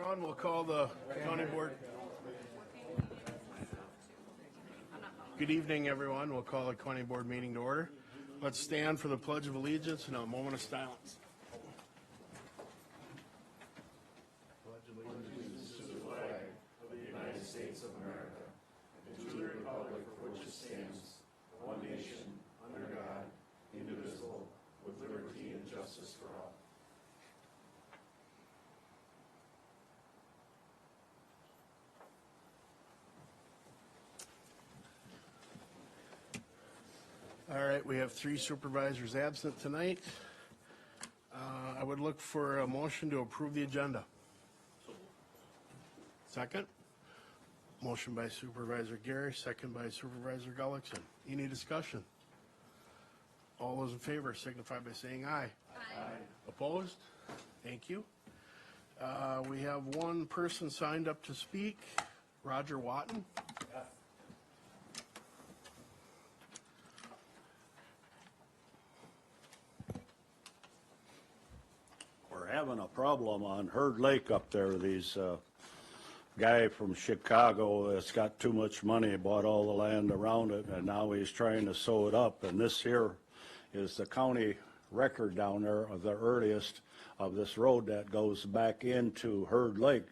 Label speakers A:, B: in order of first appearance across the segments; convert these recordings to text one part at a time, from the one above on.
A: everyone. We'll call the county board. Good evening, everyone. We'll call the county board meeting to order. Let's stand for the Pledge of Allegiance and a moment of silence.
B: Pledge allegiance to the flag of the United States of America and to the republic for which it stands, one nation, under God, indivisible, with liberty and justice for all.
A: All right, we have 3 supervisors absent tonight. I would look for a motion to approve the agenda. Second. Motion by Supervisor Gary, second by Supervisor Gullickson. Any discussion? All those in favor signify by saying aye.
C: Aye.
A: Opposed? Thank you. We have one person signed up to speak, Roger Watton.
D: We're having a problem on Herd Lake up there. These guy from Chicago that's got too much money, bought all the land around it, and now he's trying to sew it up. And this here is the county record down there of the earliest of this road that goes back into Herd Lake.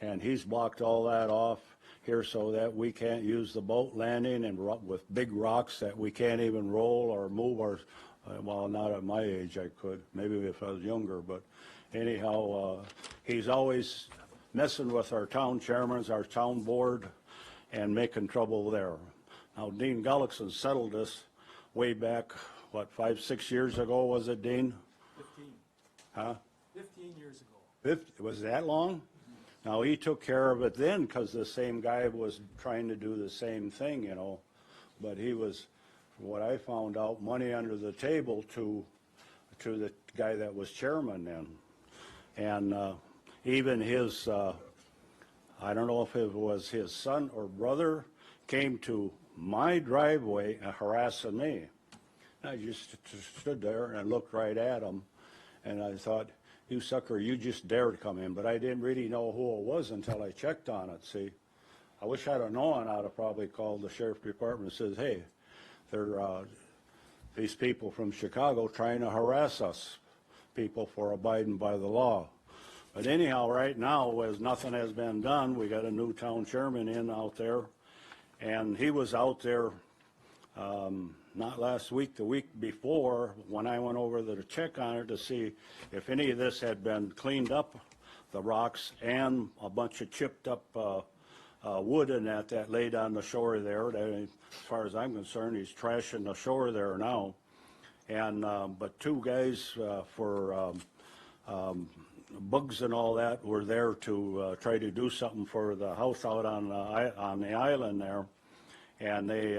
D: And he's blocked all that off here so that we can't use the boat landing, and with big rocks that we can't even roll or move our, well, not at my age I could, maybe if I was younger, but anyhow, he's always messing with our town chairmans, our town board, and making trouble there. Now, Dean Gullickson settled this way back, what, 5-6 years ago, was it, Dean?
E: 15.
D: Huh?
E: 15 years ago.
D: 50, was that long? Mm-hmm. Now, he took care of it then because the same guy was trying to do the same thing, you know. But he was, from what I found out, money under the table to the guy that was chairman then. And even his, I don't know if it was his son or brother, came to my driveway harassing me. And I just stood there and looked right at him, and I thought, you sucker, you just dared come in. But I didn't really know who it was until I checked on it, see. I wish I'd have known. I'd have probably called the sheriff department and says, hey, they're these people from Chicago trying to harass us, people for abiding by the law. But anyhow, right now, as nothing has been done, we got a new town chairman in out there, and he was out there not last week, the week before, when I went over there to check on it to see if any of this had been cleaned up, the rocks and a bunch of chipped up wood and that laid on the shore there. As far as I'm concerned, he's trashing the shore there now. And but 2 guys for bugs and all that were there to try to do something for the house out on the island there, and they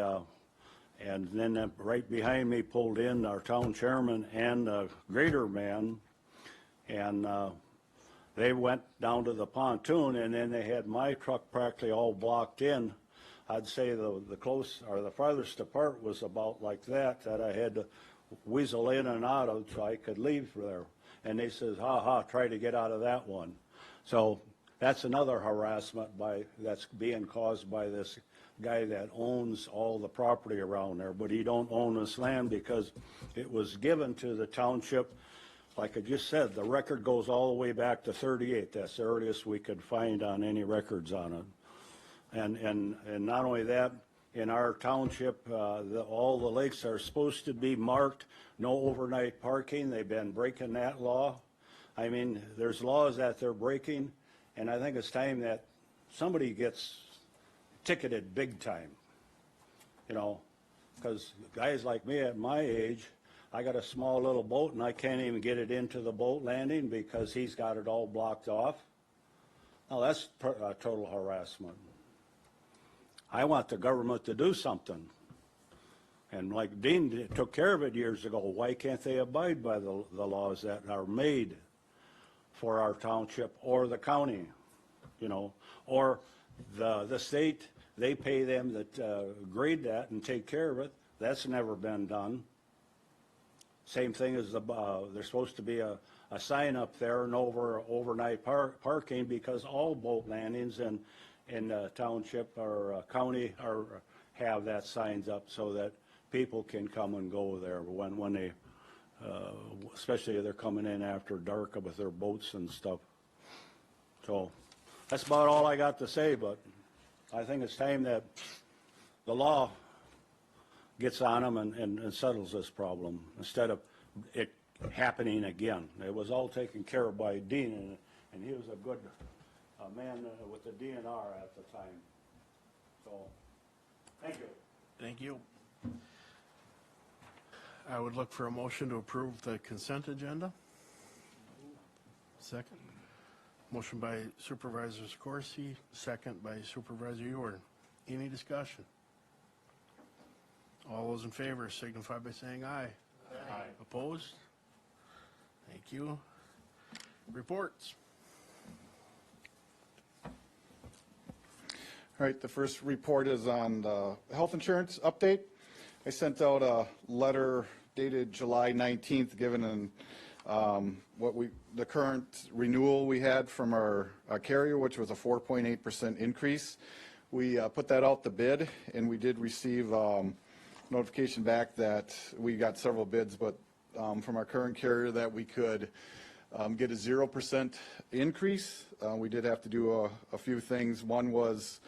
D: and then right behind me pulled in our town chairman and a grader man, and they went down to the pontoon, and then they had my truck practically all blocked in. I'd say the close or the farthest apart was about like that I had to weasel in and out of so I could leave there. And they says, try to get out of that one. So that's another harassment that's being caused by this guy that owns all the property around there. But he don't own this land because it was given to the township. Like I just said, the record goes all the way back to 38. That's the earliest we could find on any records on it. And not only that, in our township, all the lakes are supposed to be marked no overnight parking. They've been breaking that law. I mean, there's laws that they're breaking, and I think it's time that somebody gets ticketed big time, you know, because guys like me at my age, I got a small little boat and I can't even get it into the boat landing because he's got it all blocked off. Now that's total harassment. I want the government to do something. And like Dean took care of it years ago, why can't they abide by the laws that are made for our township or the county, you know, or the state, they pay them that grade that and take care of it. That's never been done. Same thing as there's supposed to be a a sign up there and overnight parking, because all boat landings in the township or county have that signs up so that people can come and go there when they, especially if they're coming in after dark with their boats and stuff. So that's about all I got to say, but I think it's time that the law gets on them and settles this problem instead of it happening again. It was all taken care of by Dean, and he was a good man with the DNR at the time. So, thank you.
A: Thank you. I would look for a motion to approve the consent agenda. Second. Motion by Supervisor Sikorsky, second by Supervisor Jordan. Any discussion? All those in favor signify by saying aye. Aye. Opposed? Thank you. Reports.
C: All right, the first report is on the health insurance update. I sent out a letter dated July 19th, given the current renewal we had from our carrier, which was a 4.8% increase. We put that out to bid, and we did receive notification back that we got several bids, but from our current carrier that we could get a 0% increase. We did have to do a few things. One was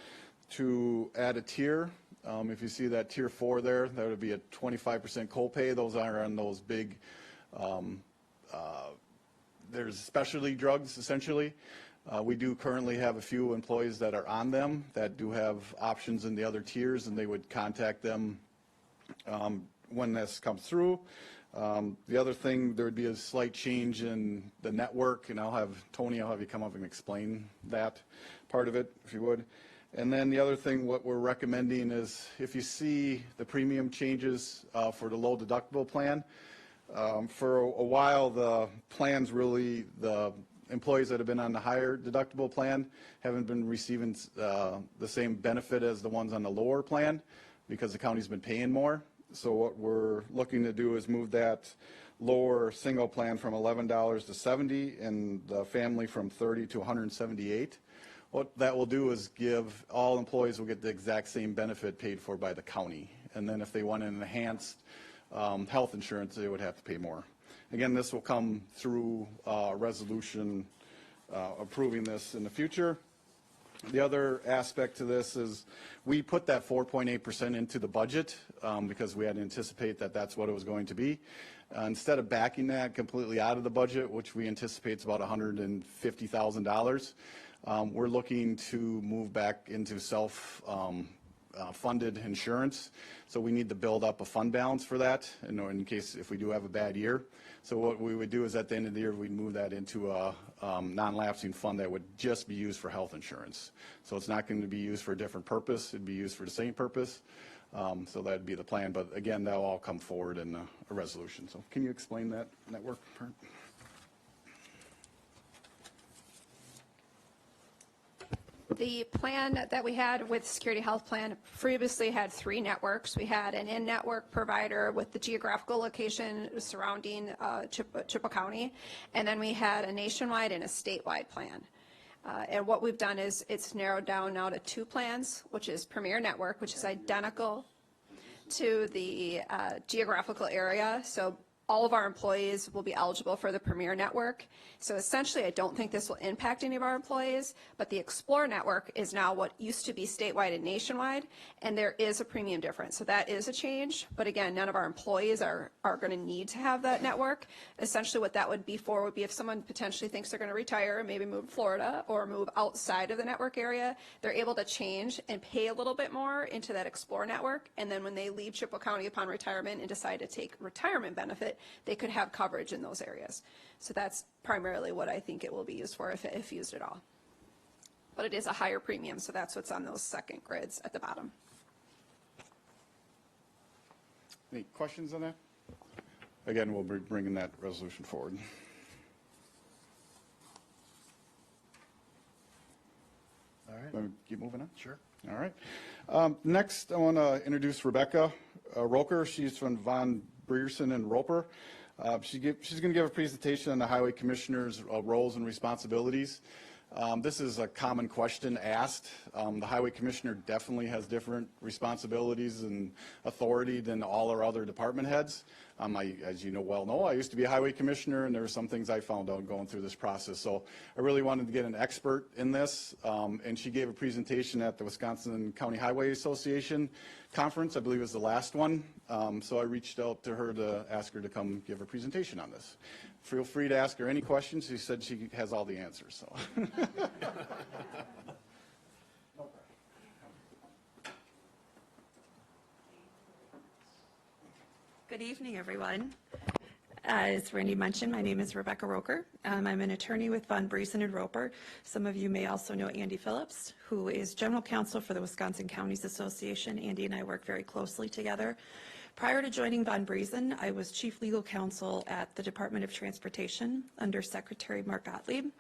C: to add a tier. If you see that tier 4 there, that would be a 25% copay. Those are on those big, there's specialty drugs essentially. We do currently have a few employees that are on them that do have options in the other tiers, and they would contact them when this comes through. The other thing, there would be a slight change in the network, and I'll have you come up and explain that part of it, if you would. And then the other thing, what we're recommending is, if you see the premium changes for the low deductible plan, for a while the plans really, the employees that have been on the higher deductible plan haven't been receiving the same benefit as the ones on the lower plan, because the county's been paying more. So what we're looking to do is move that lower single plan from $11 to $70, and the family from $30 to $178. What that will do is give all employees will get the exact same benefit paid for by the county. And then if they want an enhanced health insurance, they would have to pay more. Again, this will come through a resolution approving this in the future. The other aspect to this is we put that 4.8% into the budget because we had to anticipate that that's what it was going to be. Instead of backing that completely out of the budget, which we anticipate is about $150,000, we're looking to move back into self-funded insurance. So we need to build up a fund balance for that in case if we do have a bad year. So what we would do is at the end of the year, we'd move that into a non-lapsing fund that would just be used for health insurance. So it's not going to be used for a different purpose. It'd be used for the same purpose. So that'd be the plan. But again, that'll all come forward in a resolution. So can you explain that network part?
E: The plan that we had with Security Health Plan previously had 3 networks. We had an in-network provider with the geographical location surrounding Chippewa County, and then we had a nationwide and a statewide plan. And what we've done is it's narrowed down now to 2 plans, which is Premier Network, which is identical to the geographical area. So all of our employees will be eligible for the Premier Network. So essentially, I don't think this will impact any of our employees, but the Explore Network is now what used to be statewide and nationwide, and there is a premium difference. So that is a change, but again, none of our employees are going to need to have that network. Essentially, what that would be for would be if someone potentially thinks they're going to retire, maybe move to Florida or move outside of the network area, they're able to change and pay a little bit more into that Explore Network, and then when they leave Chippewa County upon retirement and decide to take retirement benefit, they could have coverage in those areas. So that's primarily what I think it will be used for if used at all. But it is a higher premium, so that's what's on those second grids at the bottom.
C: Any questions on that? Again, we'll be bringing that resolution forward.
A: All right.
C: Want to keep moving on?
A: Sure.
C: All right. Next, I want to introduce Rebecca Roker. She's from Von Brierson and Roper. She's going to give a presentation on the highway commissioner's roles and responsibilities. This is a common question asked. The highway commissioner definitely has different responsibilities and authority than all our other department heads. As you know, I used to be a highway commissioner, and there were some things I found out going through this process. So I really wanted to get an expert in this, and she gave a presentation at the Wisconsin County Highway Association conference. I believe it was the last one. So I reached out to her to ask her to come give a presentation on this. Feel free to ask her any questions. She said she has all the answers. So.
F: Good evening, everyone. As Randy mentioned, my name is Rebecca Roker. I'm an attorney with Von Briesen and Roper. Some of you may also know Andy Phillips, who is general counsel for the Wisconsin Counties Association. Andy and I work very closely together. Prior to joining Von Briesen, I was chief legal counsel at the Department of Transportation under Secretary Mark Gottlieb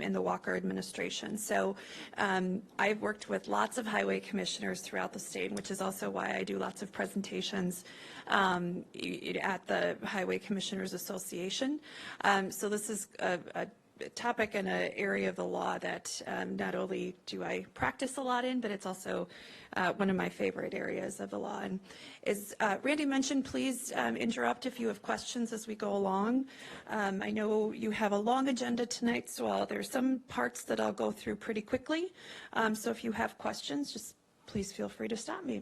F: in the Walker administration. So I've worked with lots of highway commissioners throughout the state, which is also why I do lots of presentations at the Highway Commissioners Association. So this is a topic and an area of the law that not only do I practice a lot in, but it's also one of my favorite areas of the law. And as Randy mentioned, please interrupt if you have questions as we go along. I know you have a long agenda tonight, so there's some parts that I'll go through pretty quickly. So if you have questions, just please feel free to stop me.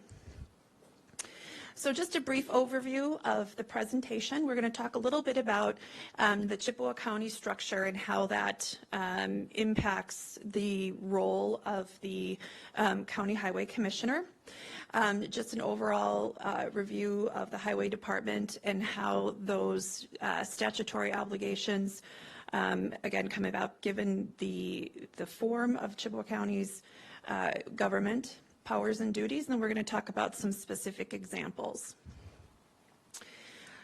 F: So just a brief overview of the presentation. We're going to talk a little bit about the Chippewa County structure and how that impacts the role of the County Highway Commissioner. Just an overall review of the Highway Department and how those statutory obligations again come about given the form of Chippewa County's government powers and duties, and then we're going to talk about some specific examples.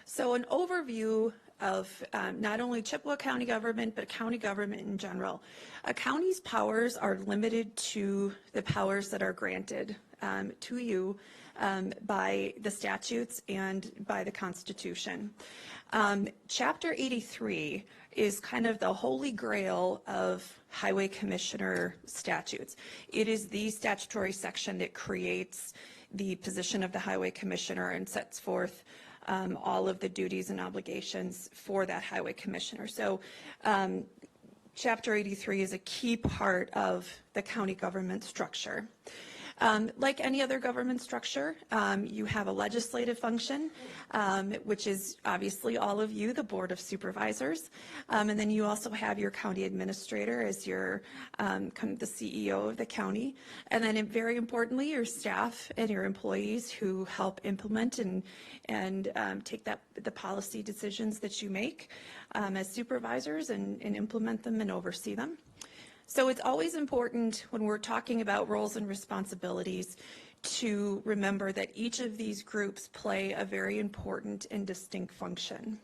F: So an overview of not only Chippewa County government, but county government in general. A county's powers are limited to the powers that are granted to you by the statutes and by the Constitution. Chapter 83 is kind of the holy grail of highway commissioner statutes. It is the statutory section that creates the position of the highway commissioner and sets forth all of the duties and obligations for that highway commissioner. So Chapter 83 is a key part of the county government structure. Like any other government structure, you have a legislative function, which is obviously all of you, the Board of Supervisors. And then you also have your county administrator as your the CEO of the county. And then very importantly, your staff and your employees who help implement and take the policy decisions that you make as supervisors and implement them and oversee them. So it's always important when we're talking about roles and responsibilities to remember that each of these groups play a very important and distinct function.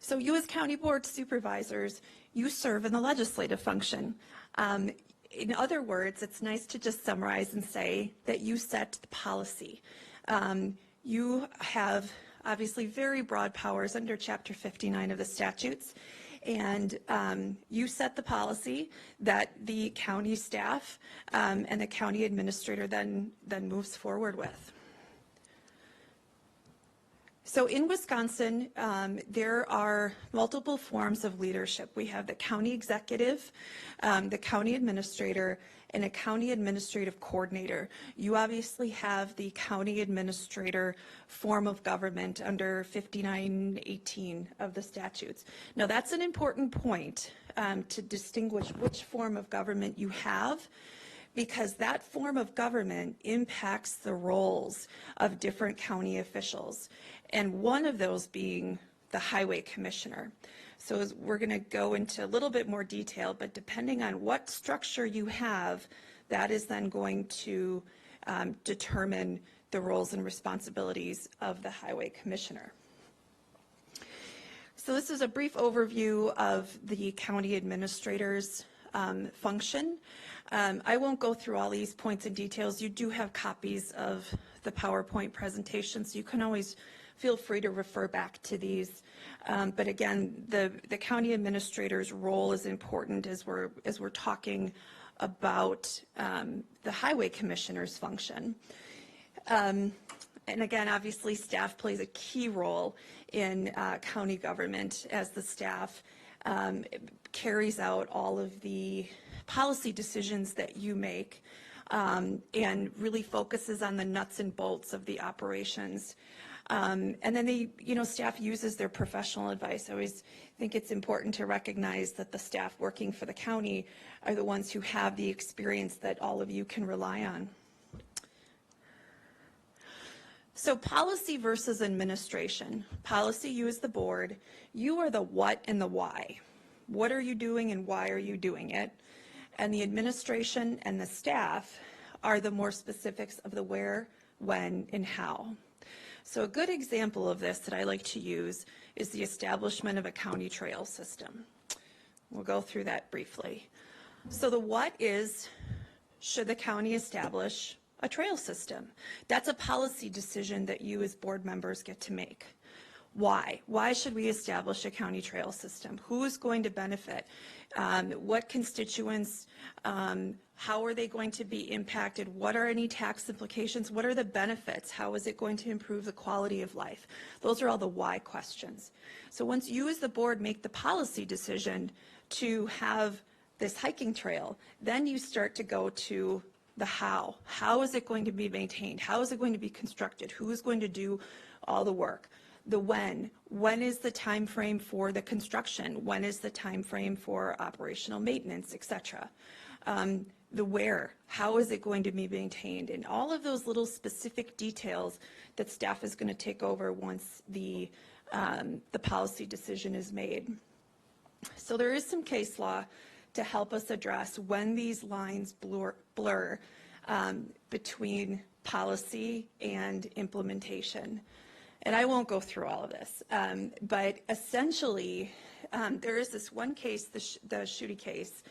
F: So you as county board supervisors, you serve in the legislative function. In other words, it's nice to just summarize and say that you set the policy. You have obviously very broad powers under Chapter 59 of the statutes. And you set the policy that the county staff and the county administrator then moves forward with. So in Wisconsin, there are multiple forms of leadership. We have the county executive, the county administrator, and a county administrative coordinator. You obviously have the county administrator form of government under 5918 of the statutes. Now that's an important point to distinguish which form of government you have, because that form of government impacts the roles of different county officials, and one of those being the highway commissioner. So we're going to go into a little bit more detail, but depending on what structure you have, that is then going to determine the roles and responsibilities of the highway commissioner. So this is a brief overview of the county administrator's function. I won't go through all these points and details. You do have copies of the PowerPoint presentation, so you can always feel free to refer back to these. But again, the county administrator's role is important as we're talking about the highway commissioner's function. And again, obviously, staff plays a key role in county government as the staff carries out all of the policy decisions that you make and really focuses on the nuts and bolts of the operations. And then staff uses their professional advice. I always think it's important to recognize that the staff working for the county are the ones who have the experience that all of you can rely on. So policy versus administration. Policy, you as the board, you are the what and the why. What are you doing and why are you doing it? And the administration and the staff are the more specifics of the where, when, and how. So a good example of this that I like to use is the establishment of a county trail system. We'll go through that briefly. So the what is, should the county establish a trail system? That's a policy decision that you as board members get to make. Why? Why should we establish a county trail system? Who is going to benefit? What constituents? How are they going to be impacted? What are any tax implications? What are the benefits? How is it going to improve the quality of life? Those are all the why questions. So once you as the board make the policy decision to have this hiking trail, then you start to go to the how. How is it going to be maintained? How is it going to be constructed? Who is going to do all the work? The when. When is the time frame for the construction? When is the time frame for operational maintenance, et cetera? The where. How is it going to be maintained? And all of those little specific details that staff is going to take over once the policy decision is made. So there is some case law to help us address when these lines blur between policy and implementation. And I won't go through all of this, but essentially there is this one case, the Schutte case.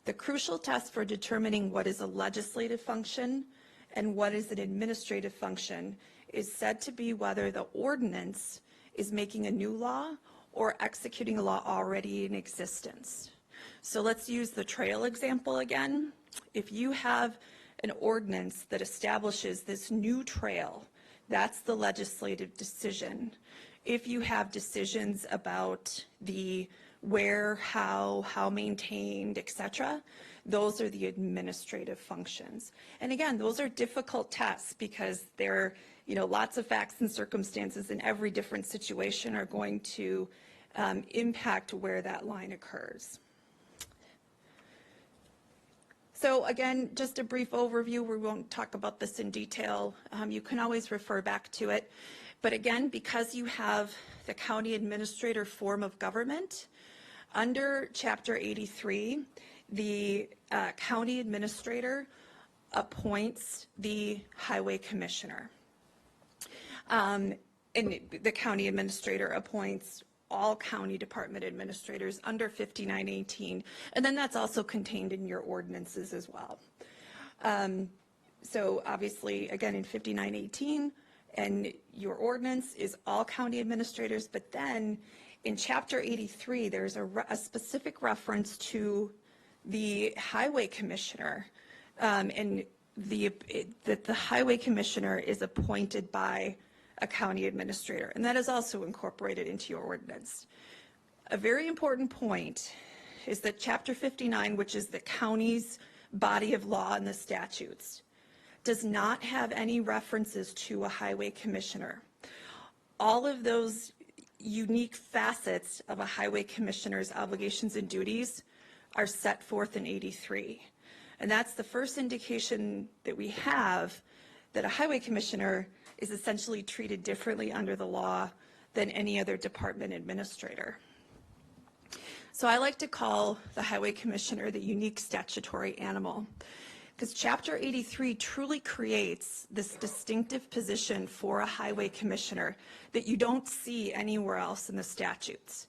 F: The crucial test for determining what is a legislative function and what is an administrative function is said to be whether the ordinance is making a new law or executing a law already in existence. So let's use the trail example again. If you have an ordinance that establishes this new trail, that's the legislative decision. If you have decisions about the where, how maintained, et cetera, those are the administrative functions. And again, those are difficult tests because there are, lots of facts and circumstances in every different situation are going to impact where that line occurs. So again, just a brief overview. We won't talk about this in detail. You can always refer back to it. But again, because you have the county administrator form of government, under Chapter 83, the county administrator appoints the highway commissioner. And the county administrator appoints all county department administrators under 5918, and then that's also contained in your ordinances as well. So obviously, again, in 5918, and your ordinance is all county administrators, but then in Chapter 83, there's a specific reference to the highway commissioner, and that the highway commissioner is appointed by a county administrator, and that is also incorporated into your ordinance. A very important point is that Chapter 59, which is the county's body of law and the statutes, does not have any references to a highway commissioner. All of those unique facets of a highway commissioner's obligations and duties are set forth in 83. And that's the first indication that we have that a highway commissioner is essentially treated differently under the law than any other department administrator. So I like to call the highway commissioner the unique statutory animal, because Chapter 83 truly creates this distinctive position for a highway commissioner that you don't see anywhere else in the statutes.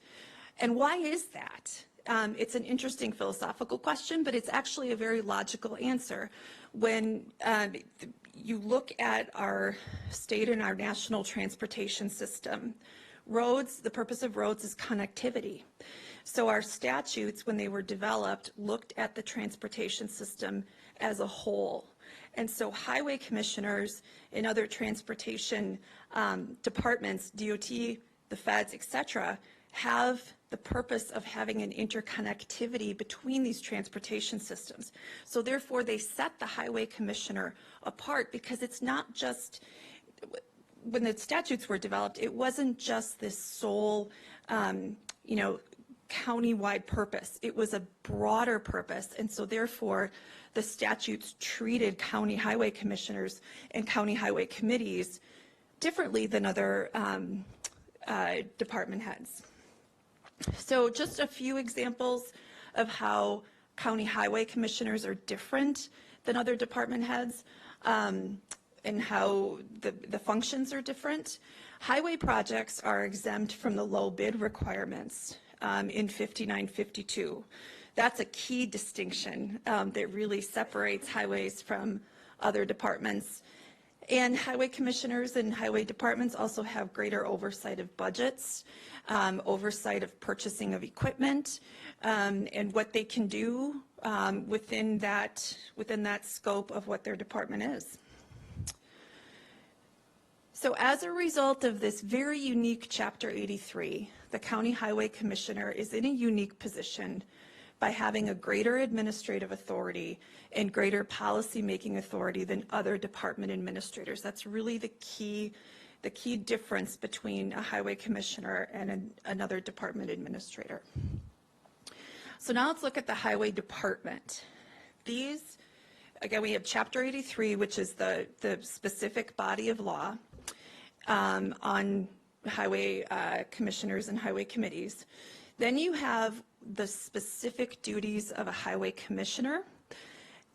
F: And why is that? It's an interesting philosophical question, but it's actually a very logical answer. When you look at our state and our national transportation system, roads, the purpose of roads is connectivity. So our statutes, when they were developed, looked at the transportation system as a whole. And so highway commissioners and other transportation departments, DOT, the feds, et cetera, have the purpose of having an interconnectivity between these transportation systems. So therefore, they set the highway commissioner apart, because it's not just, when the statutes were developed, it wasn't just this sole, countywide purpose. It was a broader purpose. And so therefore, the statutes treated county highway commissioners and county highway committees differently than other department heads. So just a few examples of how county highway commissioners are different than other department heads, and how the functions are different. Highway projects are exempt from the low bid requirements in 5952. That's a key distinction that really separates highways from other departments. And highway commissioners and highway departments also have greater oversight of budgets, oversight of purchasing of equipment, and what they can do within that scope of what their department is. So as a result of this very unique Chapter 83, the County Highway Commissioner is in a unique position by having a greater administrative authority and greater policy-making authority than other department administrators. That's really the key difference between a highway commissioner and another department administrator. So now let's look at the highway department. These, again, we have Chapter 83, which is the specific body of law on highway commissioners and highway committees. Then you have the specific duties of a highway commissioner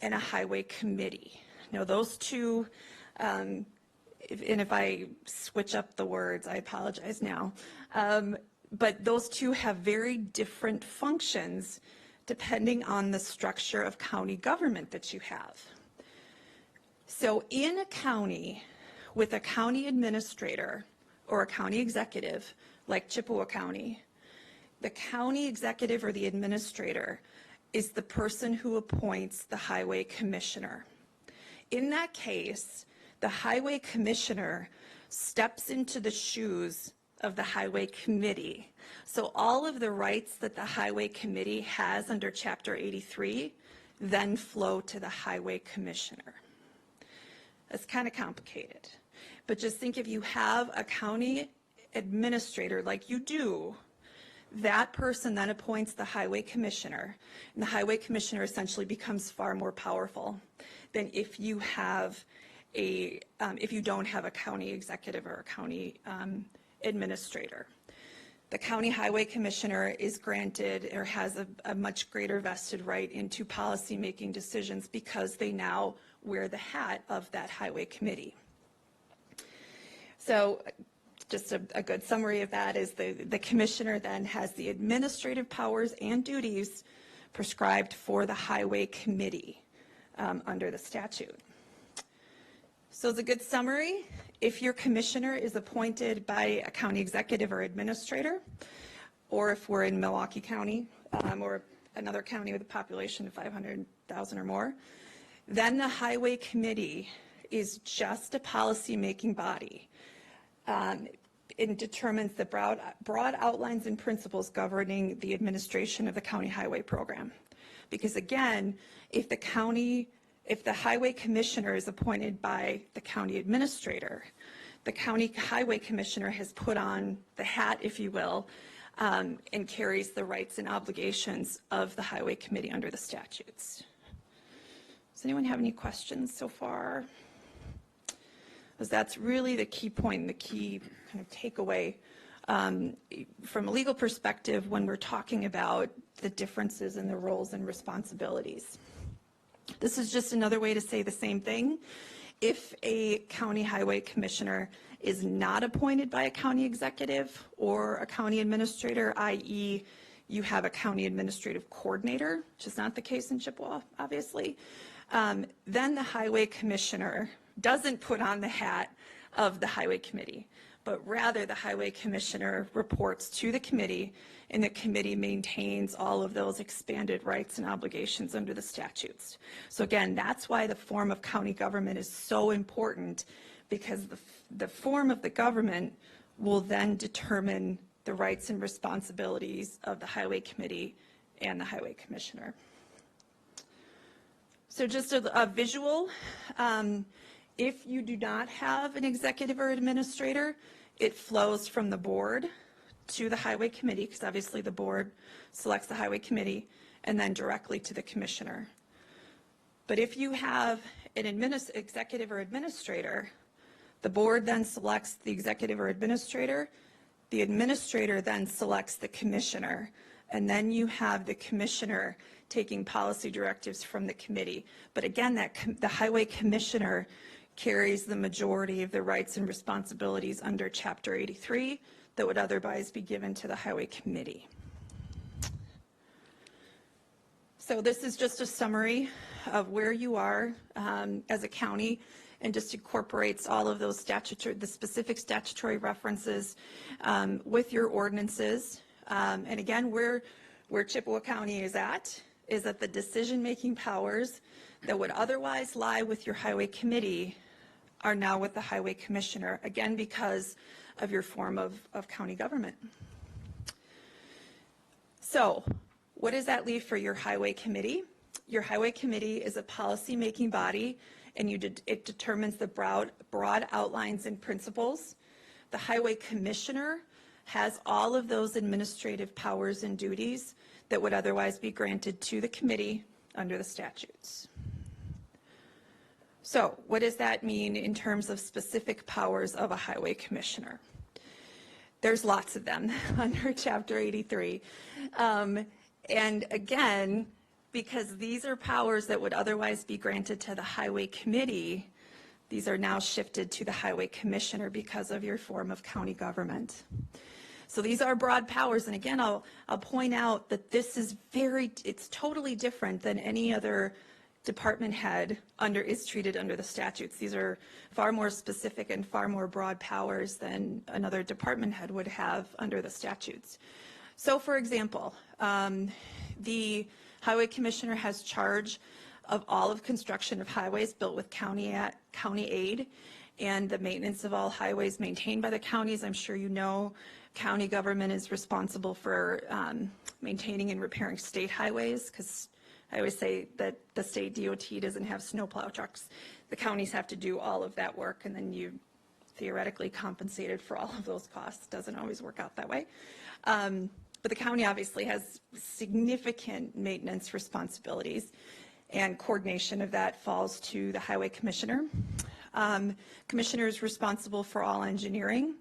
F: and a highway committee. Now those two, and if I switch up the words, I apologize now, but those two have very different functions depending on the structure of county government that you have. So in a county with a county administrator or a county executive, like Chippewa County, the county executive or the administrator is the person who appoints the highway commissioner. In that case, the highway commissioner steps into the shoes of the highway committee. So all of the rights that the highway committee has under Chapter 83 then flow to the highway commissioner. That's kind of complicated, but just think, if you have a county administrator like you do, that person then appoints the highway commissioner, and the highway commissioner essentially becomes far more powerful than if you have if you don't have a county executive or a county administrator. The county highway commissioner is granted or has a much greater vested right into policy-making decisions because they now wear the hat of that highway committee. So just a good summary of that is the commissioner then has the administrative powers and duties prescribed for the highway committee under the statute. So as a good summary, if your commissioner is appointed by a county executive or administrator, or if we're in Milwaukee County or another county with a population of 500,000 or more, then the highway committee is just a policy-making body. It determines the broad outlines and principles governing the administration of the county highway program. Because again, if the highway commissioner is appointed by the county administrator, the county highway commissioner has put on the hat, if you will, and carries the rights and obligations of the highway committee under the statutes. Does anyone have any questions so far? Because that's really the key point, the key kind of takeaway from a legal perspective when we're talking about the differences in the roles and responsibilities. This is just another way to say the same thing. If a county highway commissioner is not appointed by a county executive or a county administrator, i.e. you have a county administrative coordinator, which is not the case in Chippewa, obviously. Then the highway commissioner doesn't put on the hat of the highway committee, but rather the highway commissioner reports to the committee, and the committee maintains all of those expanded rights and obligations under the statutes. So again, that's why the form of county government is so important, because the form of the government will then determine the rights and responsibilities of the highway committee and the highway commissioner. So just a visual, if you do not have an executive or administrator, it flows from the board to the highway committee, because obviously the board selects the highway committee, and then directly to the commissioner. But if you have an executive or administrator, the board then selects the executive or administrator, the administrator then selects the commissioner, and then you have the commissioner taking policy directives from the committee. But again, the highway commissioner carries the majority of the rights and responsibilities under Chapter 83 that would otherwise be given to the highway committee. So this is just a summary of where you are as a county, and just incorporates all of those the specific statutory references with your ordinances. And again, where Chippewa County is at the decision-making powers that would otherwise lie with your highway committee are now with the highway commissioner, again, because of your form of county government. So what does that leave for your highway committee? Your highway committee is a policy-making body, and it determines the broad outlines and principles. The highway commissioner has all of those administrative powers and duties that would otherwise be granted to the committee under the statutes. So what does that mean in terms of specific powers of a highway commissioner? There's lots of them under Chapter 83. And again, because these are powers that would otherwise be granted to the highway committee, these are now shifted to the highway commissioner because of your form of county government. So these are broad powers, and again, I'll point out that this is it's totally different than any other department head is treated under the statutes. These are far more specific and far more broad powers than another department head would have under the statutes. So for example, the highway commissioner has charge of all of construction of highways built with county aid, and the maintenance of all highways maintained by the counties. I'm sure you know, county government is responsible for maintaining and repairing state highways, because I always say that the state DOT doesn't have snowplow trucks. The counties have to do all of that work, and then you theoretically compensated for all of those costs. Doesn't always work out that way. But the county obviously has significant maintenance responsibilities, and coordination of that falls to the highway commissioner. Commissioner is responsible for all engineering,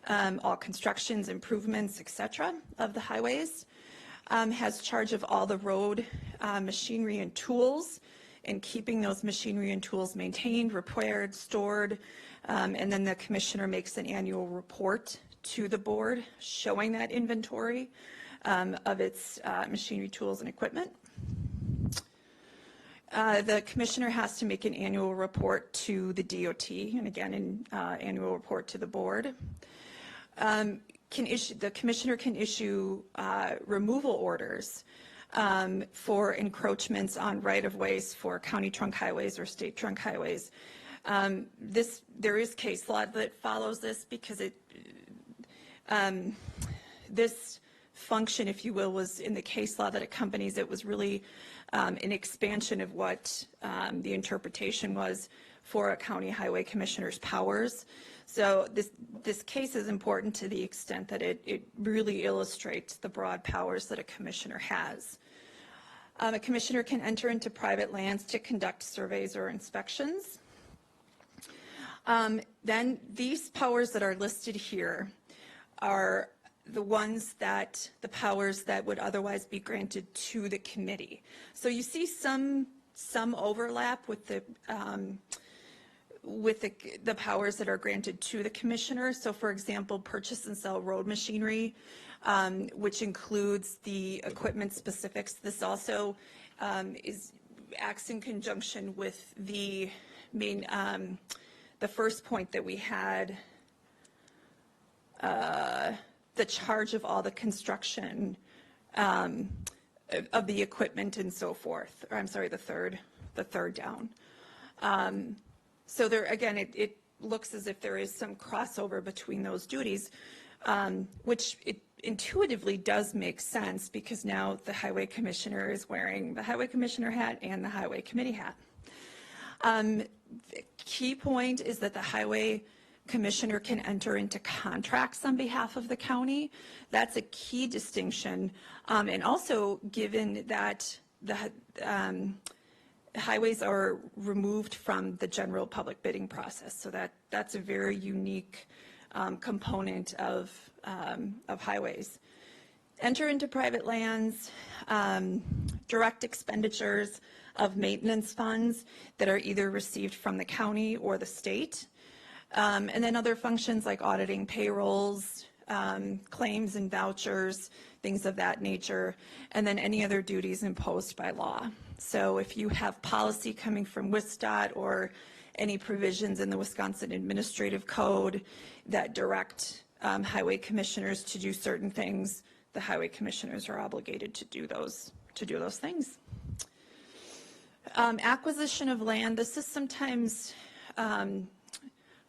F: all constructions, improvements, etc. of the highways, has charge of all the road machinery and tools, and keeping those machinery and tools maintained, repaired, stored, and then the commissioner makes an annual report to the board showing that inventory of its machinery, tools, and equipment. The commissioner has to make an annual report to the DOT, and again, an annual report to the board. The commissioner can issue removal orders for encroachments on right-of-ways for county trunk highways or state trunk highways. There is case law that follows this, because this function, if you will, was in the case law that accompanies it, was really an expansion of what the interpretation was for a county highway commissioner's powers. So this case is important to the extent that it really illustrates the broad powers that a commissioner has. A commissioner can enter into private lands to conduct surveys or inspections. Then these powers that are listed here are the powers that would otherwise be granted to the committee. So you see some overlap with with the powers that are granted to the commissioner. So for example, purchase and sell road machinery, which includes the equipment specifics. This also acts in conjunction with the main, the first point that we had, the charge of all the construction of the equipment and so forth. Or I'm sorry, the third down. So there, again, it looks as if there is some crossover between those duties, which it intuitively does make sense because now the highway commissioner is wearing the highway commissioner hat and the highway committee hat. The key point is that the highway commissioner can enter into contracts on behalf of the county. That's a key distinction. And also given that the highways are removed from the general public bidding process. So that's a very unique component of highways. Enter into private lands, direct expenditures of maintenance funds that are either received from the county or the state. And then other functions like auditing payrolls, claims and vouchers, things of that nature, and then any other duties imposed by law. So if you have policy coming from WSDOT or any provisions in the Wisconsin Administrative Code that direct highway commissioners to do certain things, the highway commissioners are obligated to do those things. Acquisition of land, this is sometimes, I don't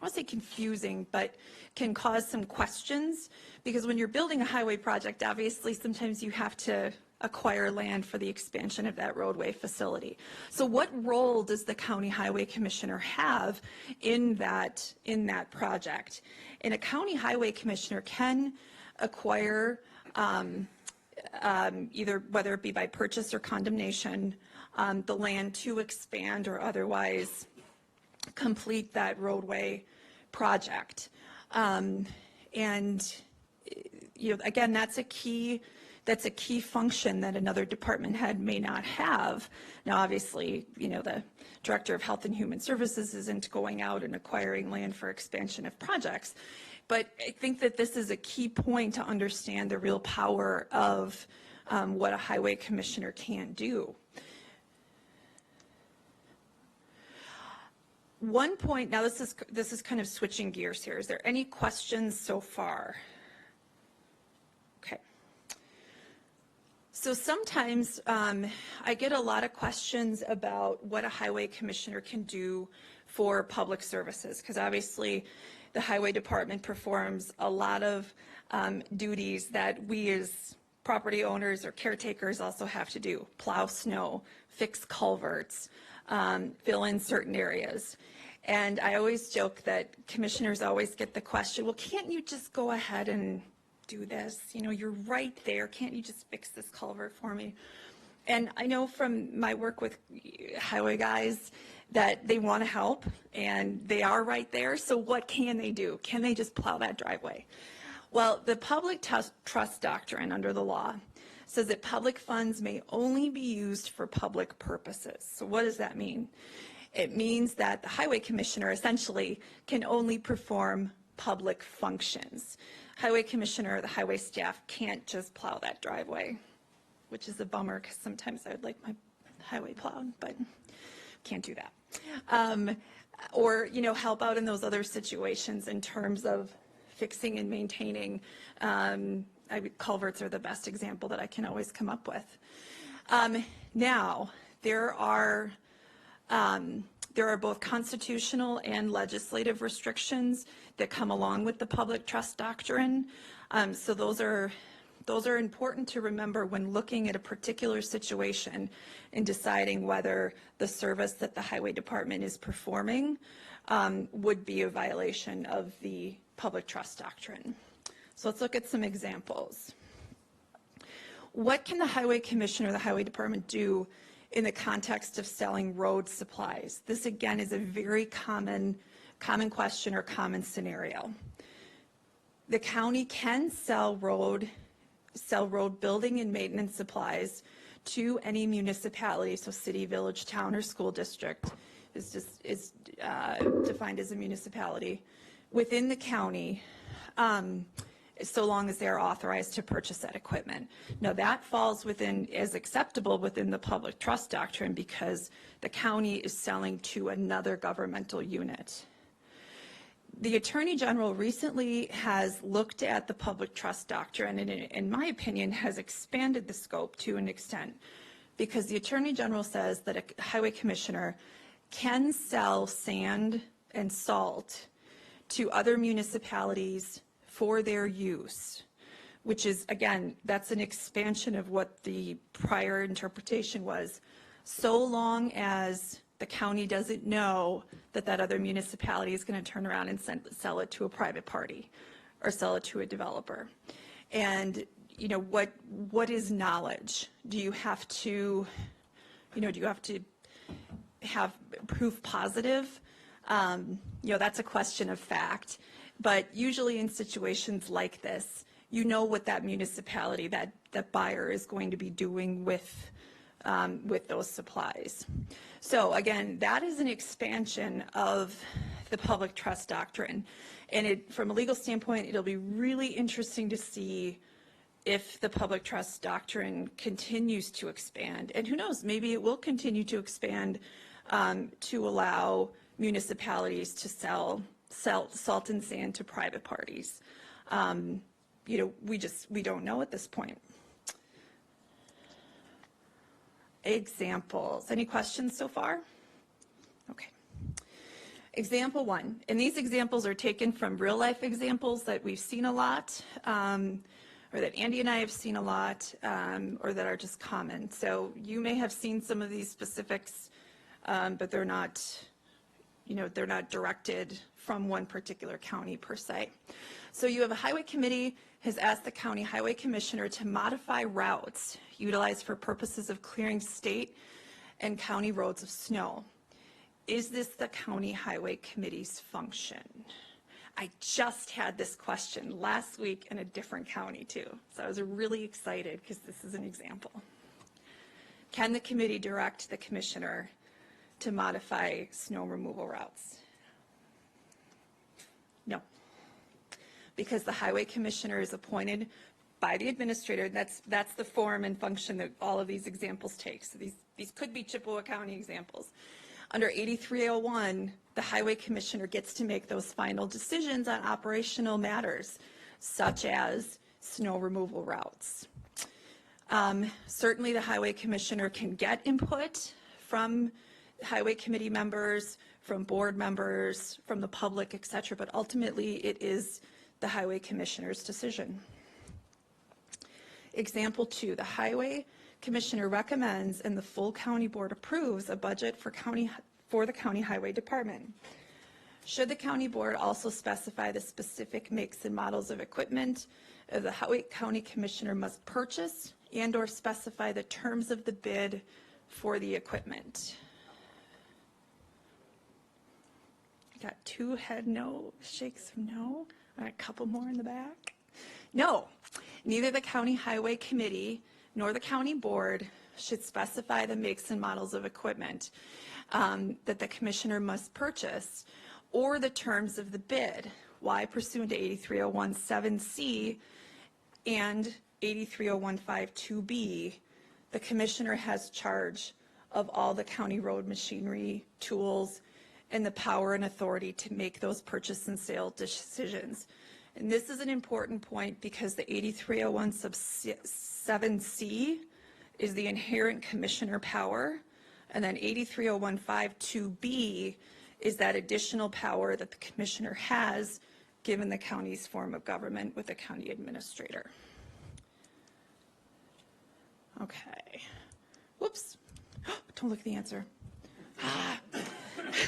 F: want to say confusing, but can cause some questions because when you're building a highway project, obviously sometimes you have to acquire land for the expansion of that roadway facility. So what role does the county highway commissioner have in that project? And a county highway commissioner can acquire either whether it be by purchase or condemnation, the land to expand or otherwise complete that roadway project. And again, that's a key function that another department head may not have. Now, obviously, the Director of Health and Human Services isn't going out and acquiring land for expansion of projects. But I think that this is a key point to understand the real power of what a highway commissioner can do. One point, now this is kind of switching gears here. Is there any questions so far? Okay. So sometimes I get a lot of questions about what a highway commissioner can do for public services, because obviously the highway department performs a lot of duties that we as property owners or caretakers also have to do. Plow snow, fix culverts, fill in certain areas. And I always joke that commissioners always get the question, well, can't you just go ahead and do this? You're right there. Can't you just fix this culvert for me? And I know from my work with highway guys that they want to help and they are right there. So what can they do? Can they just plow that driveway? Well, the public trust doctrine under the law says that public funds may only be used for public purposes. So what does that mean? It means that the highway commissioner essentially can only perform public functions. Highway commissioner or the highway staff can't just plow that driveway, which is a bummer because sometimes I would like my highway plowed, but can't do that. Or, help out in those other situations in terms of fixing and maintaining. Culverts are the best example that I can always come up with. Now, there are both constitutional and legislative restrictions that come along with the public trust doctrine. So those are important to remember when looking at a particular situation and deciding whether the service that the highway department is performing would be a violation of the public trust doctrine. So let's look at some examples. What can the highway commissioner or the highway department do in the context of selling road supplies? This again is a very common question or common scenario. The county can sell road building and maintenance supplies to any municipality, so city, village, town, or school district is defined as a municipality, within the county, so long as they are authorized to purchase that equipment. Now, that falls within, as acceptable within the public trust doctrine because the county is selling to another governmental unit. The Attorney General recently has looked at the public trust doctrine and, in my opinion, has expanded the scope to an extent because the Attorney General says that a highway commissioner can sell sand and salt to other municipalities for their use, which is, again, that's an expansion of what the prior interpretation was, so long as the county doesn't know that that other municipality is going to turn around and sell it to a private party or sell it to a developer. And, you know, what is knowledge? Do you have to, you know, do you have to have proof positive? You know, that's a question of fact. But usually in situations like this, you know what that municipality, that buyer is going to be doing with those supplies. So again, that is an expansion of the public trust doctrine. And from a legal standpoint, it'll be really interesting to see if the public trust doctrine continues to expand. And who knows, maybe it will continue to expand to allow municipalities to sell salt and sand to private parties. You know, we don't know at this point. Examples. Any questions so far? Okay. Example one, and these examples are taken from real life examples that we've seen a lot, or that Andy and I have seen a lot, or that are just common. So you may have seen some of these specifics, but they're not, you know, they're not directed from one particular county per se. So you have a highway committee has asked the county highway commissioner to modify routes utilized for purposes of clearing state and county roads of snow. Is this the county highway committee's function? I just had this question last week in a different county too. So I was really excited because this is an example. Can the committee direct the commissioner to modify snow removal routes? No. Because the highway commissioner is appointed by the administrator. That's the form and function that all of these examples take. So these could be Chippewa County examples. Under 8301, the highway commissioner gets to make those final decisions on operational matters, such as snow removal routes. Certainly the highway commissioner can get input from highway committee members, from board members, from the public, et cetera, but ultimately it is the highway commissioner's decision. Example 2, the highway commissioner recommends and the full county board approves a budget for the county highway department. Should the county board also specify the specific makes and models of equipment the highway county commissioner must purchase and or specify the terms of the bid for the equipment? Got 2 head no, shakes of no. A couple more in the back. No, neither the county highway committee nor the county board should specify the makes and models of equipment that the commissioner must purchase or the terms of the bid. Why? Pursuant to 83017C and 83015-2B, the commissioner has charge of all the county road machinery, tools, and the power and authority to make those purchase and sale decisions. And this is an important point because the 8301-7C is the inherent commissioner power, and then 83015-2B is that additional power that the commissioner has given the county's form of government with the county administrator. Okay. Whoops. Don't look at the answer.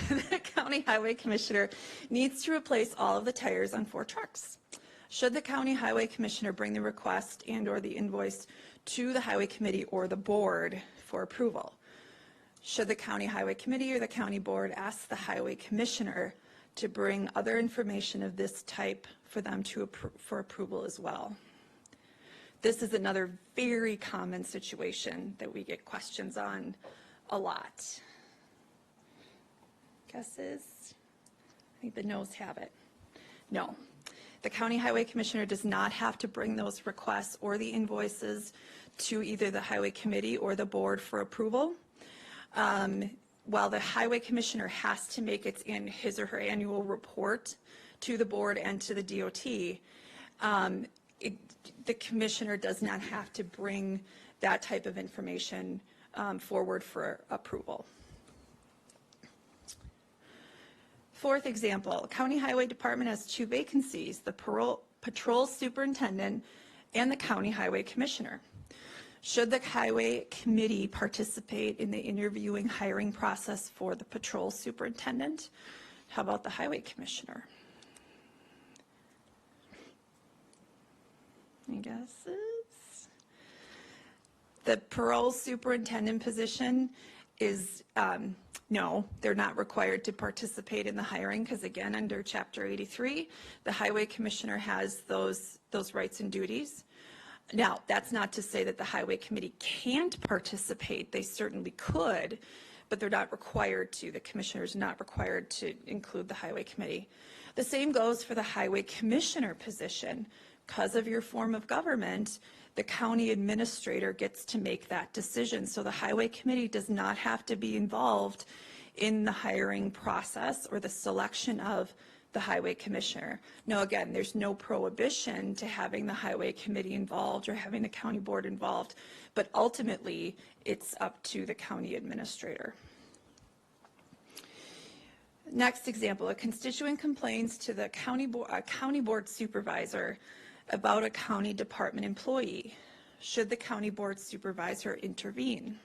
F: The county highway commissioner needs to replace all of the tires on 4 trucks. Should the county highway commissioner bring the request and or the invoice to the highway committee or the board for approval? Should the county highway committee or the county board ask the highway commissioner to bring other information of this type for them to for approval as well? This is another very common situation that we get questions on a lot. Guesses? I think the noes have it. No. The county highway commissioner does not have to bring those requests or the invoices to either the highway committee or the board for approval. While the highway commissioner has to make his or her annual report to the board and to the DOT, the commissioner does not have to bring that type of information forward for approval. Fourth example, County Highway Department has 2 vacancies, the patrol superintendent and the county highway commissioner. Should the highway committee participate in the interviewing hiring process for the patrol superintendent? How about the highway commissioner? Any guesses? The parole superintendent position is, no, they're not required to participate in the hiring because, again, under Chapter 83, the highway commissioner has those rights and duties. Now, that's not to say that the highway committee can't participate. They certainly could, but they're not required to. The commissioner is not required to include the highway committee. The same goes for the highway commissioner position. Because of your form of government, the county administrator gets to make that decision. So the highway committee does not have to be involved in the hiring process or the selection of the highway commissioner. Now, again, there's no prohibition to having the highway committee involved or having the county board involved, but ultimately it's up to the county administrator. Next example, a constituent complains to the county board supervisor about a county department employee. Should the county board supervisor intervene?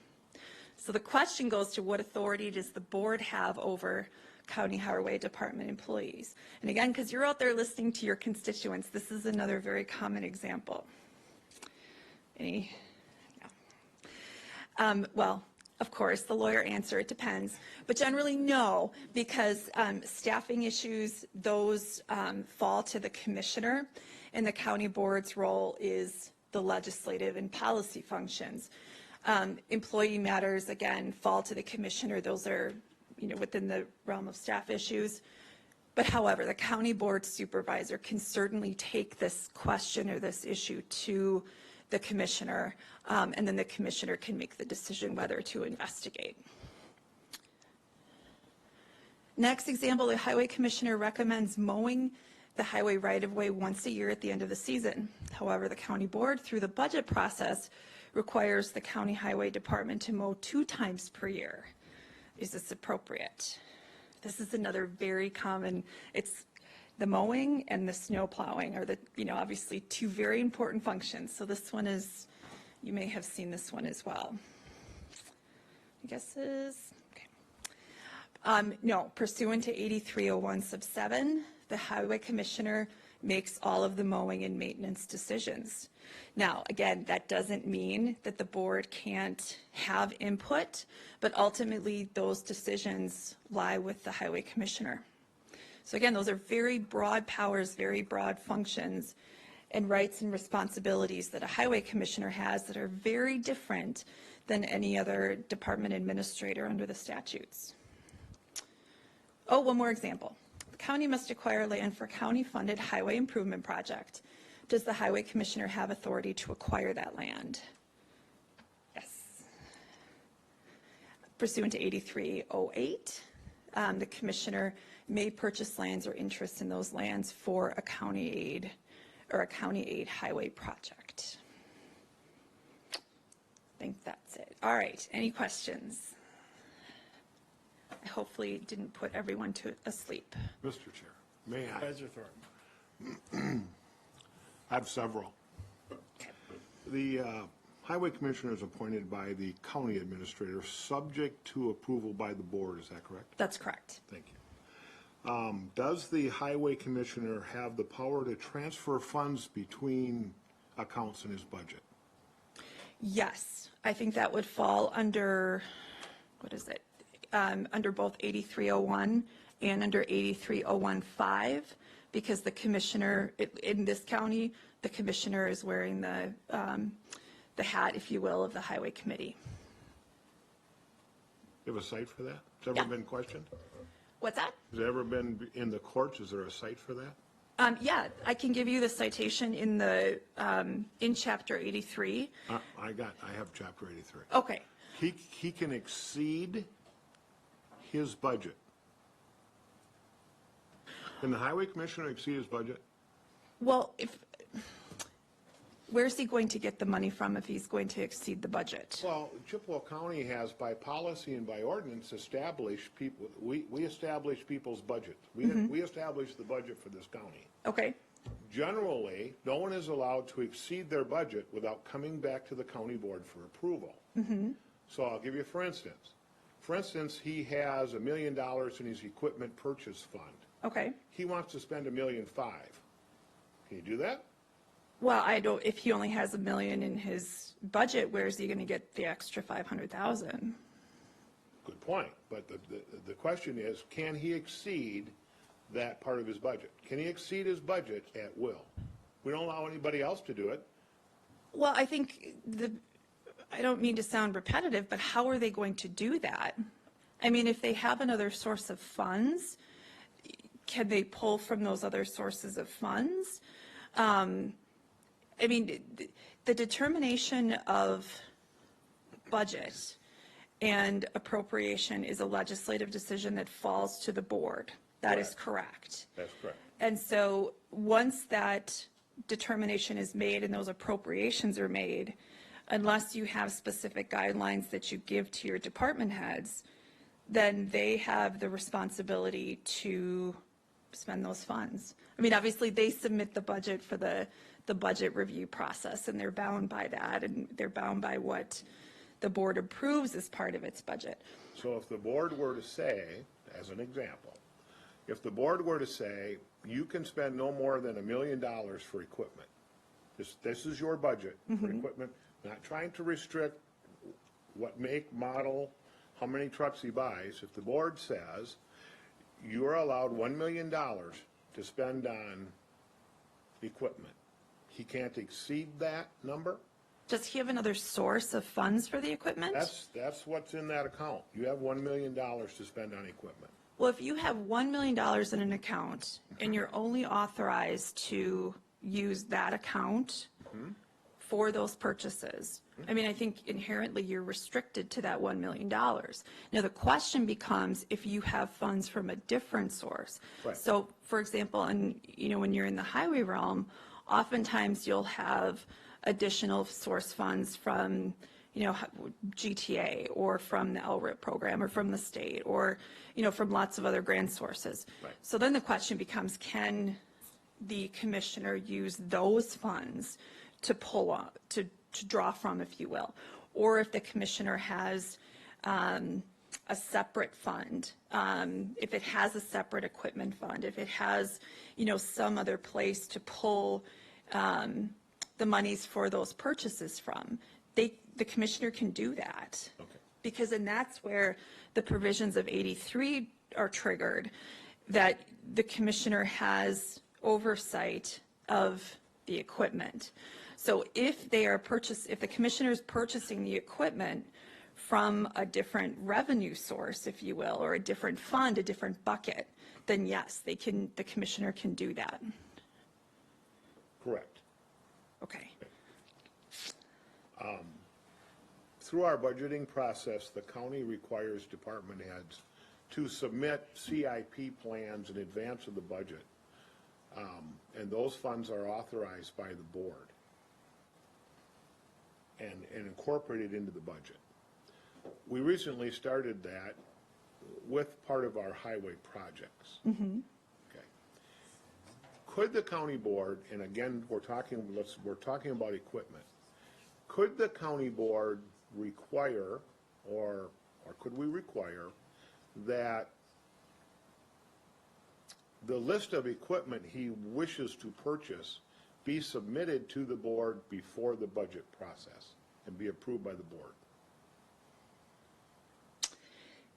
F: So the question goes to what authority does the board have over county highway department employees? And again, because you're out there listening to your constituents, this is another very common example. Any? No. Well, of course, the lawyer answer, it depends, but generally no, because staffing issues, those fall to the commissioner, and the county board's role is the legislative and policy functions. Employee matters, again, fall to the commissioner. Those are, within the realm of staff issues. But however, the county board supervisor can certainly take this question or this issue to the commissioner, and then the commissioner can make the decision whether to investigate. Next example, the highway commissioner recommends mowing the highway right-of-way once a year at the end of the season. However, the county board, through the budget process, requires the county highway department to mow 2 times per year. Is this appropriate? This is another very common, it's the mowing and the snow plowing are the, obviously 2 very important functions. So this one is, you may have seen this one as well. Guesses? Okay. No, pursuant to 8301 sub 7, the highway commissioner makes all of the mowing and maintenance decisions. Now, again, that doesn't mean that the board can't have input, but ultimately those decisions lie with the highway commissioner. So again, those are very broad powers, very broad functions and rights and responsibilities that a highway commissioner has that are very different than any other department administrator under the statutes. Oh, one more example. The county must acquire land for county-funded highway improvement project. Does the highway commissioner have authority to acquire that land? Yes. Pursuant to 8308, the commissioner may purchase lands or interests in those lands for a county aid or a county aid highway project. I think that's it. All right, any questions? I hopefully didn't put everyone to asleep.
B: Mr. Chair, may I?
A: Supervisor Thornton.
B: I have several. The highway commissioner is appointed by the county administrator, subject to approval by the board, is that correct?
F: That's correct.
B: Thank you. Does the highway commissioner have the power to transfer funds between accounts in his budget?
F: Yes, I think that would fall under, what is it? Under both 8301 and under 83015, because the commissioner, in this county, the commissioner is wearing the hat, if you will, of the highway committee.
B: You have a cite for that? Has
F: Yeah.
B: ever been questioned?
F: What's that?
B: Has it ever been in the courts? Is there a site for that?
F: Yeah, I can give you the citation in the, in chapter 83.
B: I have chapter 83.
F: Okay,
B: He can exceed his budget. Can the highway commissioner exceed his budget?
F: well, where's he going to get the money from if he's going to exceed the budget?
B: Well, Chippewa County has, by policy and by ordinance, established people, we establish people's budgets. We establish the budget for this county.
F: Okay,
B: Generally, no one is allowed to exceed their budget without coming back to the county board for approval. So I'll give you for instance. For instance, he has $1 million in his equipment purchase fund.
F: okay.
B: He wants to spend $1.5 million. Can you do that?
F: Well, I don't, if he only has $1 million in his budget, where is he going to get the extra 500,000?
B: Good point. But the question is, can he exceed that part of his budget? Can he exceed his budget at will? We don't allow anybody else to do it.
F: Well, I think I don't mean to sound repetitive, but how are they going to do that? I mean, if they have another source of funds, can they pull from those other sources of funds? I mean, the determination of budget and appropriation is a legislative decision that falls to the board. That is correct.
B: That's correct.
F: And so once that determination is made and those appropriations are made, unless you have specific guidelines that you give to your department heads, then they have the responsibility to spend those funds. I mean, obviously, they submit the budget for the budget review process, and they're bound by that, and they're bound by what the board approves as part of its budget.
B: So if the board were to say, as an example, if the board were to say, you can spend no more than $1 million for equipment, this is your budget for equipment, not trying to restrict what make, model, how many trucks he buys. If the board says, you are allowed $1 million to spend on equipment, he can't exceed that number?
F: Does he have another source of funds for the equipment?
B: That's what's in that account. You have $1 million to spend on equipment.
F: Well, if you have $1 million in an account and you're only authorized to use that account for those purchases, I mean, I think inherently you're restricted to that $1 million. Now, the question becomes if you have funds from a different source.
B: Right.
F: So, for example, and when you're in the highway realm, oftentimes you'll have additional source funds from GTA or from the LRIP program or from the state or, from lots of other grant sources.
B: Right.
F: So then the question becomes, can the commissioner use those funds to pull up, to draw from, if you will? Or if the commissioner has a separate fund, if it has a separate equipment fund, if it has, some other place to pull the monies for those purchases from, the commissioner can do that.
B: Okay.
F: Because then that's where the provisions of 83 are triggered, that the commissioner has oversight of the equipment. So if if the commissioner is purchasing the equipment from a different revenue source, if you will, or a different fund, a different bucket, then yes, the commissioner can do that.
B: Correct.
F: Okay.
B: Through our budgeting process, the county requires department heads to submit CIP plans in advance of the budget. And those funds are authorized by the board and incorporated into the budget. We recently started that with part of our highway projects. Okay. Could the county board, and again, we're talking about equipment, could the county board require, or could we require, that the list of equipment he wishes to purchase be submitted to the board before the budget process and be approved by the board?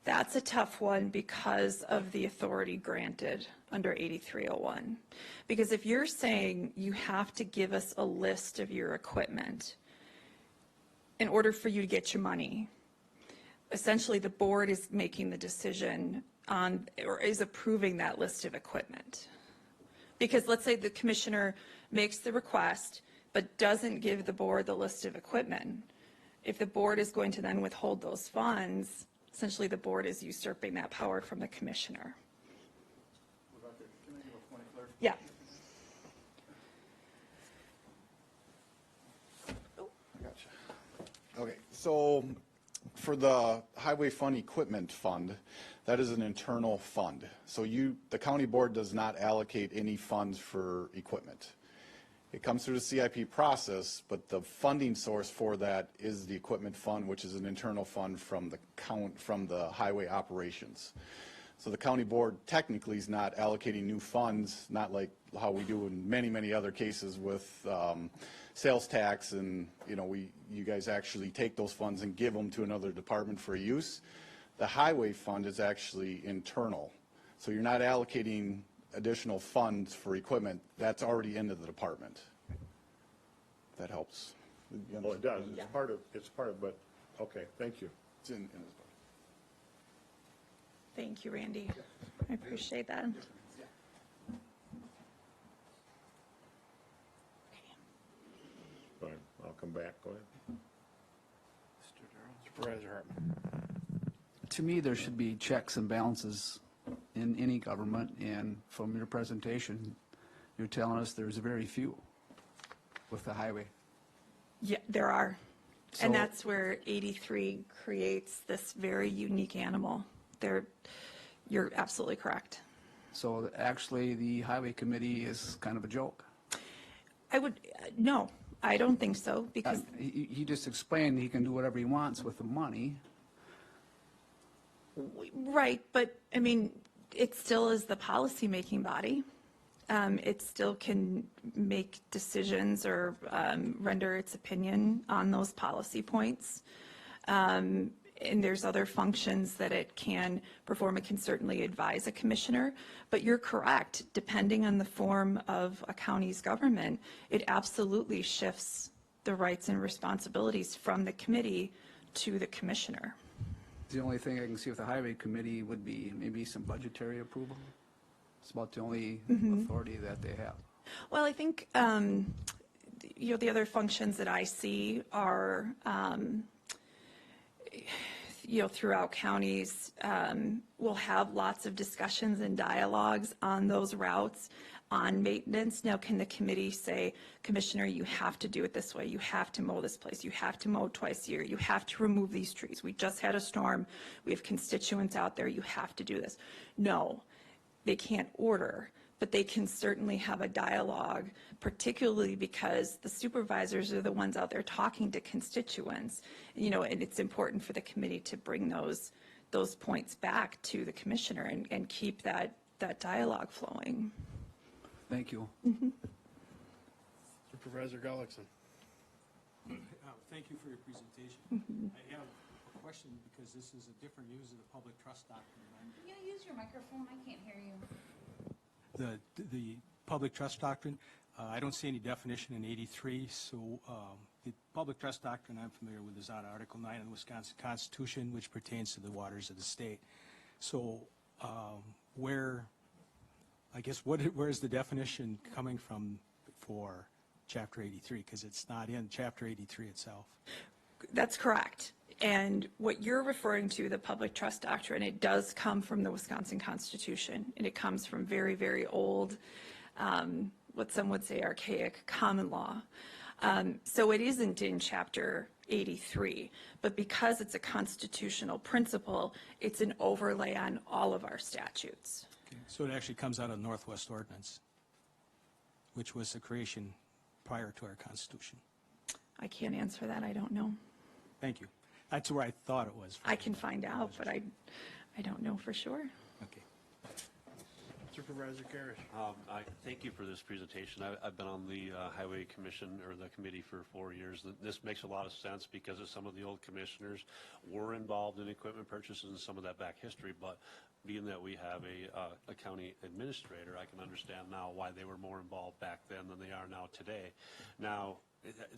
F: That's a tough one because of the authority granted under 8301. Because if you're saying you have to give us a list of your equipment in order for you to get your money, essentially the board is making the decision on, or is approving that list of equipment. Because let's say the commissioner makes the request, but doesn't give the board the list of equipment. If the board is going to then withhold those funds, essentially the board is usurping that power from the commissioner. Yeah.
C: Gotcha. Okay, so for the Highway Fund Equipment Fund, that is an internal fund. So the county board does not allocate any funds for equipment. It comes through the CIP process, but the funding source for that is the equipment fund, which is an internal fund from the highway operations. So the county board technically is not allocating new funds, not like how we do in many, many other cases with sales tax, and you guys actually take those funds and give them to another department for use. The highway fund is actually internal, so you're not allocating additional funds for equipment. That's already into the department. If that helps.
B: Well, it does. It's part of, but, okay, thank you.
C: It's in his budget.
F: Thank you, Randy. I appreciate that.
B: Go ahead. I'll come back. Go ahead.
A: Supervisor Hartman.
G: To me, there should be checks and balances in any government, and from your presentation, you're telling us there's very few with the highway.
F: Yeah, there are.
G: So-
F: And that's where 83 creates this very unique animal. You're absolutely correct.
G: So actually, the highway committee is kind of a joke.
F: No, I don't think so, because
G: He just explained he can do whatever he wants with the money.
F: right, but I mean, it still is the policymaking body. It still can make decisions or render its opinion on those policy points. And there's other functions that it can perform. It can certainly advise a commissioner. But you're correct, depending on the form of a county's government, it absolutely shifts the rights and responsibilities from the committee to the commissioner.
G: The only thing I can see with the highway committee would be maybe some budgetary approval. It's about the only authority that they have.
F: Well, I think, the other functions that I see are, throughout counties, we'll have lots of discussions and dialogues on those routes, on maintenance. Now, can the committee say, Commissioner, you have to do it this way. You have to mow this place. You have to mow twice a year. You have to remove these trees. We just had a storm. We have constituents out there. You have to do this. No, they can't order, but they can certainly have a dialogue, particularly because the supervisors are the ones out there talking to constituents, and it's important for the committee to bring those points back to the commissioner and keep that dialogue flowing.
G: Thank you.
A: Supervisor Gullickson.
H: Thank you for your presentation. I have a question because this is a different use of the public trust doctrine.
I: Can you use your microphone? I can't hear you.
H: The public trust doctrine, I don't see any definition in 83, so the public trust doctrine I'm familiar with is on Article 9 of the Wisconsin Constitution, which pertains to the waters of the state. So where is the definition coming from for Chapter 83? Because it's not in Chapter 83 itself.
F: That's correct. And what you're referring to, the public trust doctrine, it does come from the Wisconsin Constitution, and it comes from very, very old, what some would say archaic common law. So it isn't in Chapter 83, but because it's a constitutional principle, it's an overlay on all of our statutes.
H: Okay. So it actually comes out of Northwest Ordinance, which was the creation prior to our Constitution.
F: I can't answer that. I don't know.
H: Thank you. That's where I thought it was.
F: I can find out, but I don't know for sure.
H: Okay.
A: Supervisor Garish.
J: I thank you for this presentation. I've been on the Highway Commission or the committee for 4 years. This makes a lot of sense because of some of the old commissioners were involved in equipment purchases and some of that back history. But being that we have a county administrator, I can understand now why they were more involved back then than they are now today. Now,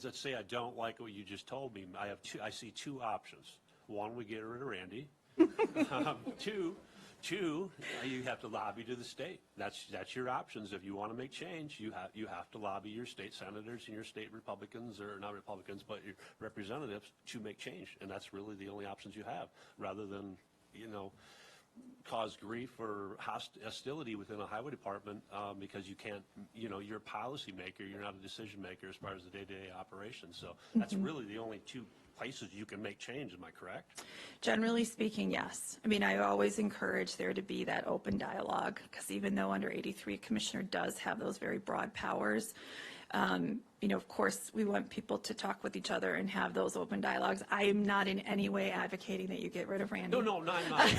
J: let's say I don't like what you just told me. I see two options. One, we get rid of Randy. Two, Two, you have to lobby to the state. That's your options. If you want to make change, you have to lobby your state senators and your state Republicans, or not Republicans, but your representatives to make change. And that's really the only options you have, rather than, cause grief or hostility within a highway department because you can't, you're a policy maker, you're not a decision maker as far as the day-to-day operations. So that's really the only two places you can make change. Am I correct?
F: Generally speaking, yes. I mean, I always encourage there to be that open dialogue, because even though under 83, a commissioner does have those very broad powers, of course, we want people to talk with each other and have those open dialogues. I am not in any way advocating that you get rid of Randy.
J: No, I'm not.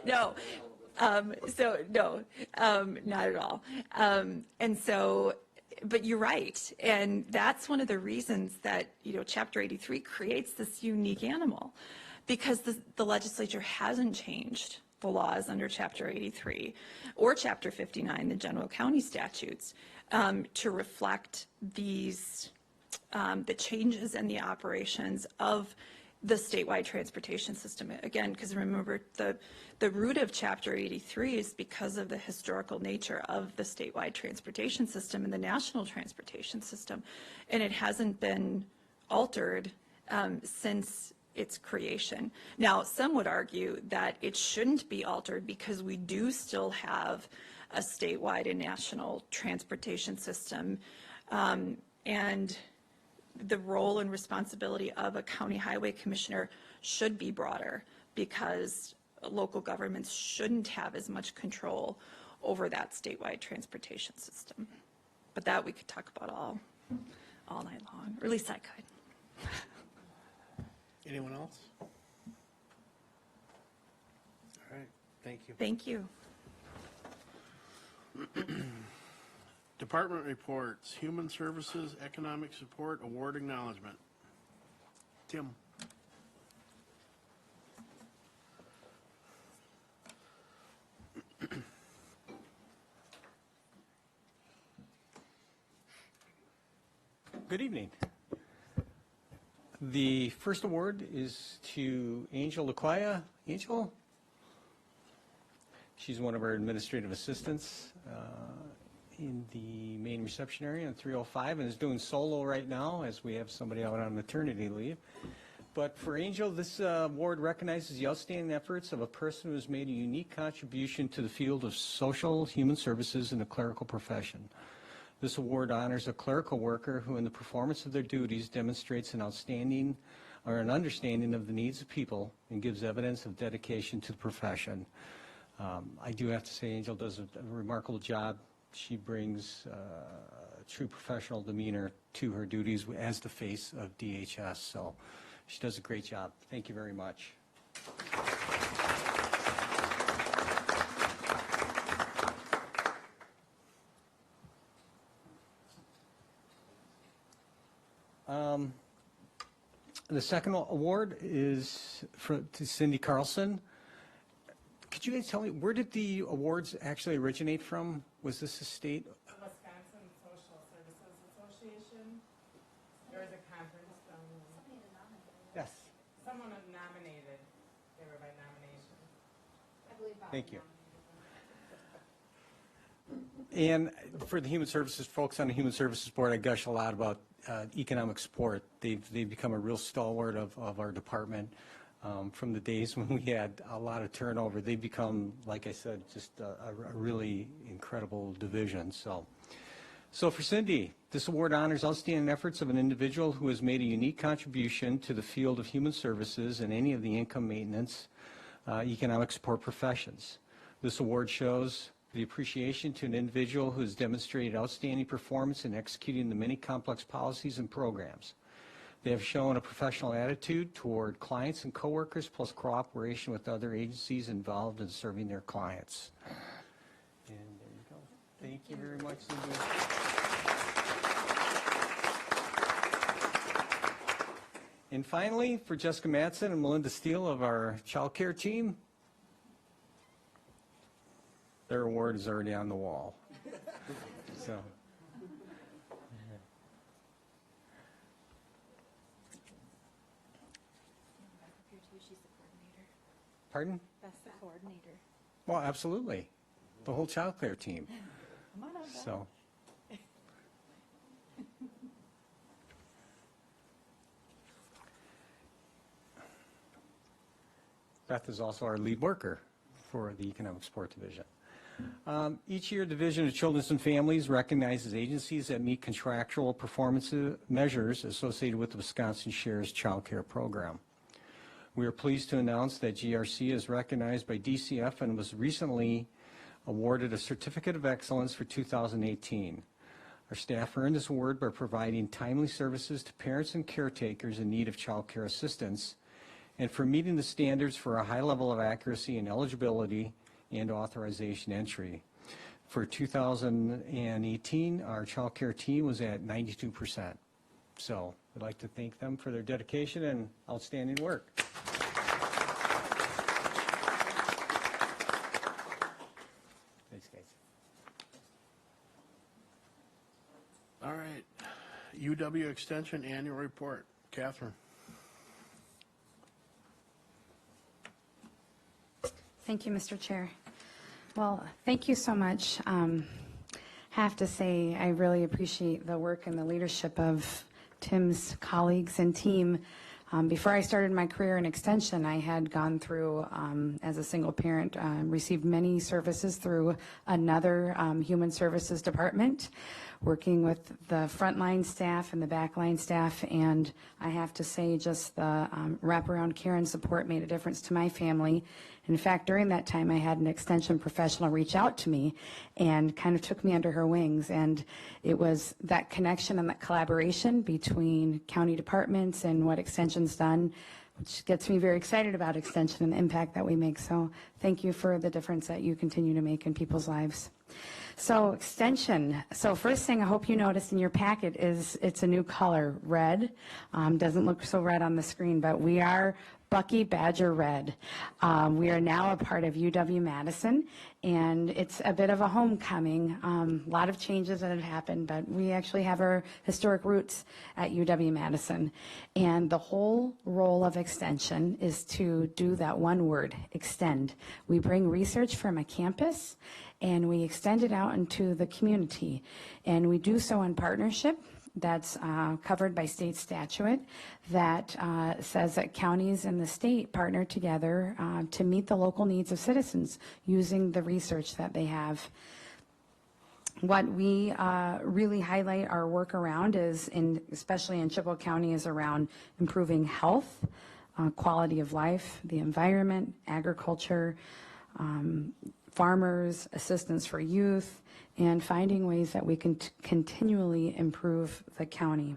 F: No. Not at all. But you're right. And that's one of the reasons that, Chapter 83 creates this unique animal, because the legislature hasn't changed the laws under Chapter 83 or Chapter 59, the general county statutes, to reflect these, the changes in the operations of the statewide transportation system. Again, because remember, the root of Chapter 83 is because of the historical nature of the statewide transportation system and the national transportation system. And it hasn't been altered since its creation. Now, some would argue that it shouldn't be altered because we do still have a statewide and national transportation system. And the role and responsibility of a county highway commissioner should be broader, because local governments shouldn't have as much control over that statewide transportation system. But that we could talk about all night long, or at least I could.
A: Anyone else? All right, thank you.
F: Thank you.
A: Department reports, Human Services, Economic Support, Award Acknowledgement. Tim.
K: Good evening. The first award is to Angel Laquia. Angel? She's one of our administrative assistants in the main reception area in 305, and is doing solo right now as we have somebody out on maternity leave. But for Angel, this award recognizes the outstanding efforts of a person who has made a unique contribution to the field of social human services in the clerical profession. This award honors a clerical worker who, in the performance of their duties, demonstrates an outstanding or an understanding of the needs of people and gives evidence of dedication to the profession. I do have to say Angel does a remarkable job. She brings true professional demeanor to her duties as the face of DHS. So she does a great job. Thank you very much. The second award is to Cindy Carlson. Could you guys tell me, where did the awards actually originate from? Was this a state?
L: Wisconsin Social Services Association. There was a conference.
K: Yes.
L: Someone nominated. They were by nomination.
I: I believe Bob
K: Thank you.
I: nominated them.
K: And for the Human Services folks on the Human Services Board, I gush a lot about economic support. They've become a real stalwart of our department. From the days when we had a lot of turnover, they've become, like I said, just a really incredible division. So for Cindy, this award honors outstanding efforts of an individual who has made a unique contribution to the field of human services and any of the income maintenance, economic support professions. This award shows the appreciation to an individual who has demonstrated outstanding performance in executing the many complex policies and programs. They have shown a professional attitude toward clients and coworkers, plus cooperation with other agencies involved in serving their clients. And there you go. Thank you very much, Cindy. And finally, for Jessica Madsen and Melinda Steele of our child care team, their award is already on the wall. So.
F: She's the coordinator.
K: Pardon?
I: That's the coordinator.
K: Well, absolutely. The whole child care team.
I: Come on up, Beth.
K: So, Beth is also our lead worker for the Economic Support Division. Each year, Division of Children and Families recognizes agencies that meet contractual performance measures associated with the Wisconsin Shares Child Care Program. We are pleased to announce that GRC is recognized by DCF and was recently awarded a Certificate of Excellence for 2018. Our staff earned this award by providing timely services to parents and caretakers in need of child care assistance and for meeting the standards for a high level of accuracy and eligibility and authorization entry. For 2018, our child care team was at 92%. So I'd like to thank them for their dedication and outstanding work. Thanks, guys.
A: All right. UW Extension Annual Report. Catherine.
M: Thank you, Mr. Chair. Well, thank you so much. Have to say, I really appreciate the work and the leadership of Tim's colleagues and team. Before I started my career in Extension, I had gone through, as a single parent, received many services through another Human Services department, working with the frontline staff and the backline staff, and I have to say just the wraparound care and support made a difference to my family. In fact, during that time, I had an Extension professional reach out to me and kind of took me under her wings, and it was that connection and that collaboration between county departments and what Extension's done, which gets me very excited about Extension and the impact that we make. So thank you for the difference that you continue to make in people's lives. So Extension, so first thing I hope you noticed in your packet is it's a new color, red. Doesn't look so red on the screen, but we are Bucky Badger Red. We are now a part of UW-Madison, and it's a bit of a homecoming. A lot of changes that have happened, but we actually have our historic roots at UW-Madison. And the whole role of Extension is to do that one word, extend. We bring research from a campus, and we extend it out into the community. And we do so in partnership that's covered by state statute that says that counties and the state partner together to meet the local needs of citizens using the research that they have. What we really highlight our work around is, especially in Chippewa County, is around improving health, quality of life, the environment, agriculture, farmers, assistance for youth, and finding ways that we can continually improve the county.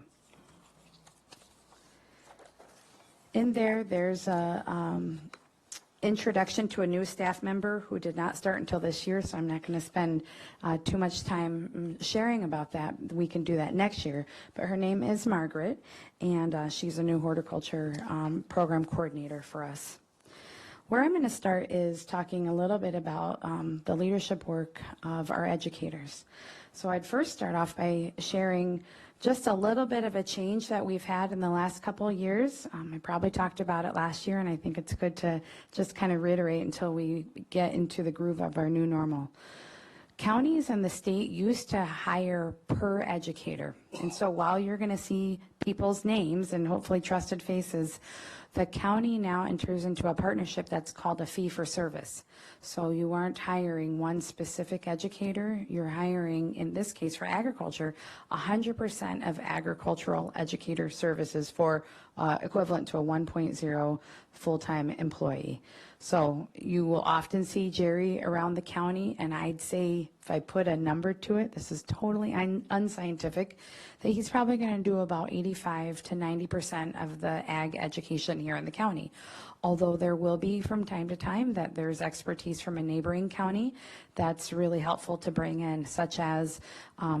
M: In there's a introduction to a new staff member who did not start until this year, so I'm not going to spend too much time sharing about that. We can do that next year. But her name is Margaret, and she's a new horticulture program coordinator for us. Where I'm going to start is talking a little bit about the leadership work of our educators. So I'd first start off by sharing just a little bit of a change that we've had in the last couple of years. I probably talked about it last year, and I think it's good to just kind of reiterate until we get into the groove of our new normal. Counties and the state used to hire per educator. And so while you're going to see people's names and hopefully trusted faces, the county now enters into a partnership that's called a fee for service. So you aren't hiring one specific educator, you're hiring, in this case for agriculture, 100% of agricultural educator services for equivalent to a 1.0 full-time employee. So you will often see Jerry around the county, and I'd say if I put a number to it, this is totally unscientific, that he's probably going to do about 85 to 90% of the ag education here in the county. Although there will be from time to time that there's expertise from a neighboring county that's really helpful to bring in, such as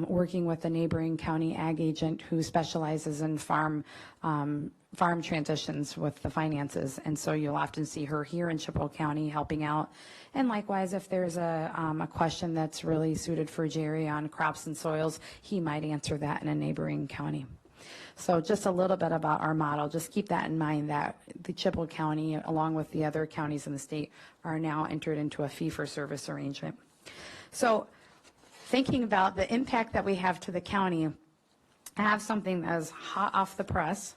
M: working with a neighboring county ag agent who specializes in farm transitions with the finances. And so you'll often see her here in Chippewa County helping out. And likewise, if there's a question that's really suited for Jerry on crops and soils, he might answer that in a neighboring county. So just a little bit about our model. Just keep that in mind that the Chippewa County, along with the other counties in the state, are now entered into a fee-for-service arrangement. So thinking about the impact that we have to the county, I have something that is hot off the press.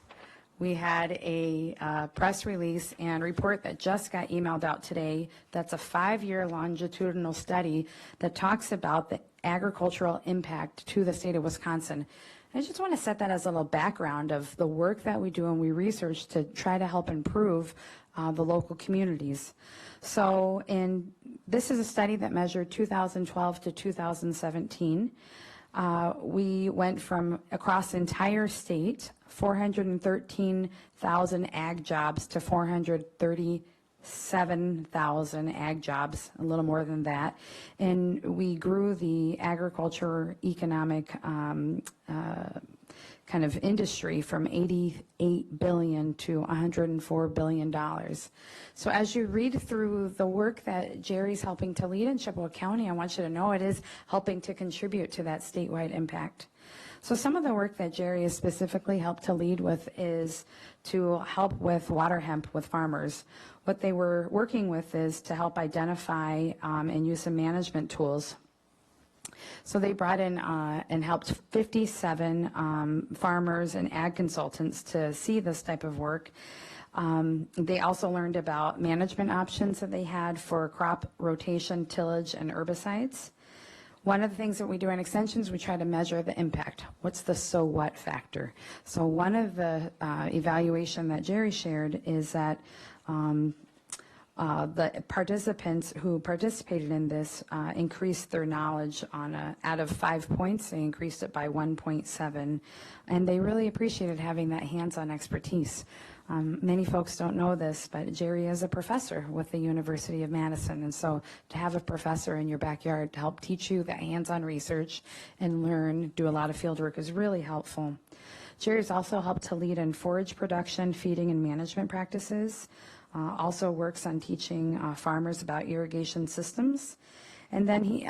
M: We had a press release and report that just got emailed out today. That's a 5-year longitudinal study that talks about the agricultural impact to the state of Wisconsin. I just want to set that as a little background of the work that we do and we research to try to help improve the local communities. So this is a study that measured 2012 to 2017. We went from across the entire state, 413,000 ag jobs to 437,000 ag jobs, a little more than that. And we grew the agriculture economic kind of industry from $88 billion to $104 billion. So as you read through the work that Jerry's helping to lead in Chippewa County, I want you to know it is helping to contribute to that statewide impact. So some of the work that Jerry has specifically helped to lead with is to help with water hemp with farmers. What they were working with is to help identify and use some management tools. So they brought in and helped 57 farmers and ag consultants to see this type of work. They also learned about management options that they had for crop rotation, tillage, and herbicides. One of the things that we do in extensions, we try to measure the impact. What's the so what factor? So one of the evaluation that Jerry shared is that the participants who participated in this increased their knowledge on out of 5 points, they increased it by 1.7, and they really appreciated having that hands-on expertise. Many folks don't know this, but Jerry is a professor with the University of Madison, and so to have a professor in your backyard to help teach you that hands-on research and learn, do a lot of field work is really helpful. Jerry's also helped to lead in forage production, feeding, and management practices. Also works on teaching farmers about irrigation systems. And then he,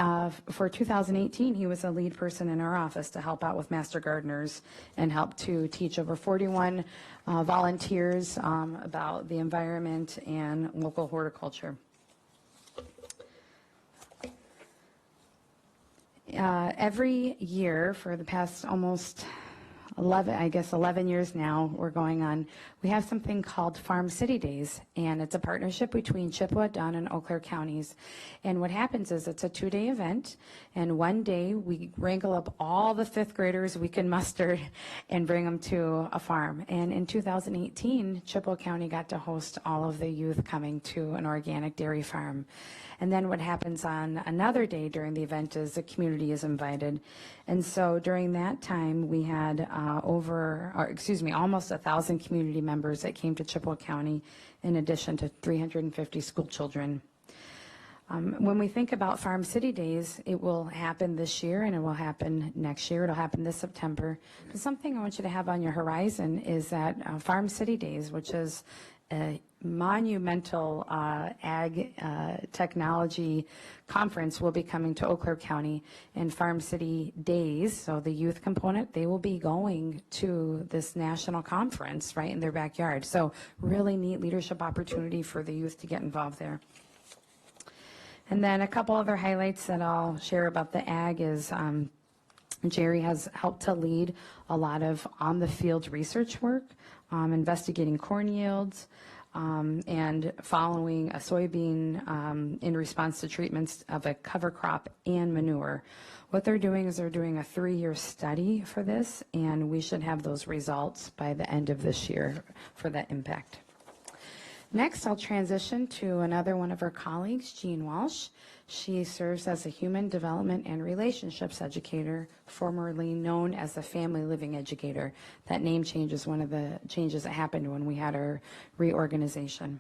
M: for 2018, he was a lead person in our office to help out with Master Gardeners and help to teach over 41 volunteers about the environment and local horticulture. Every year for the past almost 11 years now we're going on, we have something called Farm City Days, and it's a partnership between Chippewa, Dunn, and Eau Claire counties. And what happens is it's a 2-day event, and one day we wrangle up all the 5th graders we can muster and bring them to a farm. And in 2018, Chippewa County got to host all of the youth coming to an organic dairy farm. And then what happens on another day during the event is the community is invited. And so during that time, we had almost 1,000 community members that came to Chippewa County, in addition to 350 school children. When we think about Farm City Days, it will happen this year and it will happen next year. It'll happen this September. But something I want you to have on your horizon is that Farm City Days, which is a monumental ag technology conference, will be coming to Eau Claire County. And Farm City Days, so the youth component, they will be going to this national conference right in their backyard. So really neat leadership opportunity for the youth to get involved there. And then a couple other highlights that I'll share about the ag is Jerry has helped to lead a lot of on-the-field research work, investigating corn yields, and following a soybean in response to treatments of a cover crop and manure. What they're doing is they're doing a 3-year study for this, and we should have those results by the end of this year for that impact. Next, I'll transition to another one of our colleagues, Jean Walsh. She serves as a human development and relationships educator, formerly known as the family living educator. That name change is one of the changes that happened when we had our reorganization.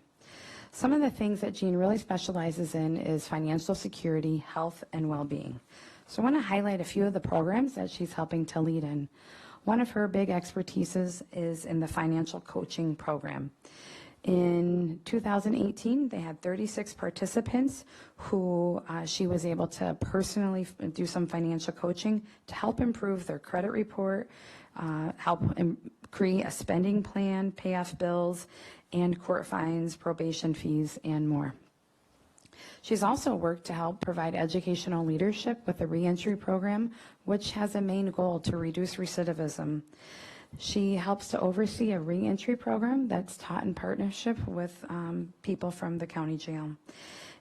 M: Some of the things that Jean really specializes in is financial security, health, and well-being. So I want to highlight a few of the programs that she's helping to lead in. One of her big expertises is in the financial coaching program. In 2018, they had 36 participants who she was able to personally do some financial coaching to help improve their credit report, help create a spending plan, pay off bills, and court fines, probation fees, and more. She's also worked to help provide educational leadership with the reentry program, which has a main goal to reduce recidivism. She helps to oversee a reentry program that's taught in partnership with people from the county jail.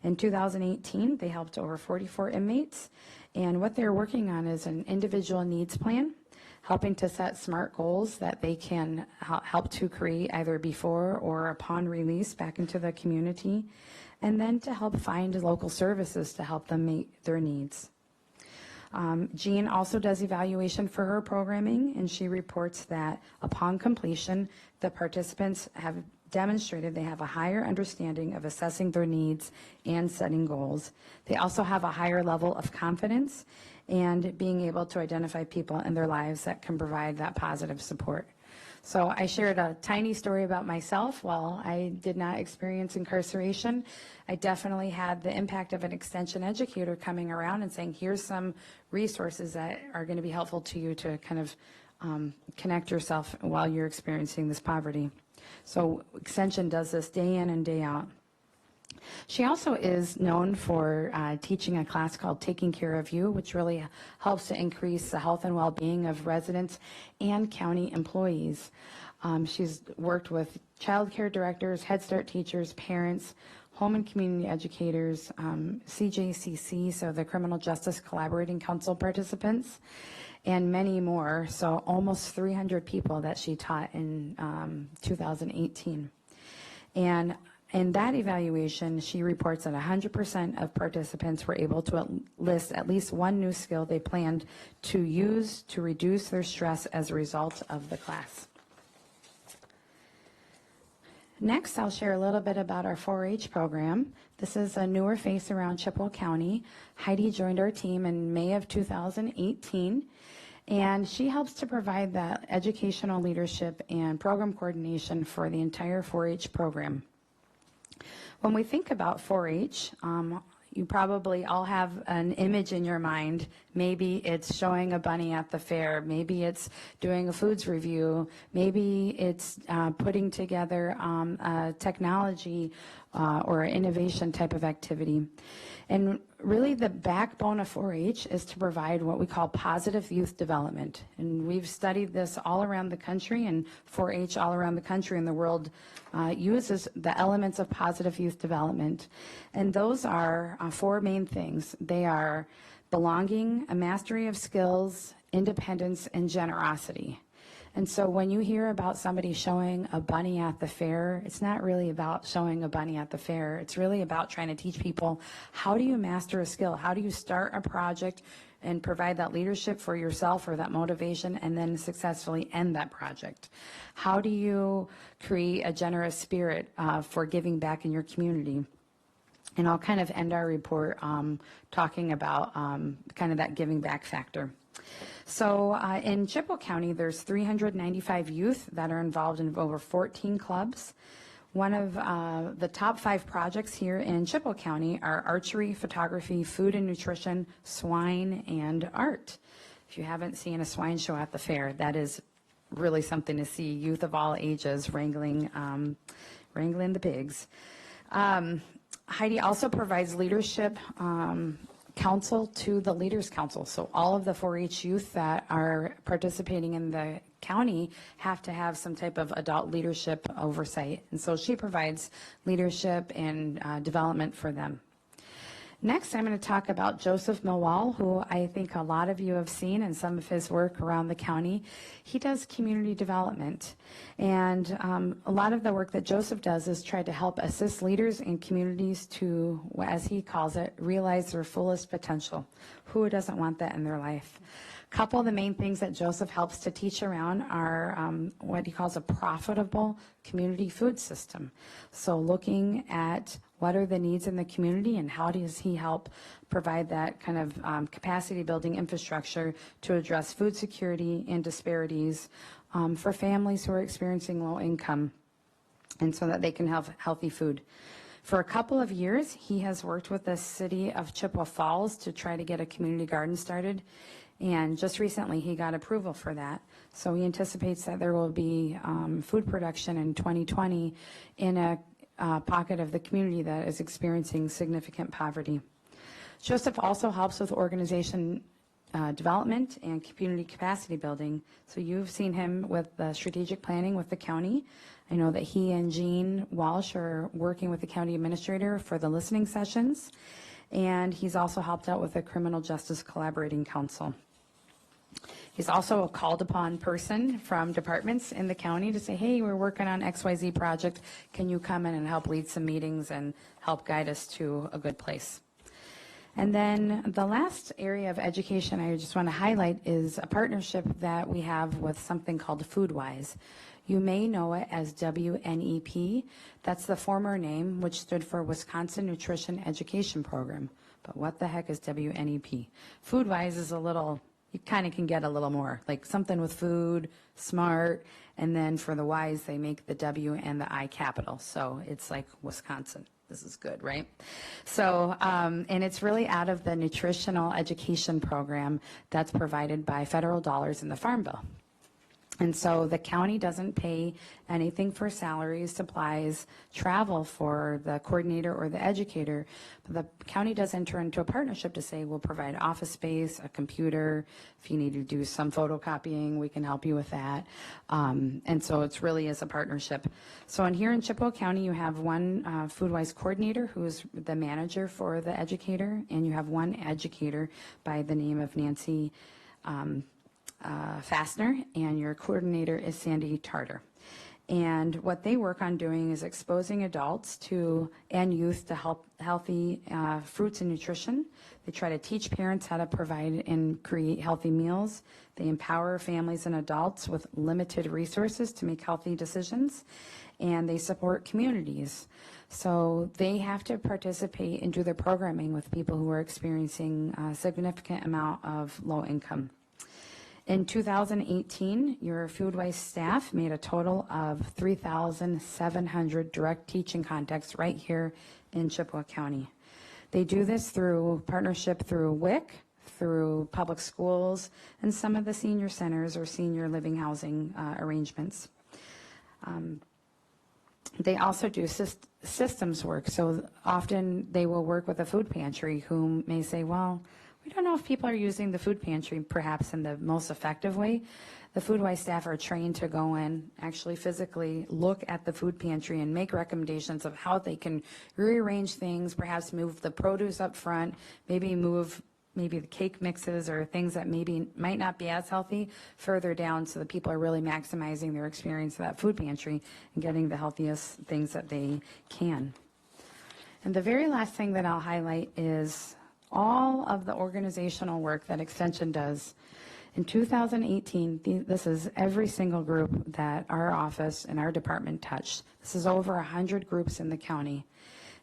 M: In 2018, they helped over 44 inmates, and what they're working on is an individual needs plan, helping to set SMART goals that they can help to create either before or upon release back into the community, and then to help find local services to help them meet their needs. Jean also does evaluation for her programming, and she reports that upon completion, the participants have demonstrated they have a higher understanding of assessing their needs and setting goals. They also have a higher level of confidence and being able to identify people in their lives that can provide that positive support. So I shared a tiny story about myself. While I did not experience incarceration, I definitely had the impact of an extension educator coming around and saying, here's some resources that are going to be helpful to you to kind of connect yourself while you're experiencing this poverty. So Extension does this day in and day out. She also is known for teaching a class called Taking Care of You, which really helps to increase the health and well-being of residents and county employees. She's worked with child care directors, Head Start teachers, parents, home and community educators, CJCC, so the Criminal Justice Collaborating Council participants, and many more. So almost 300 people that she taught in 2018. And in that evaluation, she reports that 100% of participants were able to list at least one new skill they planned to use to reduce their stress as a result of the class. Next, I'll share a little bit about our 4-H program. This is a newer face around Chippewa County. Heidi joined our team in May of 2018, and she helps to provide that educational leadership and program coordination for the entire 4-H program. When we think about 4-H, you probably all have an image in your mind. Maybe it's showing a bunny at the fair. Maybe it's doing a foods review. Maybe it's putting together a technology or innovation type of activity. And really the backbone of 4-H is to provide what we call positive youth development. And we've studied this all around the country, and 4-H all around the country and the world uses the elements of positive youth development. And those are 4 main things. They are belonging, a mastery of skills, independence, and generosity. And so when you hear about somebody showing a bunny at the fair, it's not really about showing a bunny at the fair. It's really about trying to teach people, how do you master a skill? How do you start a project and provide that leadership for yourself or that motivation and then successfully end that project? How do you create a generous spirit for giving back in your community? And I'll kind of end our report talking about kind of that giving back factor. So in Chippewa County, there's 395 youth that are involved in over 14 clubs. One of the top 5 projects here in Chippewa County are archery, photography, food and nutrition, swine, and art. If you haven't seen a swine show at the fair, that is really something to see. Youth of all ages wrangling the pigs. Heidi also provides leadership counsel to the Leaders Council. So all of the 4-H youth that are participating in the county have to have some type of adult leadership oversight. And so she provides leadership and development for them. Next, I'm going to talk about Joseph Millwall, who I think a lot of you have seen in some of his work around the county. He does community development. And a lot of the work that Joseph does is try to help assist leaders in communities to, as he calls it, realize their fullest potential. Who doesn't want that in their life? A couple of the main things that Joseph helps to teach around are what he calls a profitable community food system. So looking at what are the needs in the community and how does he help provide that kind of capacity building infrastructure to address food security and disparities for families who are experiencing low income, and so that they can have healthy food. For a couple of years, he has worked with the city of Chippewa Falls to try to get a community garden started. And just recently, he got approval for that. So he anticipates that there will be food production in 2020 in a pocket of the community that is experiencing significant poverty. Joseph also helps with organization development and community capacity building. So you've seen him with the strategic planning with the county. I know that he and Jean Walsh are working with the county administrator for the listening sessions. And he's also helped out with the Criminal Justice Collaborating Council. He's also a called upon person from departments in the county to say, hey, we're working on XYZ project. Can you come in and help lead some meetings and help guide us to a good place? And then the last area of education I just want to highlight is a partnership that we have with something called FoodWise. You may know it as WNEP. That's the former name, which stood for Wisconsin Nutrition Education Program. But what the heck is WNEP? FoodWise is a little, you kind of can get a little more, like something with food, smart, and then for the Y's, they make the W and the I capital. So it's like Wisconsin. This is good, right? So, and it's really out of the nutritional education program that's provided by federal dollars in the Farm Bill. And so the county doesn't pay anything for salaries, supplies, travel for the coordinator or the educator, but the county does enter into a partnership to say we'll provide office space, a computer. If you need to do some photocopying, we can help you with that. And so it's really is a partnership. So in here in Chippewa County, you have one FoodWise coordinator who's the manager for the educator, and you have one educator by the name of Nancy Fastner, and your coordinator is Sandy Tartar. And what they work on doing is exposing adults to and youth to healthy fruits and nutrition. They try to teach parents how to provide and create healthy meals. They empower families and adults with limited resources to make healthy decisions, and they support communities. So they have to participate and do their programming with people who are experiencing a significant amount of low income. In 2018, your FoodWise staff made a total of 3,700 direct teaching contacts right here in Chippewa County. They do this through partnership through WIC, through public schools, and some of the senior centers or senior living housing arrangements. They also do systems work. So often they will work with a food pantry who may say, well, we don't know if people are using the food pantry perhaps in the most effective way. The FoodWise staff are trained to go in, actually physically look at the food pantry and make recommendations of how they can rearrange things, perhaps move the produce up front, maybe move the cake mixes or things that maybe might not be as healthy further down so that people are really maximizing their experience of that food pantry and getting the healthiest things that they can. And the very last thing that I'll highlight is all of the organizational work that Extension does. In 2018, this is every single group that our office and our department touched. This is over 100 groups in the county.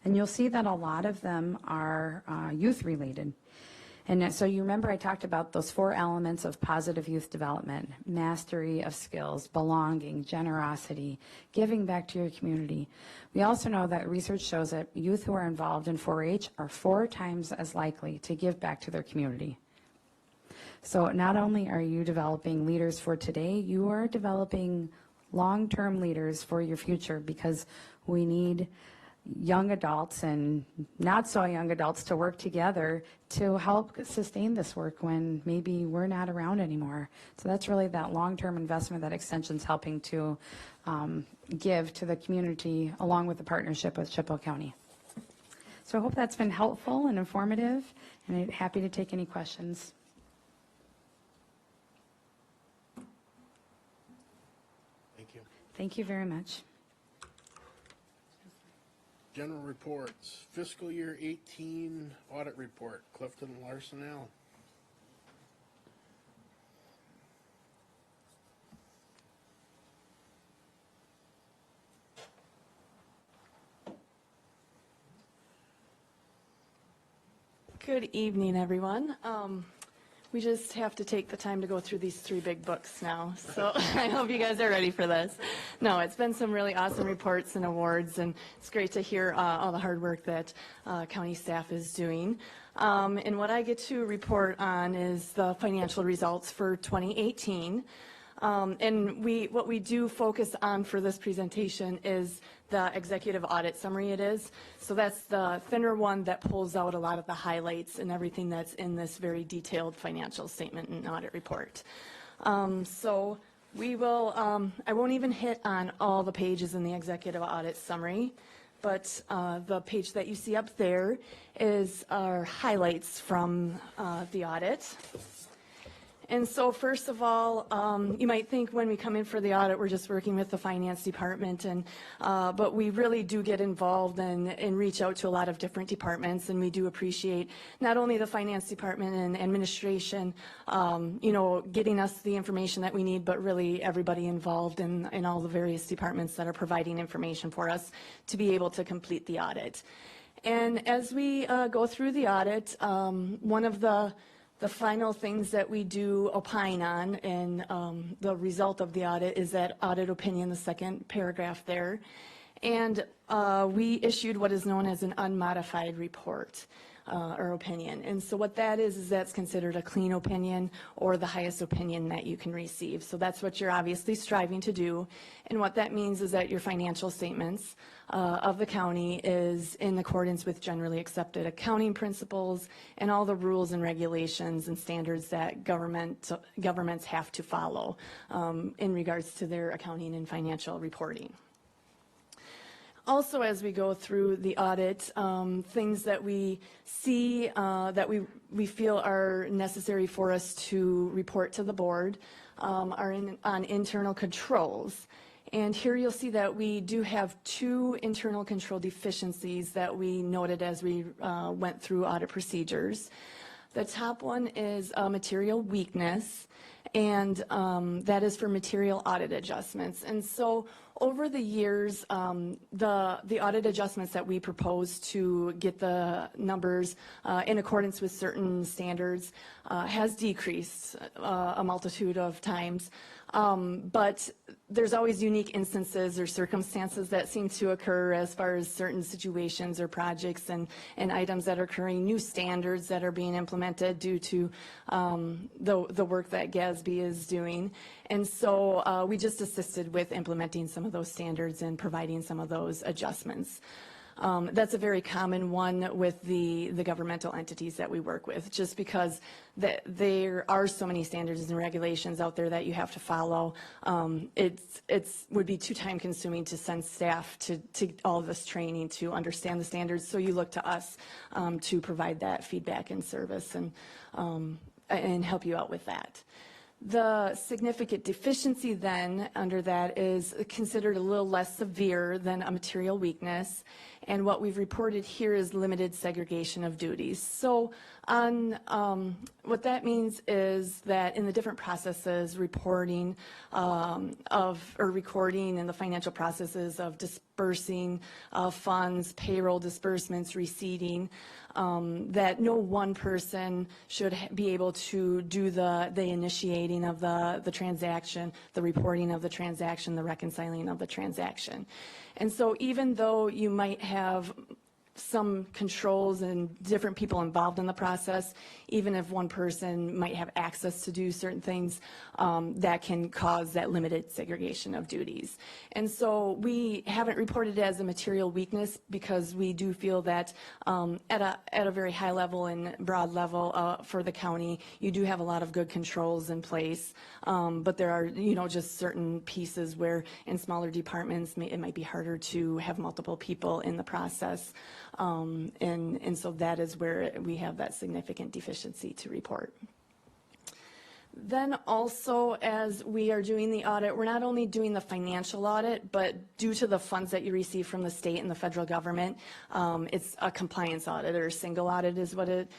M: And you'll see that a lot of them are youth related. And so you remember I talked about those 4 elements of positive youth development: mastery of skills, belonging, generosity, giving back to your community. We also know that research shows that youth who are involved in 4-H are 4 times as likely to give back to their community. So not only are you developing leaders for today, you are developing long-term leaders for your future, because we need young adults and not so young adults to work together to help sustain this work when maybe we're not around anymore. So that's really that long-term investment that Extension's helping to give to the community, along with the partnership with Chippewa County. So I hope that's been helpful and informative, and I'm happy to take any questions.
A: Thank you.
M: Thank you very much.
A: General reports, fiscal year 18 audit report, Clifton Larson Allen.
N: Good evening, everyone. We just have to take the time to go through these 3 big books now, so I hope you guys are ready for this. No, it's been some really awesome reports and awards, and it's great to hear all the hard work that county staff is doing. And what I get to report on is the financial results for 2018. And what we do focus on for this presentation is the executive audit summary it is. So that's the thinner one that pulls out a lot of the highlights and everything that's in this very detailed financial statement and audit report. So we will, I won't even hit on all the pages in the executive audit summary, but the page that you see up there is our highlights from the audit. And so first of all, you might think when we come in for the audit, we're just working with the finance department, but we really do get involved and reach out to a lot of different departments, and we do appreciate not only the finance department and administration, getting us the information that we need, but really everybody involved in all the various departments that are providing information for us to be able to complete the audit. And as we go through the audit, one of the final things that we do opine on and the result of the audit is that audit opinion, the second paragraph there. And we issued what is known as an unmodified report or opinion. And so what that is that's considered a clean opinion or the highest opinion that you can receive. So that's what you're obviously striving to do. And what that means is that your financial statements of the county is in accordance with generally accepted accounting principles and all the rules and regulations and standards that governments have to follow in regards to their accounting and financial reporting. Also, as we go through the audit, things that we see that we feel are necessary for us to report to the board are on internal controls. And here you'll see that we do have 2 internal control deficiencies that we noted as we went through audit procedures. The top one is material weakness, and that is for material audit adjustments. And so over the years, the audit adjustments that we propose to get the numbers in accordance with certain standards has decreased a multitude of times. But there's always unique instances or circumstances that seem to occur as far as certain situations or projects and items that are occurring, new standards that are being implemented due to the work that GASB is doing. And so we just assisted with implementing some of those standards and providing some of those adjustments. That's a very common one with the governmental entities that we work with, just because there are so many standards and regulations out there that you have to follow. It would be too time consuming to send staff to all this training to understand the standards, so you look to us to provide that feedback and service and help you out with that. The significant deficiency then under that is considered a little less severe than a material weakness, and what we've reported here is limited segregation of duties. So what that means is that in the different processes, reporting recording and the financial processes of dispersing funds, payroll disbursements, receipting, that no one person should be able to do the initiating of the transaction, the reporting of the transaction, the reconciling of the transaction. And so even though you might have some controls and different people involved in the process, even if one person might have access to do certain things, that can cause that limited segregation of duties. And so we haven't reported it as a material weakness because we do feel that at a very high level and broad level for the county, you do have a lot of good controls in place, but there are just certain pieces where in smaller departments it might be harder to have multiple people in the process. And so that is where we have that significant deficiency to report. Then also, as we are doing the audit, we're not only doing the financial audit, but due to the funds that you receive from the state and the federal government, it's a compliance audit, or single audit is what it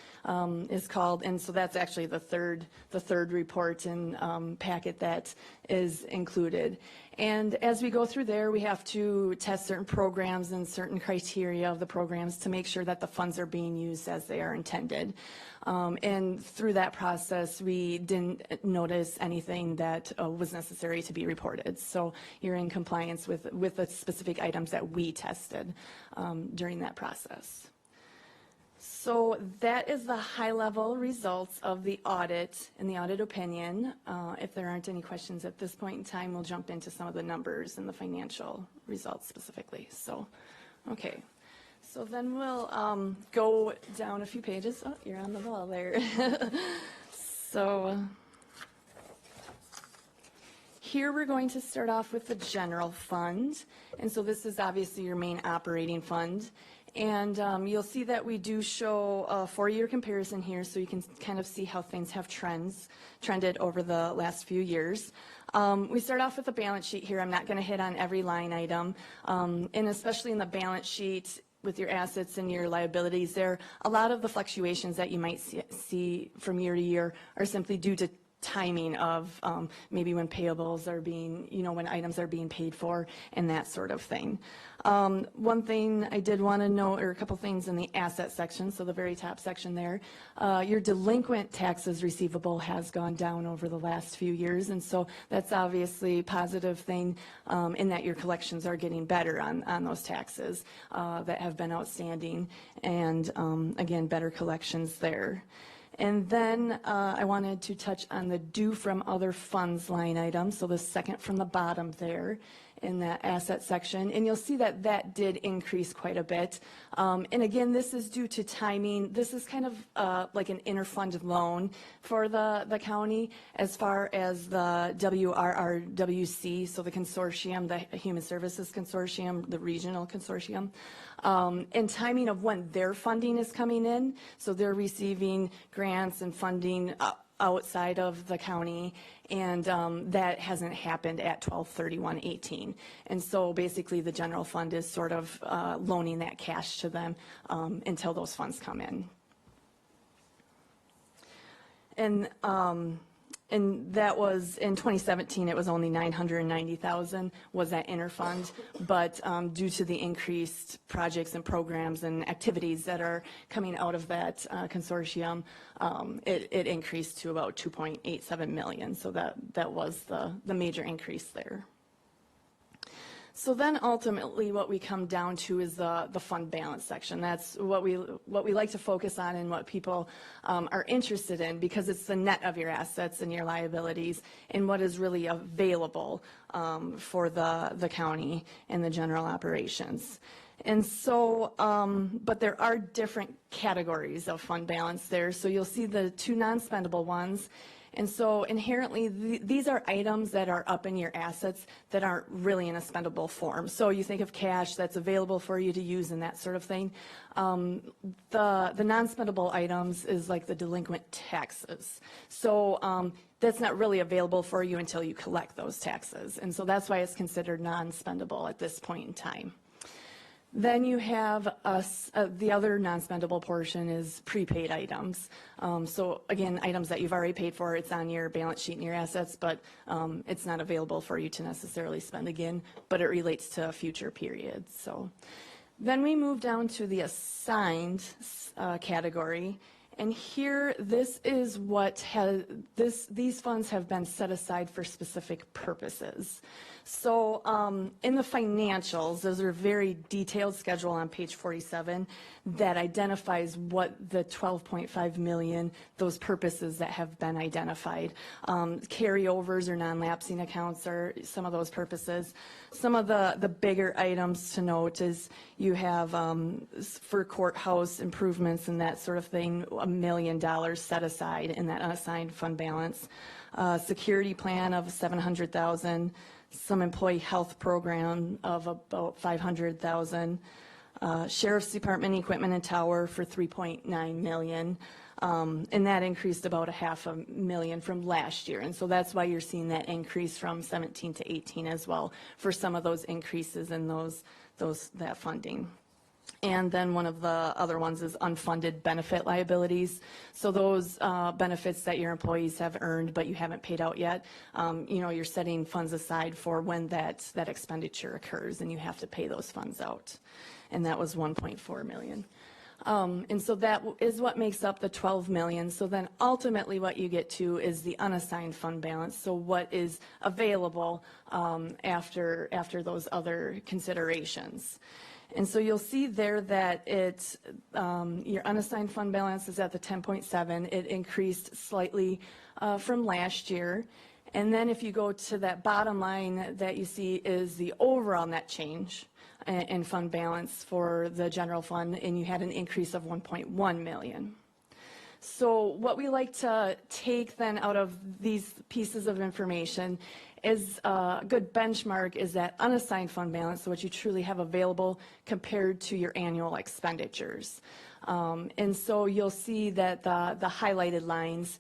N: is called. And so that's actually the third report and packet that is included. And as we go through there, we have to test certain programs and certain criteria of the programs to make sure that the funds are being used as they are intended. And through that process, we didn't notice anything that was necessary to be reported. So you're in compliance with the specific items that we tested during that process. So that is the high-level results of the audit and the audit opinion. If there aren't any questions at this point in time, we'll jump into some of the numbers and the financial results specifically. So, okay. So then we'll go down a few pages. Oh, you're on the ball there. So here we're going to start off with the general fund. And so this is obviously your main operating fund. And you'll see that we do show a 4-year comparison here, so you can kind of see how things have trended over the last few years. We start off with the balance sheet here. I'm not going to hit on every line item, and especially in the balance sheet with your assets and your liabilities there, a lot of the fluctuations that you might see from year to year are simply due to timing of maybe when payables are being, when items are being paid for and that sort of thing. One thing I did want to note, or a couple things in the asset section, so the very top section there, your delinquent taxes receivable has gone down over the last few years, and so that's obviously a positive thing in that your collections are getting better on those taxes that have been outstanding, and again, better collections there. And then I wanted to touch on the due from other funds line item, so the second from the bottom there in that asset section. And you'll see that that did increase quite a bit. And again, this is due to timing. This is kind of like an interfund loan for the county as far as the WRRWC, so the consortium, the Human Services Consortium, the regional consortium. And timing of when their funding is coming in. So they're receiving grants and funding outside of the county, and that hasn't happened at 12/31/18. And so basically the general fund is sort of loaning that cash to them until those funds come in. And that was, in 2017, it was only $990,000 was that interfund, but due to the increased projects and programs and activities that are coming out of that consortium, it increased to about $2.87 million, so that was the major increase there. So then ultimately what we come down to is the fund balance section. That's what we like to focus on and what people are interested in, because it's the net of your assets and your liabilities and what is really available for the county and the general operations. And so, but there are different categories of fund balance there. So you'll see the two non-spendable ones. And so inherently, these are items that are up in your assets that aren't really in a spendable form. So you think of cash that's available for you to use and that sort of thing. The non-spendable items is like the delinquent taxes. So that's not really available for you until you collect those taxes. And so that's why it's considered non-spendable at this point in time. Then you have the other non-spendable portion is prepaid items. So again, items that you've already paid for, it's on your balance sheet and your assets, but it's not available for you to necessarily spend again, but it relates to future periods. So then we move down to the assigned category. And here, this is what these funds have been set aside for specific purposes. So in the financials, there's a very detailed schedule on page 47 that identifies what the $12.5 million, those purposes that have been identified. Carryovers or non-lapsing accounts are some of those purposes. Some of the bigger items to note is you have for courthouse improvements and that sort of thing, $1 million set aside in that unassigned fund balance. Security plan of $700,000. Some employee health program of about $500,000, Sheriff's Department equipment and tower for $3.9 million, and that increased about $500,000 from last year. And so that's why you're seeing that increase from 17 to 18 as well for some of those increases in that funding. And then one of the other ones is unfunded benefit liabilities. So those benefits that your employees have earned but you haven't paid out yet, you're setting funds aside for when that expenditure occurs and you have to pay those funds out. And that was $1.4 million. And so that is what makes up the 12 million. So then ultimately what you get to is the unassigned fund balance. So what is available after those other considerations. And so you'll see there that your unassigned fund balance is at the 10.7. It increased slightly from last year. And then if you go to that bottom line that you see is the overall net change in fund balance for the general fund, and you had an increase of 1.1 million. So what we like to take then out of these pieces of information is a good benchmark is that unassigned fund balance, so what you truly have available compared to your annual expenditures. And so you'll see that the highlighted lines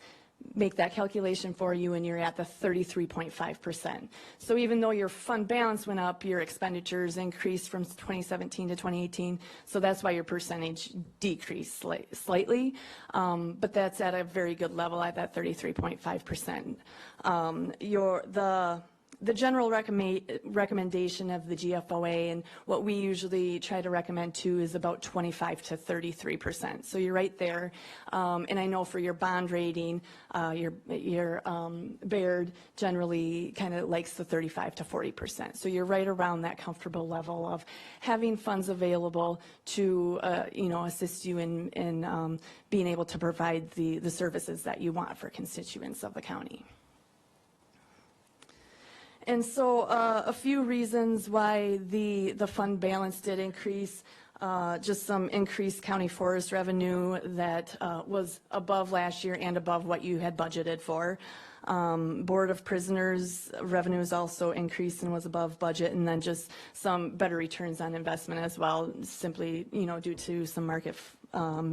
N: make that calculation for you, and you're at the 33.5%. So even though your fund balance went up, your expenditures increased from 2017 to 2018, so that's why your percentage decreased slightly, but that's at a very good level at that 33.5%. The general recommendation of the GFOA and what we usually try to recommend too is about 25 to 33%. So you're right there. And I know for your bond rating, your Baird generally kind of likes the 35 to 40%. So you're right around that comfortable level of having funds available to assist you in being able to provide the services that you want for constituents of the county. And so a few reasons why the fund balance did increase, just some increased county forest revenue that was above last year and above what you had budgeted for. Board of Prisoners revenues also increased and was above budget, and then just some better returns on investment as well, simply due to some market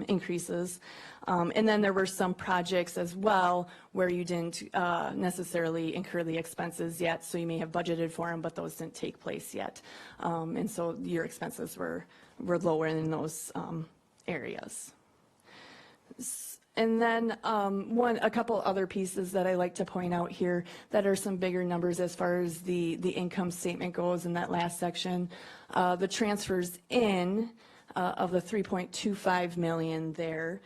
N: increases. And then there were some projects as well where you didn't necessarily incur the expenses yet, so you may have budgeted for them, but those didn't take place yet. And so your expenses were lower in those areas. And then a couple other pieces that I like to point out here that are some bigger numbers as far as the income statement goes in that last section. The transfers in of the 3.25 million there,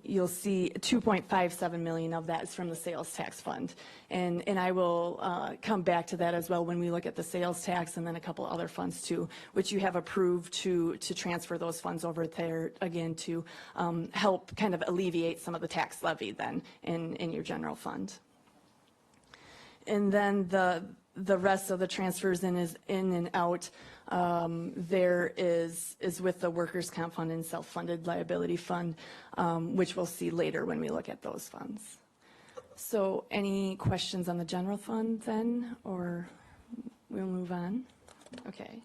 N: you'll see 2.57 million of that is from the sales tax fund. And I will come back to that as well when we look at the sales tax and then a couple other funds too, which you have approved to transfer those funds over there again to help kind of alleviate some of the tax levy then in your general fund. And then the rest of the transfers in and out there is with the workers' comp fund and self-funded liability fund, which we'll see later when we look at those funds. So any questions on the general fund then, or we'll move on? Okay.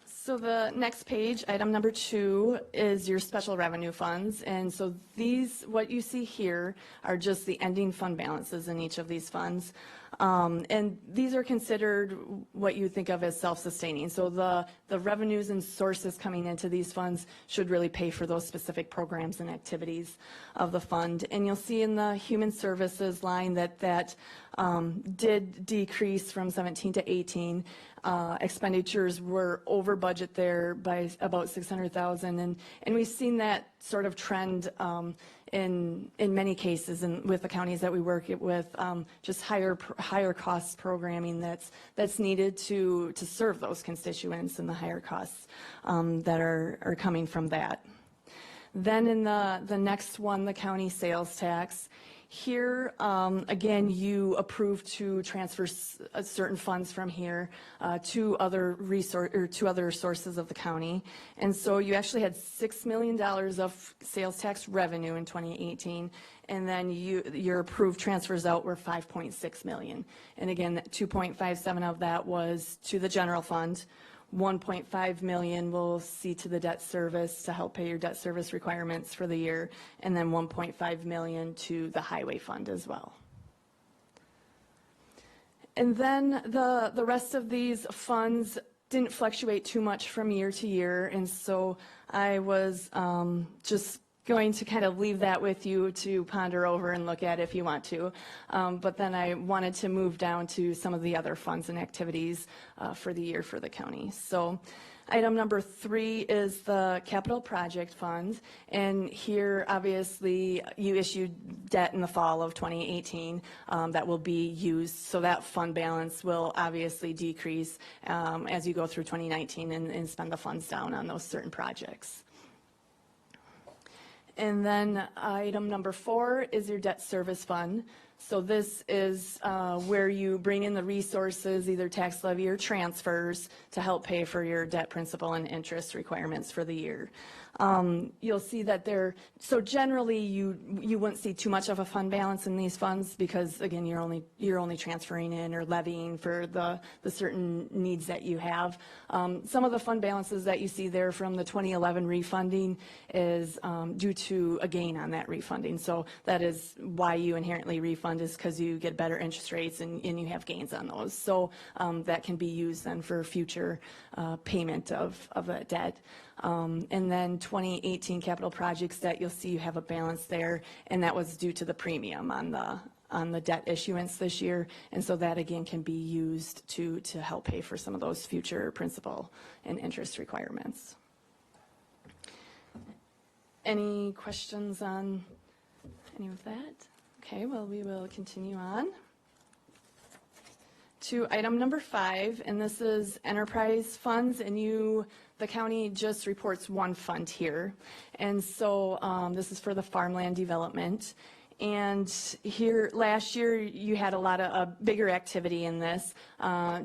N: So the next page, item number 2, is your special revenue funds. And so what you see here are just the ending fund balances in each of these funds. And these are considered what you think of as self-sustaining. So the revenues and sources coming into these funds should really pay for those specific programs and activities of the fund. And you'll see in the human services line that did decrease from 17 to 18. Expenditures were over budget there by about 600,000, and we've seen that sort of trend in many cases and with the counties that we work with, just higher cost programming that's needed to serve those constituents and the higher costs that are coming from that. Then in the next one, the county sales tax. Here, again, you approve to transfer certain funds from here to other sources of the county. And so you actually had $6 million of sales tax revenue in 2018, and then your approved transfers out were $5.6 million. And again, 2.57 of that was to the general fund. 1.5 million we'll see to the debt service to help pay your debt service requirements for the year, and then 1.5 million to the highway fund as well. And then the rest of these funds didn't fluctuate too much from year to year, and so I was just going to kind of leave that with you to ponder over and look at if you want to. But then I wanted to move down to some of the other funds and activities for the year for the county. So item number 3 is the capital project fund. And here, obviously, you issued debt in the fall of 2018 that will be used. So that fund balance will obviously decrease as you go through 2019 and spend the funds down on those certain projects. And then item number 4 is your debt service fund. So this is where you bring in the resources, either tax levy or transfers, to help pay for your debt principal and interest requirements for the year. You'll see that so generally you wouldn't see too much of a fund balance in these funds because, again, you're only transferring in or levying for the certain needs that you have. Some of the fund balances that you see there from the 2011 refunding is due to a gain on that refunding. So that is why you inherently refund, is because you get better interest rates and you have gains on those. So that can be used then for future payment of that debt. And then 2018 capital projects debt, you'll see you have a balance there, and that was due to the premium on the debt issuance this year. And so that again can be used to help pay for some of those future principal and interest requirements. Any questions on any of that? Okay, well, we will continue on to item number 5, and this is enterprise funds, and the county just reports one fund here. And so this is for the farmland development. And here, last year, you had a lot of bigger activity in this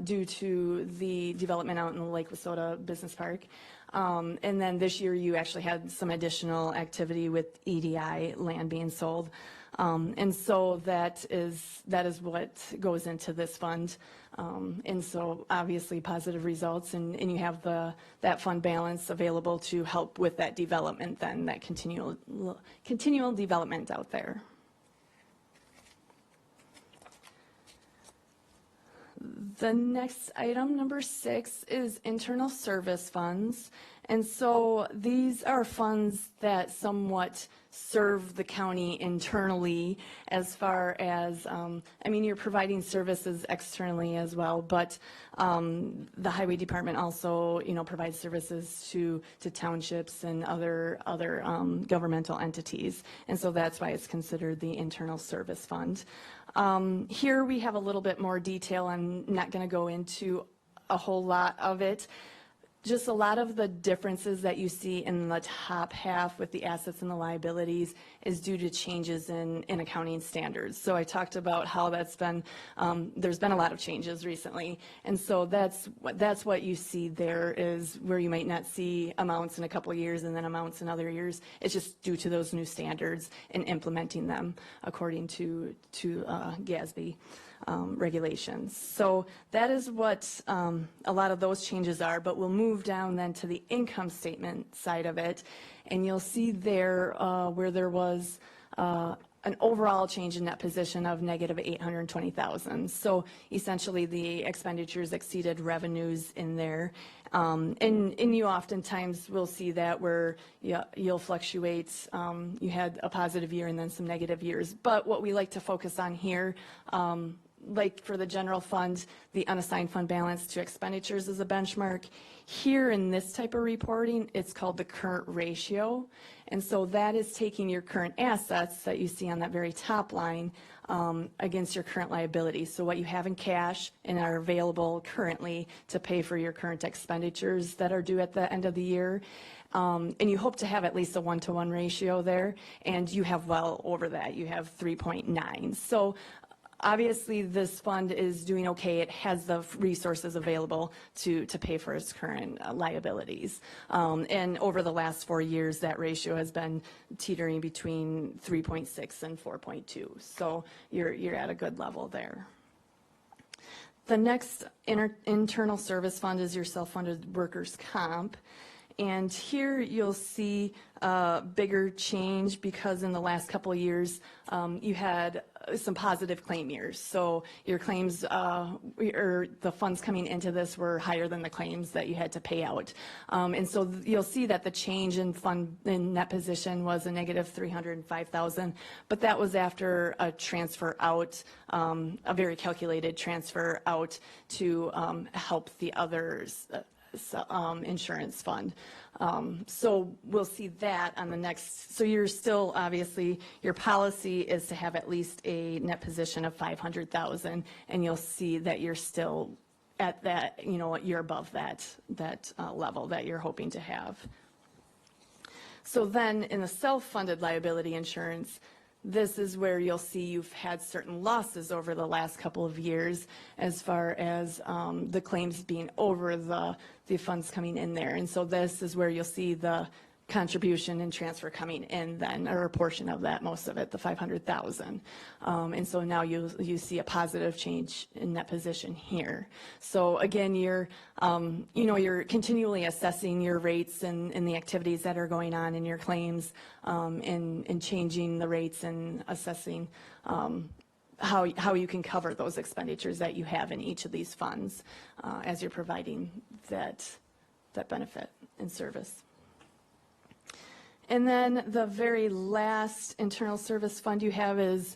N: due to the development out in the Lake Wissota Business Park. And then this year, you actually had some additional activity with EDI land being sold. And so that is what goes into this fund. And so obviously positive results, and you have that fund balance available to help with that development, then that continual development out there. The next item, number 6, is internal service funds. And so these are funds that somewhat serve the county internally, as far as, you're providing services externally as well, but the highway department also, provides services to townships and other governmental entities. And so that's why it's considered the internal service fund. Here we have a little bit more detail. I'm not going to go into a whole lot of it. Just a lot of the differences that you see in the top half with the assets and the liabilities is due to changes in accounting standards. So I talked about how there's been a lot of changes recently. And so that's what you see there, is where you might not see amounts in a couple of years and then amounts in other years. It's just due to those new standards and implementing them according to GASB. Regulations. So that is what a lot of those changes are, but we'll move down then to the income statement side of it, and you'll see there where there was an overall change in net position of negative $820,000. So essentially the expenditures exceeded revenues in there. And you oftentimes will see that where you'll fluctuate. You had a positive year and then some negative years. But what we like to focus on here, like for the general fund, the unassigned fund balance to expenditures is a benchmark. Here in this type of reporting, it's called the current ratio. And so that is taking your current assets that you see on that very top line against your current liabilities. So what you have in cash and are available currently to pay for your current expenditures that are due at the end of the year. And you hope to have at least a 1-to-1 ratio there, and you have well over that. You have 3.9. So obviously, this fund is doing okay. It has the resources available to pay for its current liabilities. And over the last 4 years, that ratio has been teetering between 3.6 and 4.2. So you're at a good level there. The next internal service fund is your self-funded workers' comp. And here you'll see a bigger change because in the last couple of years, you had some positive claim years. So your claims, or the funds coming into this were higher than the claims that you had to pay out. And so you'll see that the change in net position was a negative $305,000, but that was after a transfer out, a very calculated transfer out to help the others insurance fund. So we'll see that on the next, so you're still, obviously, your policy is to have at least a net position of 500,000, and you'll see that you're still at that, you know, you're above that level that you're hoping to have. So then in the self-funded liability insurance, this is where you'll see you've had certain losses over the last couple of years as far as the claims being over the funds coming in there. And so this is where you'll see the contribution and transfer coming in then, or a portion of that, most of it, the 500,000. And so now you see a positive change in that position here. So again, you're continually assessing your rates and the activities that are going on in your claims, and changing the rates and assessing how you can cover those expenditures that you have in each of these funds as you're providing that benefit and service. And then the very last internal service fund you have is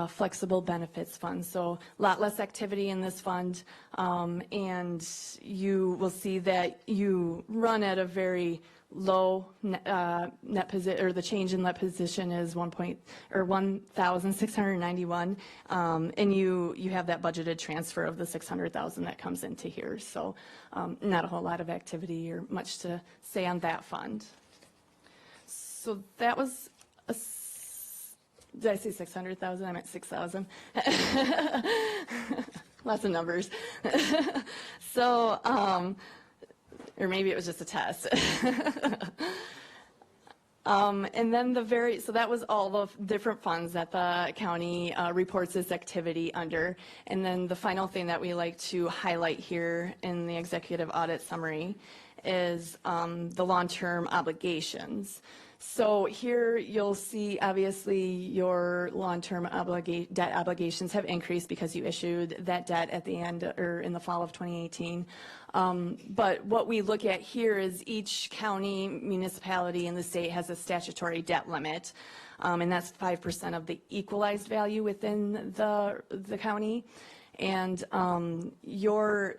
N: flexible benefits fund. So a lot less activity in this fund, and you will see that you run at a very low net position, or the change in net position is 1,691, and you have that budgeted transfer of the 600,000 that comes into here. So not a whole lot of activity or much to say on that fund. So that was did I say 600,000? I meant 6,000. Lots of numbers. So, or maybe it was just a test. And then so that was all the different funds that the county reports this activity under. And then the final thing that we like to highlight here in the executive audit summary is the long-term obligations. So here you'll see, obviously, your long-term debt obligations have increased because you issued that debt at the end, or in the fall of 2018. But what we look at here is each county, municipality in the state has a statutory debt limit, and that's 5% of the equalized value within the county. And your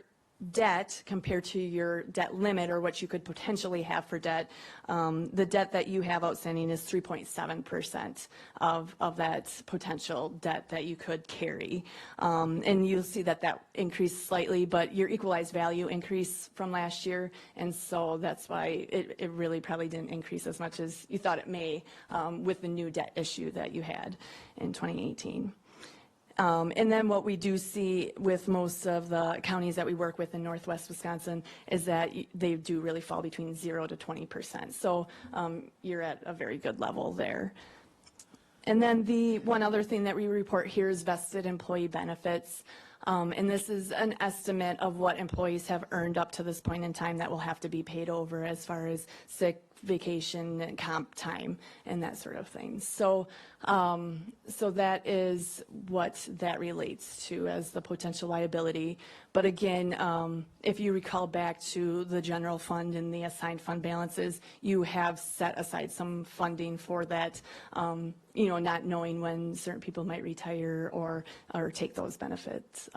N: debt compared to your debt limit, or what you could potentially have for debt, the debt that you have outstanding is 3.7% of that potential debt that you could carry. And you'll see that increased slightly, but your equalized value increased from last year, and so that's why it really probably didn't increase as much as you thought it may with the new debt issue that you had in 2018. And then what we do see with most of the counties that we work with in Northwest Wisconsin is that they do really fall between 0 to 20%. So you're at a very good level there. And then the one other thing that we report here is vested employee benefits. And this is an estimate of what employees have earned up to this point in time that will have to be paid over as far as sick, vacation, and comp time, and that sort of thing. So, so that is what that relates to as the potential liability. But again, if you recall back to the general fund and the assigned fund balances, you have set aside some funding for that, not knowing when certain people might retire or take those benefits.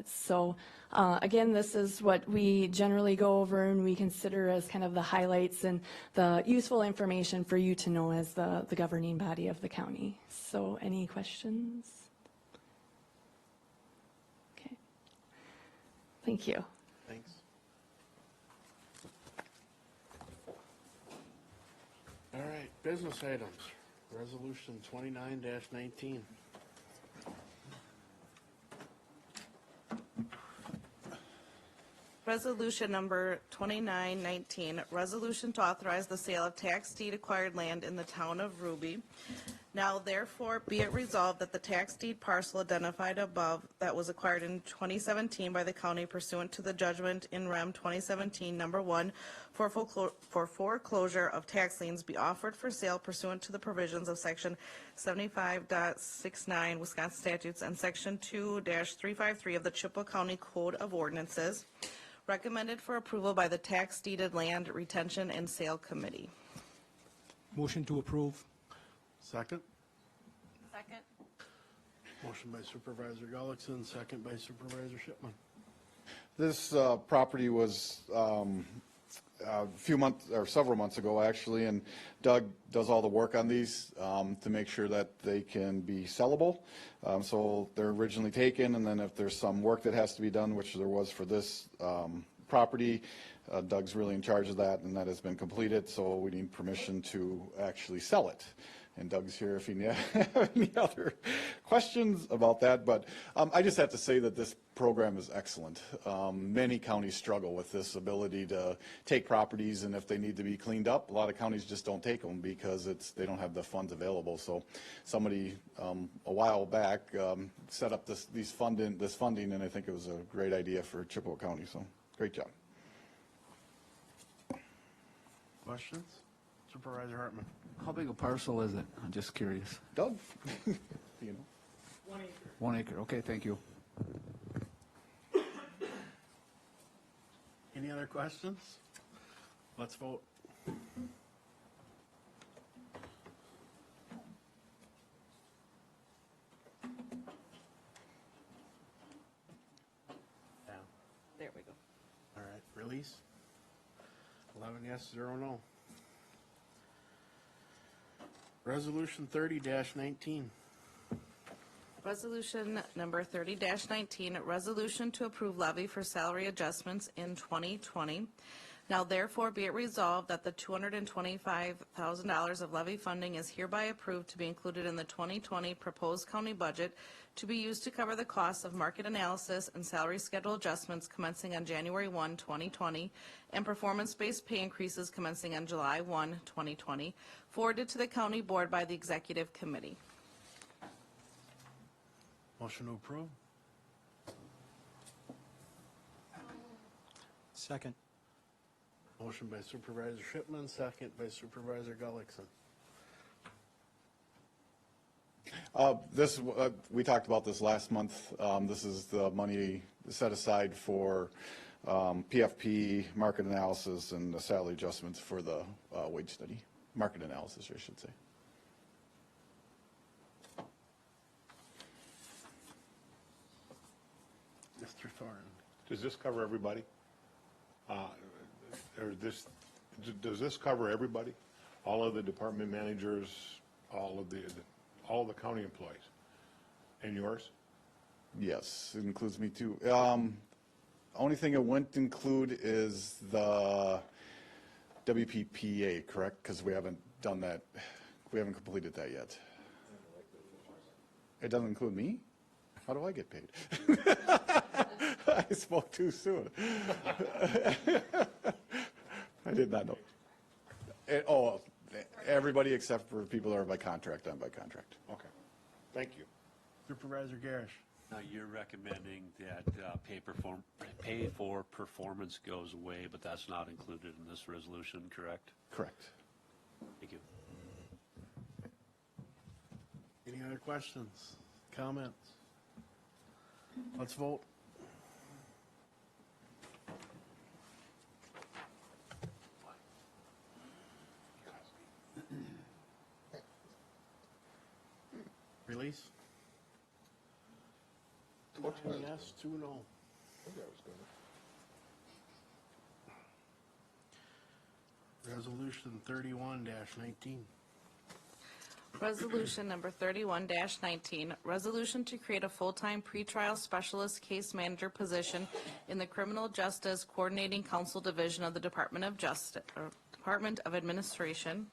N: So again, this is what we generally go over and we consider as kind of the highlights and the useful information for you to know as the governing body of the county. So any questions? Okay. Thank you.
A: Thanks. All right, business items. Resolution 29-19.
O: Resolution number 2919, resolution to authorize the sale of tax deed acquired land in the town of Ruby. Now therefore be it resolved that the tax deed parcel identified above that was acquired in 2017 by the county pursuant to the judgment in Rem 2017 number 1 for foreclosure of tax liens be offered for sale pursuant to the provisions of section 75.69 Wisconsin statutes and section 2-353 of the Chippewa County Code of Ordinances, recommended for approval by the Tax Deeded Land Retention and Sale Committee.
H: Motion to approve.
A: Second.
O: Second.
A: Motion by Supervisor Gullickson, second by Supervisor Shipman.
C: This property was a few months, or several months ago, actually, and Doug does all the work on these to make sure that they can be sellable. So they're originally taken, and then if there's some work that has to be done, which there was for this property, Doug's really in charge of that, and that has been completed, so we need permission to actually sell it. And Doug's here if you have any other questions about that. But I just have to say that this program is excellent. Many counties struggle with this ability to take properties, and if they need to be cleaned up, a lot of counties just don't take them because they don't have the funds available. So somebody a while back set up this funding, and I think it was a great idea for Chippewa County. So great job.
A: Questions? Supervisor Hartman.
G: How big a parcel is it? I'm just curious.
C: Doug? You know.
L: 1 acre.
G: 1 acre, okay, thank you.
A: Any other questions? Let's vote.
O: There we go.
A: All right, release. 11 yes, 0 no. Resolution 30-19.
O: Resolution number 30-19, resolution to approve levy for salary adjustments in 2020. Now therefore be it resolved that the $225,000 of levy funding is hereby approved to be included in the 2020 proposed county budget to be used to cover the costs of market analysis and salary schedule adjustments commencing on January 1, 2020, and performance-based pay increases commencing on July 1, 2020, forwarded to the county board by the executive committee.
A: Motion to approve.
H: Second.
A: Motion by Supervisor Shipman, second by Supervisor Gullickson.
C: We talked about this last month. This is the money set aside for PFP, market analysis, and the salary adjustments for the wage study. Market analysis, I should say.
A: Mr. Thorne.
B: Does this cover everybody? Does this cover everybody? All of the department managers, all of the county employees? And yours?
C: Yes, it includes me too. Only thing it wouldn't include is the WPPA, correct? Because we haven't done that. We haven't completed that yet. It doesn't include me? How do I get paid? I spoke too soon. I did not know. Everybody except for people that are by contract, I'm by contract.
B: Okay, thank you.
A: Supervisor Garish.
J: Now, you're recommending that pay for performance goes away, but that's not included in this resolution, correct?
C: Correct.
J: Thank you.
A: Any other questions, comments? Let's vote. Release? 9 yes, 2 no. Resolution 31-19.
O: Resolution number 31-19, resolution to create a full-time pretrial specialist case manager position in the Criminal Justice Coordinating Council Division of the Department of Administration.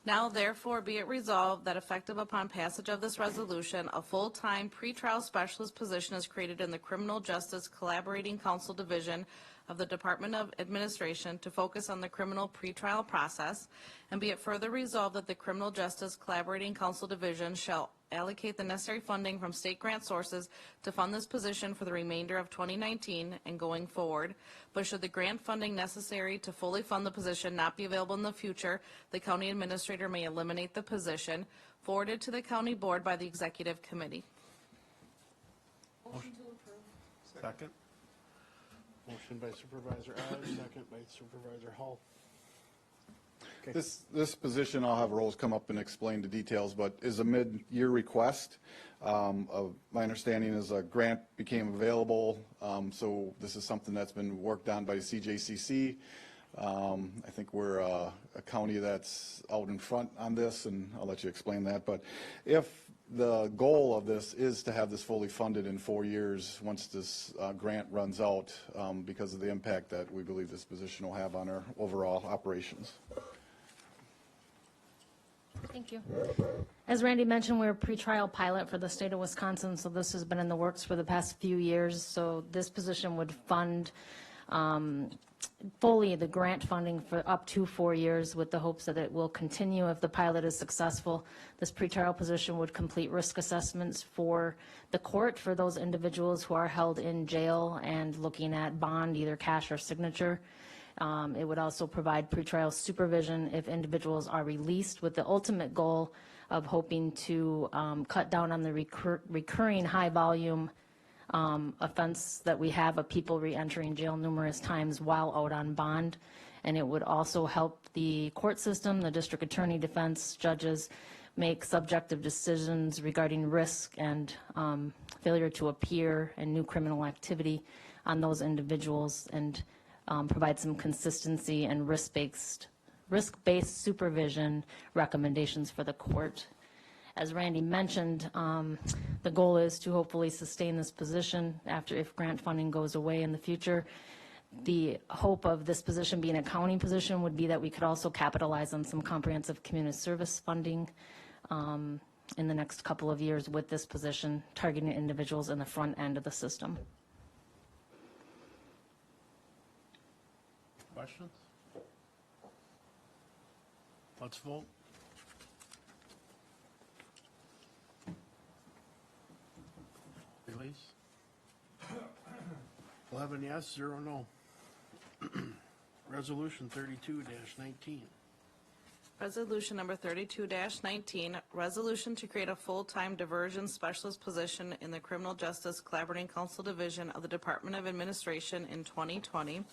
O: Now therefore be it resolved that effective upon passage of this resolution, a full-time pretrial specialist position is created in the Criminal Justice Collaborating Council Division of the Department of Administration to focus on the criminal pretrial process, and be it further resolved that the Criminal Justice Collaborating Council Division shall allocate the necessary funding from state grant sources to fund this position for the remainder of 2019 and going forward. But should the grant funding necessary to fully fund the position not be available in the future, the county administrator may eliminate the position, forwarded to the county board by the executive committee.
I: Motion to approve.
A: Second. Motion by Supervisor Ives, second by Supervisor Hull.
C: This position, I'll have Rose come up and explain the details, but is a mid-year request. My understanding is a grant became available, so this is something that's been worked on by CJCC. I think we're a county that's out in front on this, and I'll let you explain that. But if the goal of this is to have this fully funded in 4 years once this grant runs out, because of the impact that we believe this position will have on our overall operations.
P: Thank you. As Randy mentioned, we're a pretrial pilot for the state of Wisconsin, so this has been in the works for the past few years. So this position would fund fully the grant funding for up to 4 years, with the hopes that it will continue if the pilot is successful. This pretrial position would complete risk assessments for the court for those individuals who are held in jail and looking at bond, either cash or signature. It would also provide pretrial supervision if individuals are released, with the ultimate goal of hoping to cut down on the recurring high volume offense that we have of people re-entering jail numerous times while out on bond. And it would also help the court system, the district attorney, defense, judges make subjective decisions regarding risk and failure to appear and new criminal activity on those individuals, and provide some consistency and risk-based supervision recommendations for the court. As Randy mentioned, the goal is to hopefully sustain this position after, if grant funding goes away in the future. The hope of this position being a county position would be that we could also capitalize on some comprehensive community service funding in the next couple of years with this position, targeting individuals in the front end of the system.
A: Questions? Let's vote. 11 yes, 0 no. Resolution 32-19.
O: Resolution number 32-19, resolution to create a full-time diversion specialist position in the Criminal Justice Collaborating Council Division of the Department of Administration in 2020.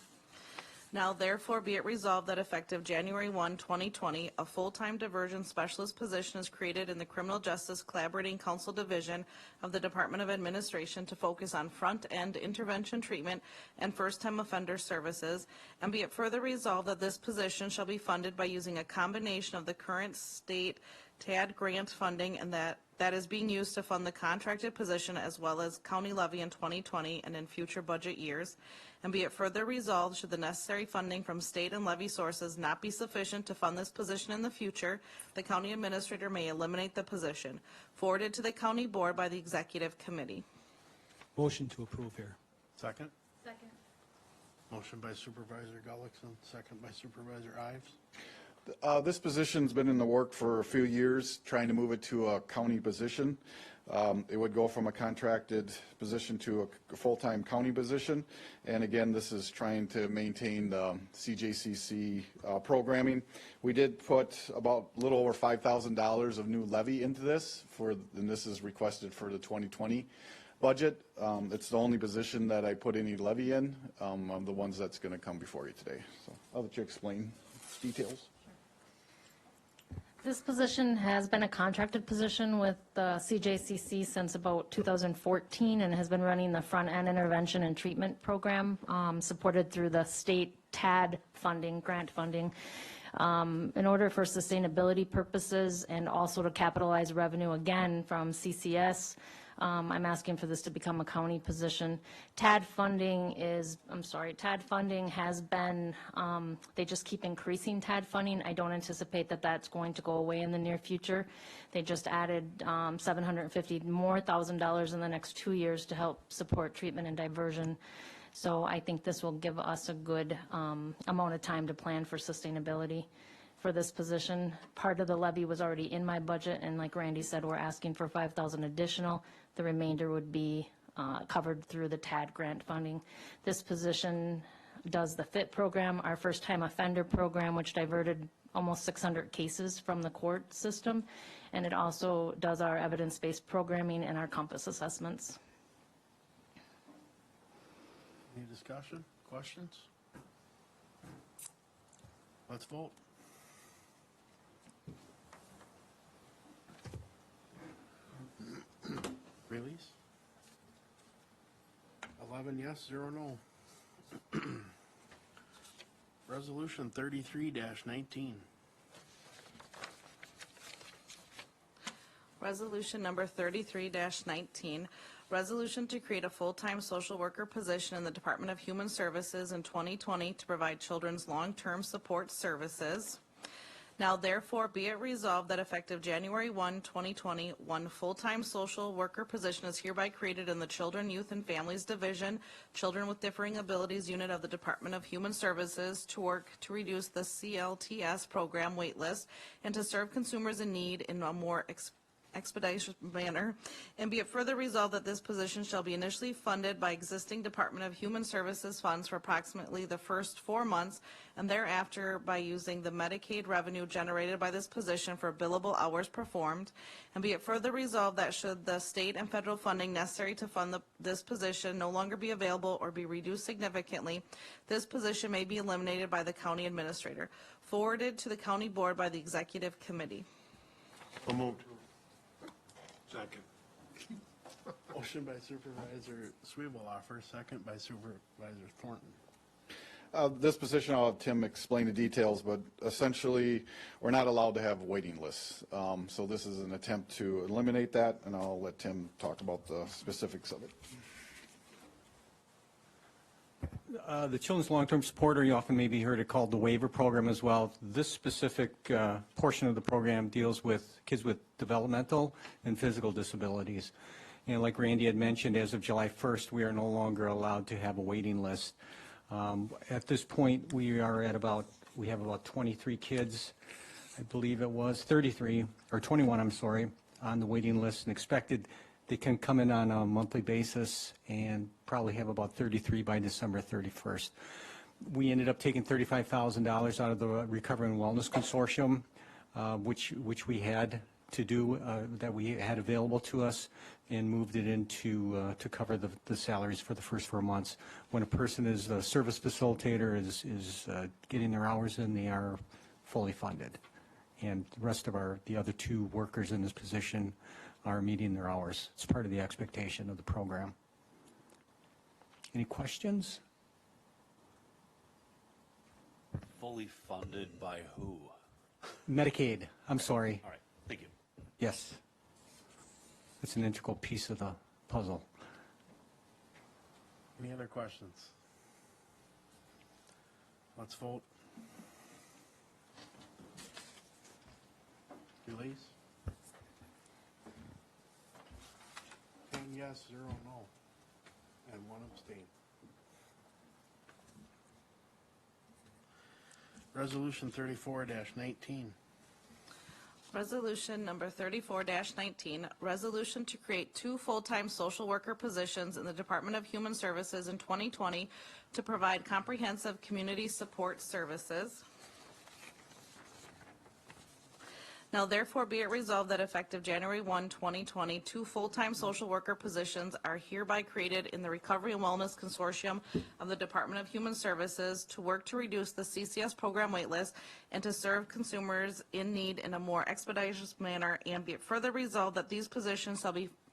O: Now therefore be it resolved that effective January 1, 2020, a full-time diversion specialist position is created in the Criminal Justice Collaborating Council Division of the Department of Administration to focus on front-end intervention treatment and first-time offender services, and be it further resolved that this position shall be funded by using a combination of the current state TAD grant funding and that is being used to fund the contracted position, as well as county levy in 2020 and in future budget years. And be it further resolved, should the necessary funding from state and levy sources not be sufficient to fund this position in the future, the county administrator may eliminate the position. Forwarded to the county board by the executive committee.
H: Motion to approve here.
A: Second.
I: Second.
A: Motion by Supervisor Gullickson, second by Supervisor Ives.
C: This position's been in the work for a few years, trying to move it to a county position. It would go from a contracted position to a full-time county position. And again, this is trying to maintain the CJCC programming. We did put about a little over $5,000 of new levy into this, and this is requested for the 2020 budget. It's the only position that I put any levy in, of the ones that's going to come before you today. So I'll let you explain details.
P: This position has been a contracted position with the CJCC since about 2014 and has been running the front-end intervention and treatment program supported through the state TAD funding, grant funding. In order for sustainability purposes and also to capitalize revenue again from CCS, I'm asking for this to become a county position. TAD funding has been, they just keep increasing TAD funding. I don't anticipate that that's going to go away in the near future. They just added $750,000 more in the next 2 years to help support treatment and diversion. So I think this will give us a good amount of time to plan for sustainability for this position. Part of the levy was already in my budget, and like Randy said, we're asking for 5,000 additional. The remainder would be covered through the TAD grant funding. This position does the FIT program, our first-time offender program, which diverted almost 600 cases from the court system, and it also does our evidence-based programming and our compass assessments.
A: Any discussion, questions? Let's vote. Release? 11 yes, 0 no. Resolution 33-19.
O: Resolution number 33-19, resolution to create a full-time social worker position in the Department of Human Services in 2020 to provide children's long-term support services. Now therefore be it resolved that effective January 1, 2020, one full-time social worker position is hereby created in the Children, Youth, and Families Division, Children with Differing Abilities Unit of the Department of Human Services to work to reduce the CLTS program waitlist and to serve consumers in need in a more expeditious manner, and be it further resolved that this position shall be initially funded by existing Department of Human Services funds for approximately the first 4 months, and thereafter by using the Medicaid revenue generated by this position for billable hours performed, and be it further resolved that should the state and federal funding necessary to fund this position no longer be available or be reduced significantly, this position may be eliminated by the county administrator, forwarded to the county board by the executive committee.
B: So moved. Second.
A: Motion by Supervisor Sweeble-Offer, second by Supervisor Thornton.
C: This position, I'll have Tim explain the details, but essentially, we're not allowed to have waiting lists. So this is an attempt to eliminate that, and I'll let Tim talk about the specifics of it.
K: The Children's Long-Term Supporter, you often maybe heard it called the waiver program as well. This specific portion of the program deals with kids with developmental and physical disabilities. And like Randy had mentioned, as of July 1st, we are no longer allowed to have a waiting list. At this point, we have about 23 kids, I believe it was 33, or 21, I'm sorry, on the waiting list, and expected they can come in on a monthly basis and probably have about 33 by December 31st. We ended up taking $35,000 out of the Recovery and Wellness Consortium, which we had to do, that we had available to us, and moved it into to cover the salaries for the first 4 months. When a person is a service facilitator, is getting their hours in, they are fully funded. And the rest of the other 2 workers in this position are meeting their hours. It's part of the expectation of the program. Any questions?
J: Fully funded by who?
K: Medicaid, I'm sorry.
J: All right, thank you.
K: Yes. It's an integral piece of the puzzle.
A: Any other questions? Let's vote. Release? 10 yes, 0 no, and 1 abstain. Resolution 34-19.
O: Resolution number 34-19, resolution to create 2 full-time social worker positions in the Department of Human Services in 2020 to provide comprehensive community support services. Now therefore be it resolved that effective January 1, 2020, 2 full-time social worker positions are hereby created in the Recovery and Wellness Consortium of the Department of Human Services to work to reduce the CCS program waitlist and to serve consumers in need in a more expeditious manner, and be it further resolved that these positions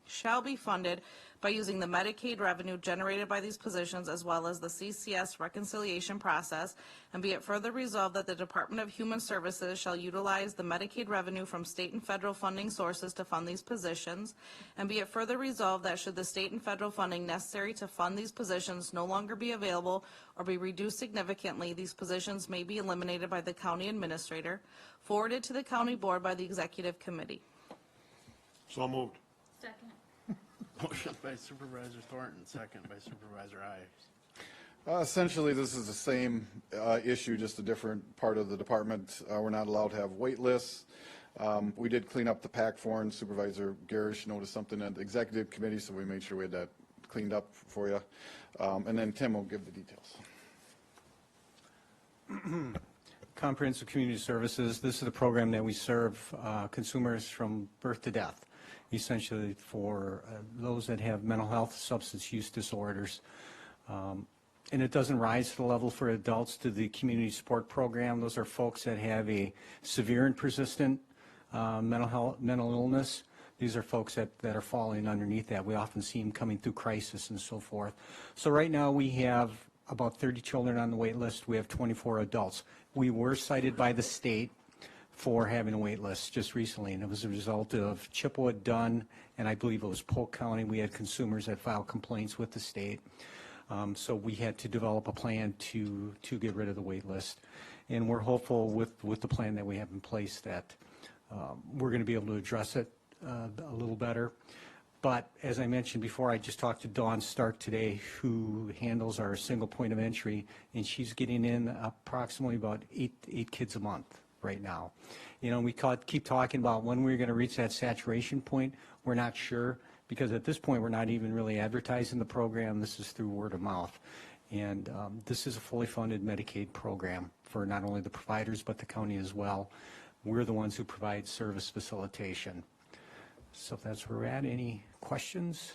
O: shall be funded by using the Medicaid revenue generated by these positions as well as the CCS reconciliation process, and be it further resolved that the Department of Human Services shall utilize the Medicaid revenue from state and federal funding sources to fund these positions, and be it further resolved that should the state and federal funding necessary to fund these positions no longer be available or be reduced significantly, these positions may be eliminated by the county administrator, forwarded to the county board by the executive committee.
B: So moved.
I: Second.
A: Motion by Supervisor Thornton, second by Supervisor Ives.
C: Essentially, this is the same issue, just a different part of the department. We're not allowed to have wait lists. We did clean up the PAC form. Supervisor Garish noticed something at the executive committee, so we made sure we had that cleaned up for you. And then Tim will give the details.
K: Comprehensive Community Services, this is a program that we serve consumers from birth to death, essentially for those that have mental health, substance use disorders. And it doesn't rise to the level for adults to the community support program. Those are folks that have a severe and persistent mental illness. These are folks that are falling underneath that. We often see them coming through crisis and so forth. So right now we have about 30 children on the wait list. We have 24 adults. We were cited by the state for having a wait list just recently, and it was a result of Chippewa, Dunn, and I believe it was Polk County. We had consumers that filed complaints with the state. So we had to develop a plan to get rid of the wait list. And we're hopeful with the plan that we have in place that we're going to be able to address it a little better. But as I mentioned before, I just talked to Dawn Stark today, who handles our single point of entry, and she's getting in approximately about eight kids a month right now. You know, we keep talking about when we're going to reach that saturation point. We're not sure, because at this point we're not even really advertising the program. This is through word of mouth. And this is a fully funded Medicaid program for not only the providers but the county as well. We're the ones who provide service facilitation. So that's where we're at. Any questions?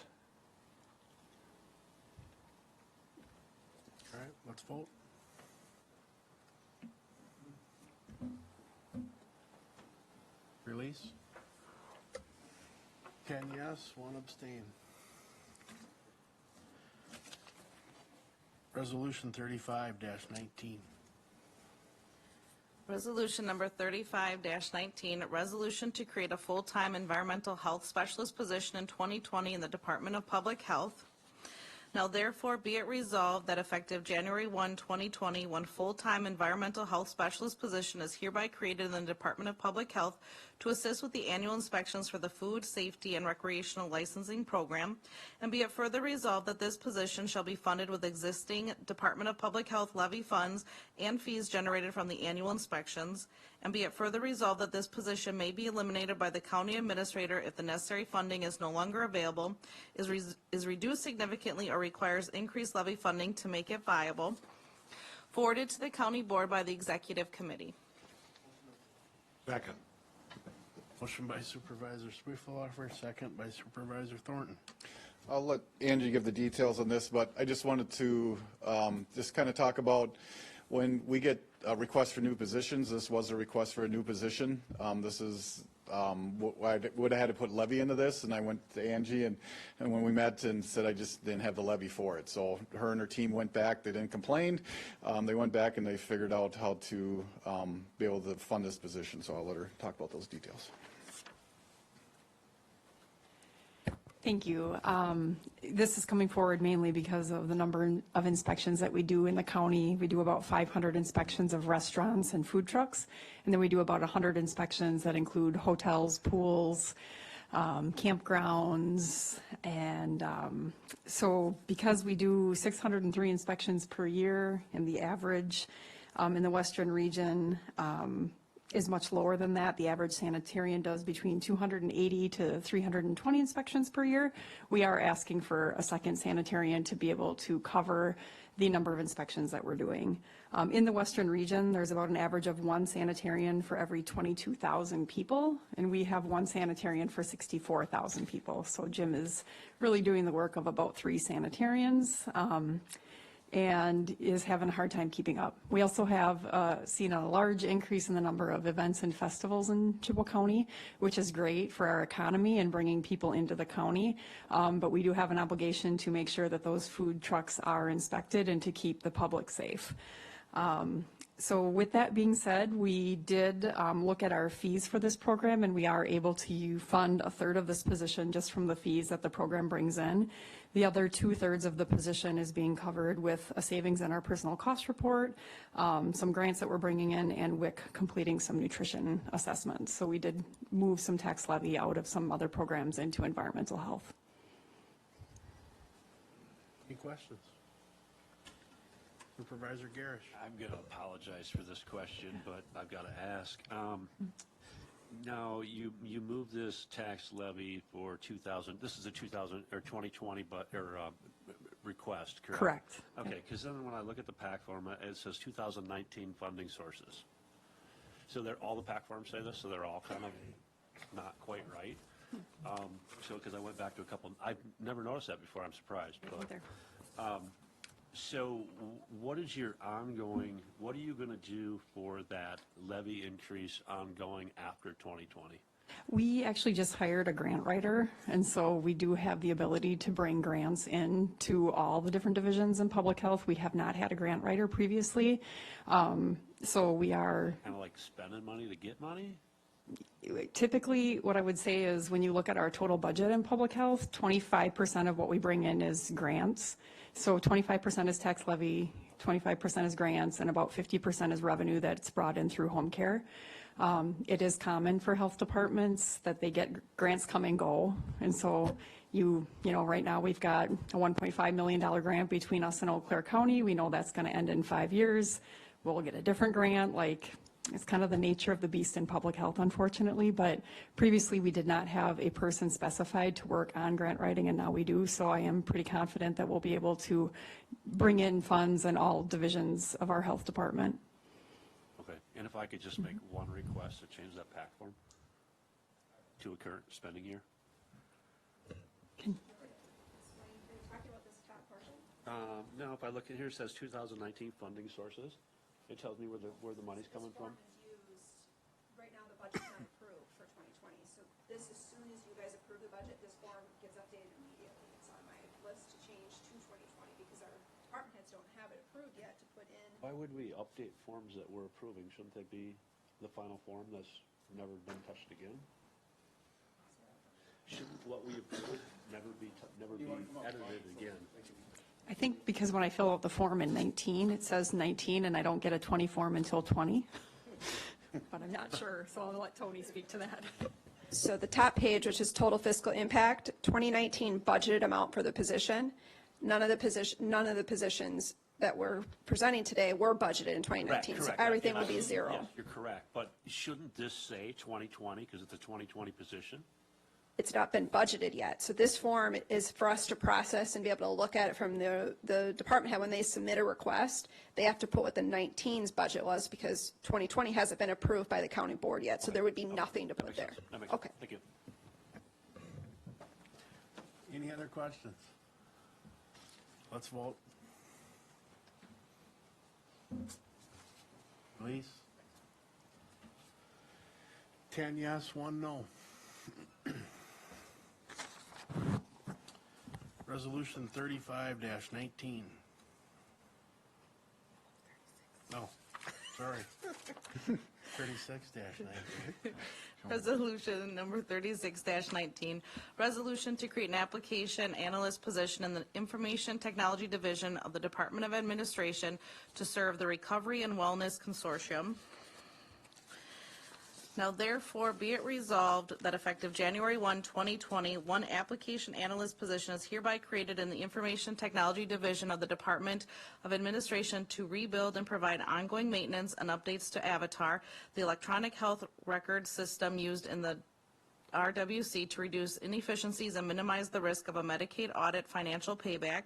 A: All right, let's vote. Release? 10 yes, 1 abstain. Resolution 35-19.
O: Resolution number 35-19, resolution to create a full-time environmental health specialist position in 2020 in the Department of Public Health. Now therefore be it resolved that effective January 1, 2020, one full-time environmental health specialist position is hereby created in the Department of Public Health to assist with the annual inspections for the Food Safety and Recreational Licensing Program, and be it further resolved that this position shall be funded with existing Department of Public Health levy funds and fees generated from the annual inspections, and be it further resolved that this position may be eliminated by the county administrator if the necessary funding is no longer available, is reduced significantly, or requires increased levy funding to make it viable, forwarded to the county board by the executive committee.
A: Second. Motion by Supervisor Swiftwater, second by Supervisor Thornton.
C: I'll let Angie give the details on this, but I just wanted to just kind of talk about when we get a request for new positions. This was a request for a new position. This is, I would have had to put levy into this, and I went to Angie, and when we met and said I just didn't have the levy for it. So her and her team went back. They didn't complain. They went back and they figured out how to be able to fund this position. So I'll let her talk about those details.
Q: Thank you. This is coming forward mainly because of the number of inspections that we do in the county. We do about 500 inspections of restaurants and food trucks, and then we do about 100 inspections that include hotels, pools, campgrounds, and so because we do 603 inspections per year, and the average in the Western region is much lower than that. The average sanitarian does between 280 to 320 inspections per year. We are asking for a second sanitarian to be able to cover the number of inspections that we're doing. In the Western region, there's about an average of 1 sanitarian for every 22,000 people, and we have 1 sanitarian for 64,000 people. So Jim is really doing the work of about 3 sanitarians. And is having a hard time keeping up. We also have seen a large increase in the number of events and festivals in Chippewa County, which is great for our economy and bringing people into the county. But we do have an obligation to make sure that those food trucks are inspected and to keep the public safe. So with that being said, we did look at our fees for this program, and we are able to fund 1/3 of this position just from the fees that the program brings in. The other 2/3 of the position is being covered with a savings in our personal cost report, some grants that we're bringing in, and WIC completing some nutrition assessments. So we did move some tax levy out of some other programs into environmental health.
A: Any questions? Supervisor Garish.
J: I'm going to apologize for this question, but I've got to ask. Now, you moved this tax levy for 2000, this is a 2000 or 2020 request, correct?
Q: Correct.
J: Okay, because then when I look at the PAC form, it says 2019 funding sources. So all the PAC forms say this, so they're all kind of not quite right. So, because I went back to a couple, I've never noticed that before, I'm surprised. But, so what is your ongoing, what are you going to do for that levy increase ongoing after 2020?
Q: We actually just hired a grant writer, and so we do have the ability to bring grants in to all the different divisions in public health. We have not had a grant writer previously, so we are
J: Kind of like spending money to get money?
Q: typically, what I would say is when you look at our total budget in public health, 25% of what we bring in is grants. So 25% is tax levy, 25% is grants, and about 50% is revenue that's brought in through home care. It is common for health departments that they get grants come and go. And so you know, right now we've got a $1.5 million grant between us and Eau Claire County. We know that's going to end in 5 years. We'll get a different grant. Like, it's kind of the nature of the beast in public health, unfortunately. But previously we did not have a person specified to work on grant writing, and now we do. So I am pretty confident that we'll be able to bring in funds in all divisions of our health department.
J: Okay, and if I could just make one request to change that PAC form to a current spending year? No, if I look at here, it says 2019 funding sources. It tells me where the money's coming from.
E: Right now, the budget's not approved for 2020, so this, as soon as you guys approve the budget, this form gets updated immediately. It's on my list to change to 2020 because our department heads don't have it approved yet to put in.
J: Why would we update forms that we're approving? Shouldn't they be the final form that's never been touched again? Shouldn't what we approve never be edited again?
Q: I think because when I fill out the form in 19, it says 19, and I don't get a 20 form until 20. But I'm not sure, so I'll let Tony speak to that.
E: So the top page, which is total fiscal impact, 2019 budgeted amount for the position. None of the positions that we're presenting today were budgeted in 2019.
J: Correct.
E: So everything would be zero.
J: Yes, you're correct. But shouldn't this say 2020 because it's a 2020 position?
E: It's not been budgeted yet. So this form is for us to process and be able to look at it from the department head. When they submit a request, they have to put what the 19's budget was because 2020 hasn't been approved by the county board yet. So there would be nothing to put there.
J: That makes sense.
E: Okay.
J: Thank you.
A: Any other questions? Let's vote. Please. 10 yes, 1 no. Resolution 35-19. No, sorry. 36-19.
O: Resolution number 36-19, resolution to create an application analyst position in the Information Technology Division of the Department of Administration to serve the Recovery and Wellness Consortium. Now therefore be it resolved that effective January 1, 2020, one application analyst position is hereby created in the Information Technology Division of the Department of Administration to rebuild and provide ongoing maintenance and updates to Avatar, the electronic health record system used in the RWC to reduce inefficiencies and minimize the risk of a Medicaid audit financial payback.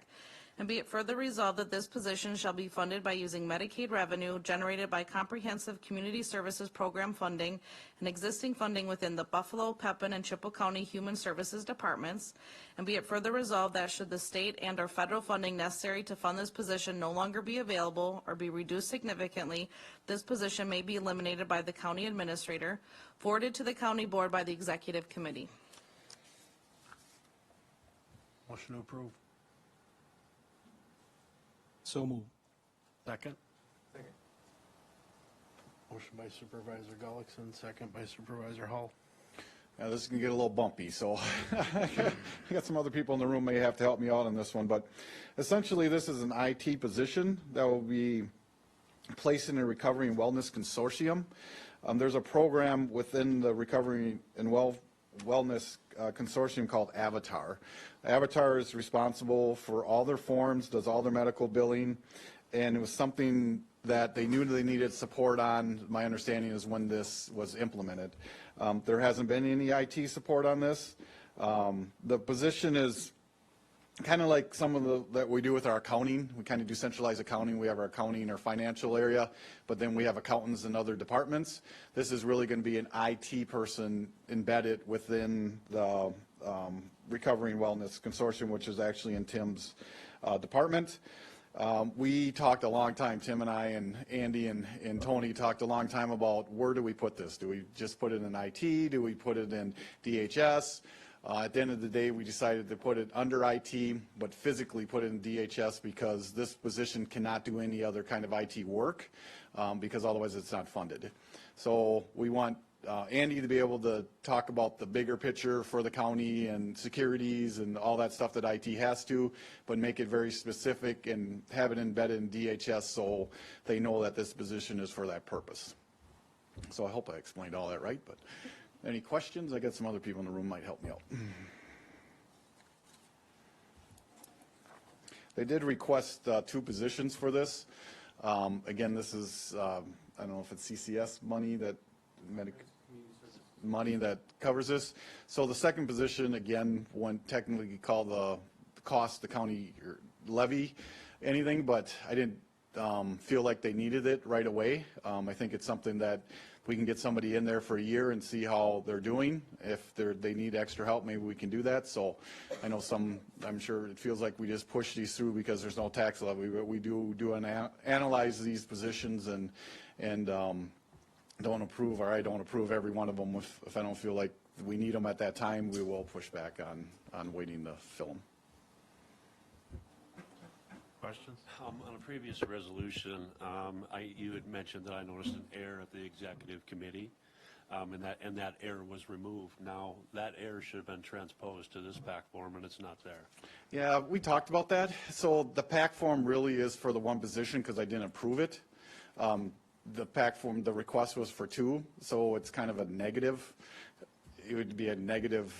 O: And be it further resolved that this position shall be funded by using Medicaid revenue generated by Comprehensive Community Services Program funding and existing funding within the Buffalo, Pepin, and Chippewa County Human Services Departments. And be it further resolved that should the state and or federal funding necessary to fund this position no longer be available or be reduced significantly, this position may be eliminated by the county administrator, forwarded to the county board by the executive committee.
A: Motion to approve.
H: So moved.
A: Second? Second. Motion by Supervisor Gullickson, second by Supervisor Hull.
C: Now, this is going to get a little bumpy, so I got some other people in the room may have to help me out on this one. But essentially, this is an IT position that will be placed in a Recovery and Wellness Consortium. There's a program within the Recovery and Wellness Consortium called Avatar. Avatar is responsible for all their forms, does all their medical billing, and it was something that they knew they needed support on. My understanding is when this was implemented. There hasn't been any IT support on this. The position is kind of like some of the that we do with our accounting. We kind of do centralized accounting. We have our accounting, our financial area, but then we have accountants in other departments. This is really going to be an IT person embedded within the Recovery and Wellness Consortium, which is actually in Tim's department. We talked a long time, Tim and I and Andy and Tony talked a long time about where do we put this? Do we just put it in IT? Do we put it in DHS? At the end of the day, we decided to put it under IT, but physically put it in DHS because this position cannot do any other kind of IT work because otherwise it's not funded. So we want Andy to be able to talk about the bigger picture for the county and securities and all that stuff that IT has to, but make it very specific and have it embedded in DHS so they know that this position is for that purpose. So I hope I explained all that right, but any questions? I got some other people in the room might help me out. They did request 2 positions for this. Again, this is, I don't know if it's CCS money that money that covers this. So the second position, again, wouldn't technically call the cost the county levy anything, but I didn't feel like they needed it right away. I think it's something that we can get somebody in there for a year and see how they're doing. If they need extra help, maybe we can do that. So I know I'm sure it feels like we just push these through because there's no tax levy, but we do analyze these positions and don't approve, or I don't approve every one of them. If I don't feel like we need them at that time, we will push back on waiting to fill them.
A: Questions?
J: On a previous resolution, you had mentioned that I noticed an error at the executive committee, and that error was removed. Now, that error should have been transposed to this PAC form, and it's not there.
C: Yeah, we talked about that. So the PAC form really is for the one position because I didn't approve it. The PAC form, the request was for 2, so it's kind of a negative. It would be a negative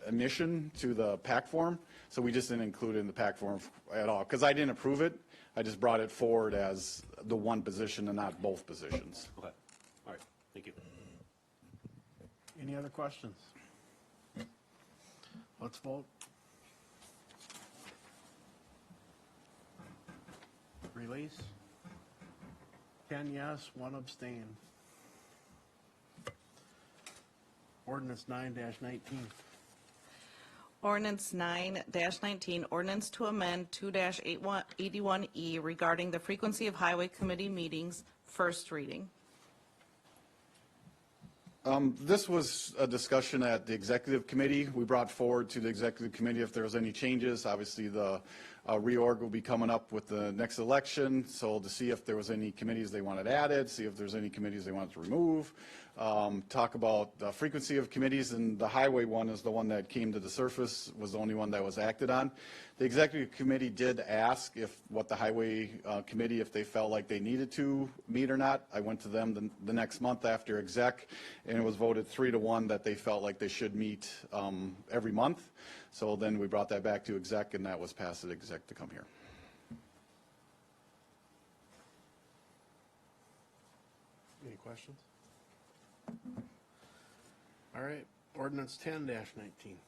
C: admission to the PAC form, so we just didn't include it in the PAC form at all because I didn't approve it. I just brought it forward as the one position and not both positions.
J: Okay. All right. Thank you.
A: Any other questions? Let's vote. Release. 10 yes, 1 abstain. Ordinance 9-19.
O: Ordinance 9-19, ordinance to amend 2-81E regarding the frequency of highway committee meetings, first reading.
C: This was a discussion at the executive committee. We brought forward to the executive committee if there was any changes. Obviously, the reorg will be coming up with the next election, so to see if there was any committees they wanted added, see if there's any committees they wanted to remove, talk about the frequency of committees, and the highway one is the one that came to the surface, was the only one that was acted on. The executive committee did ask what the highway committee, if they felt like they needed to meet or not. I went to them the next month after exec, and it was voted 3-1 that they felt like they should meet every month. So then we brought that back to exec, and that was passed at exec to come here.
A: Any questions? All right, ordinance 10-19.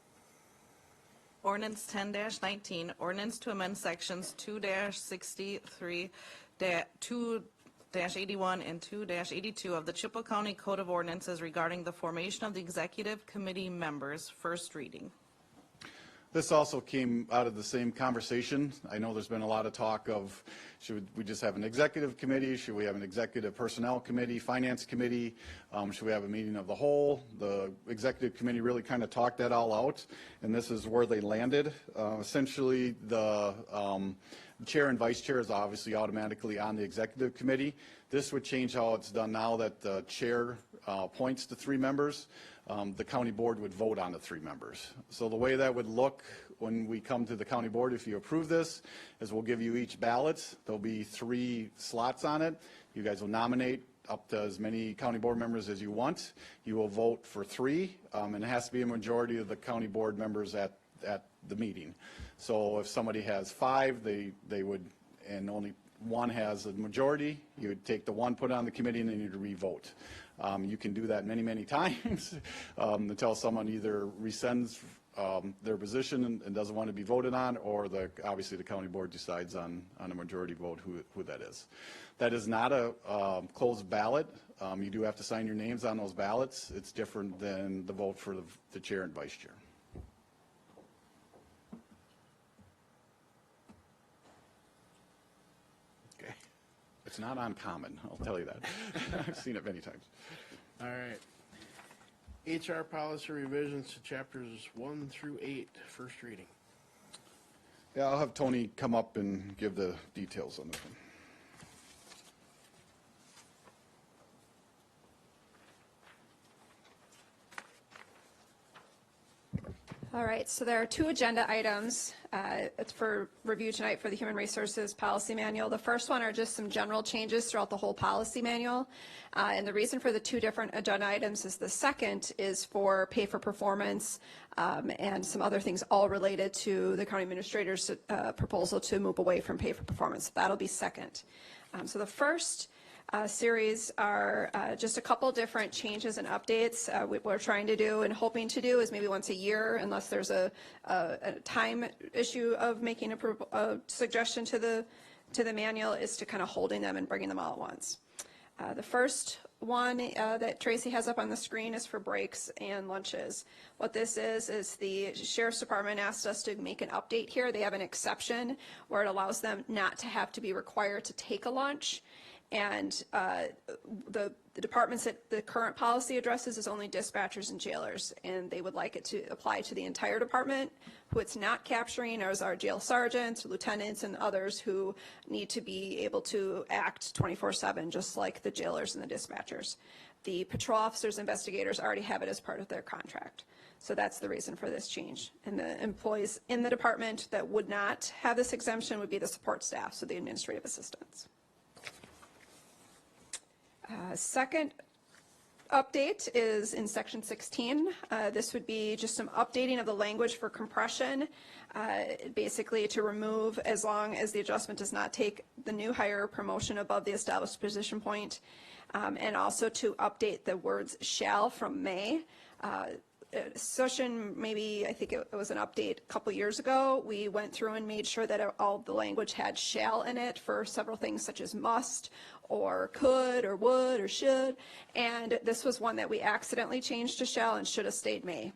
O: Ordinance 10-19, ordinance to amend sections 2-63, 2-81, and 2-82 of the Chippewa County Code of Ordinances regarding the formation of the executive committee members, first reading.
C: This also came out of the same conversation. I know there's been a lot of talk of, should we just have an executive committee? Should we have an executive personnel committee, finance committee? Should we have a meeting of the whole? The executive committee really kind of talked that all out, and this is where they landed. Essentially, the chair and vice chair is obviously automatically on the executive committee. This would change how it's done now that the chair appoints the 3 members. The county board would vote on the 3 members. So the way that would look when we come to the county board, if you approve this, is we'll give you each ballot. There'll be 3 slots on it. You guys will nominate up to as many county board members as you want. You will vote for 3, and it has to be a majority of the county board members at the meeting. So if somebody has 5, they would, and only one has a majority, you would take the one, put it on the committee, and then you'd re-vote. You can do that many, many times until someone either rescinds their position and doesn't want to be voted on, or obviously the county board decides on a majority vote who that is. That is not a closed ballot. You do have to sign your names on those ballots. It's different than the vote for the chair and vice chair. Okay. It's not uncommon, I'll tell you that. I've seen it many times.
A: All right. HR policy revisions to chapters 1 through 8, first reading.
C: Yeah, I'll have Tony come up and give the details on this one.
E: All right, so there are two agenda items. It's for review tonight for the Human Resources Policy Manual. The first one are just some general changes throughout the whole policy manual. And the reason for the two different agenda items is the second is for pay for performance and some other things all related to the county administrator's proposal to move away from pay for performance. That'll be second. So the first series are just a couple different changes and updates. What we're trying to do and hoping to do is maybe once a year, unless there's a time issue of making a suggestion to the manual, is to kind of holding them and bringing them all at once. The first one that Tracy has up on the screen is for breaks and lunches. What this is the Sheriff's Department asked us to make an update here. They have an exception where it allows them not to have to be required to take a lunch. And the departments that the current policy addresses is only dispatchers and jailers, and they would like it to apply to the entire department. Who it's not capturing are our jail sergeants, lieutenants, and others who need to be able to act 24/7, just like the jailers and the dispatchers. The patrol officers, investigators already have it as part of their contract. So that's the reason for this change. And the employees in the department that would not have this exemption would be the support staff, so the administrative assistants. Second update is in section 16. This would be just some updating of the language for compression, basically to remove as long as the adjustment does not take the new hire promotion above the established position point, and also to update the words shall from may. Session, maybe I think it was an update a couple years ago. We went through and made sure that all the language had shall in it for several things such as must or could or would or should, and this was one that we accidentally changed to shall and should have stayed may.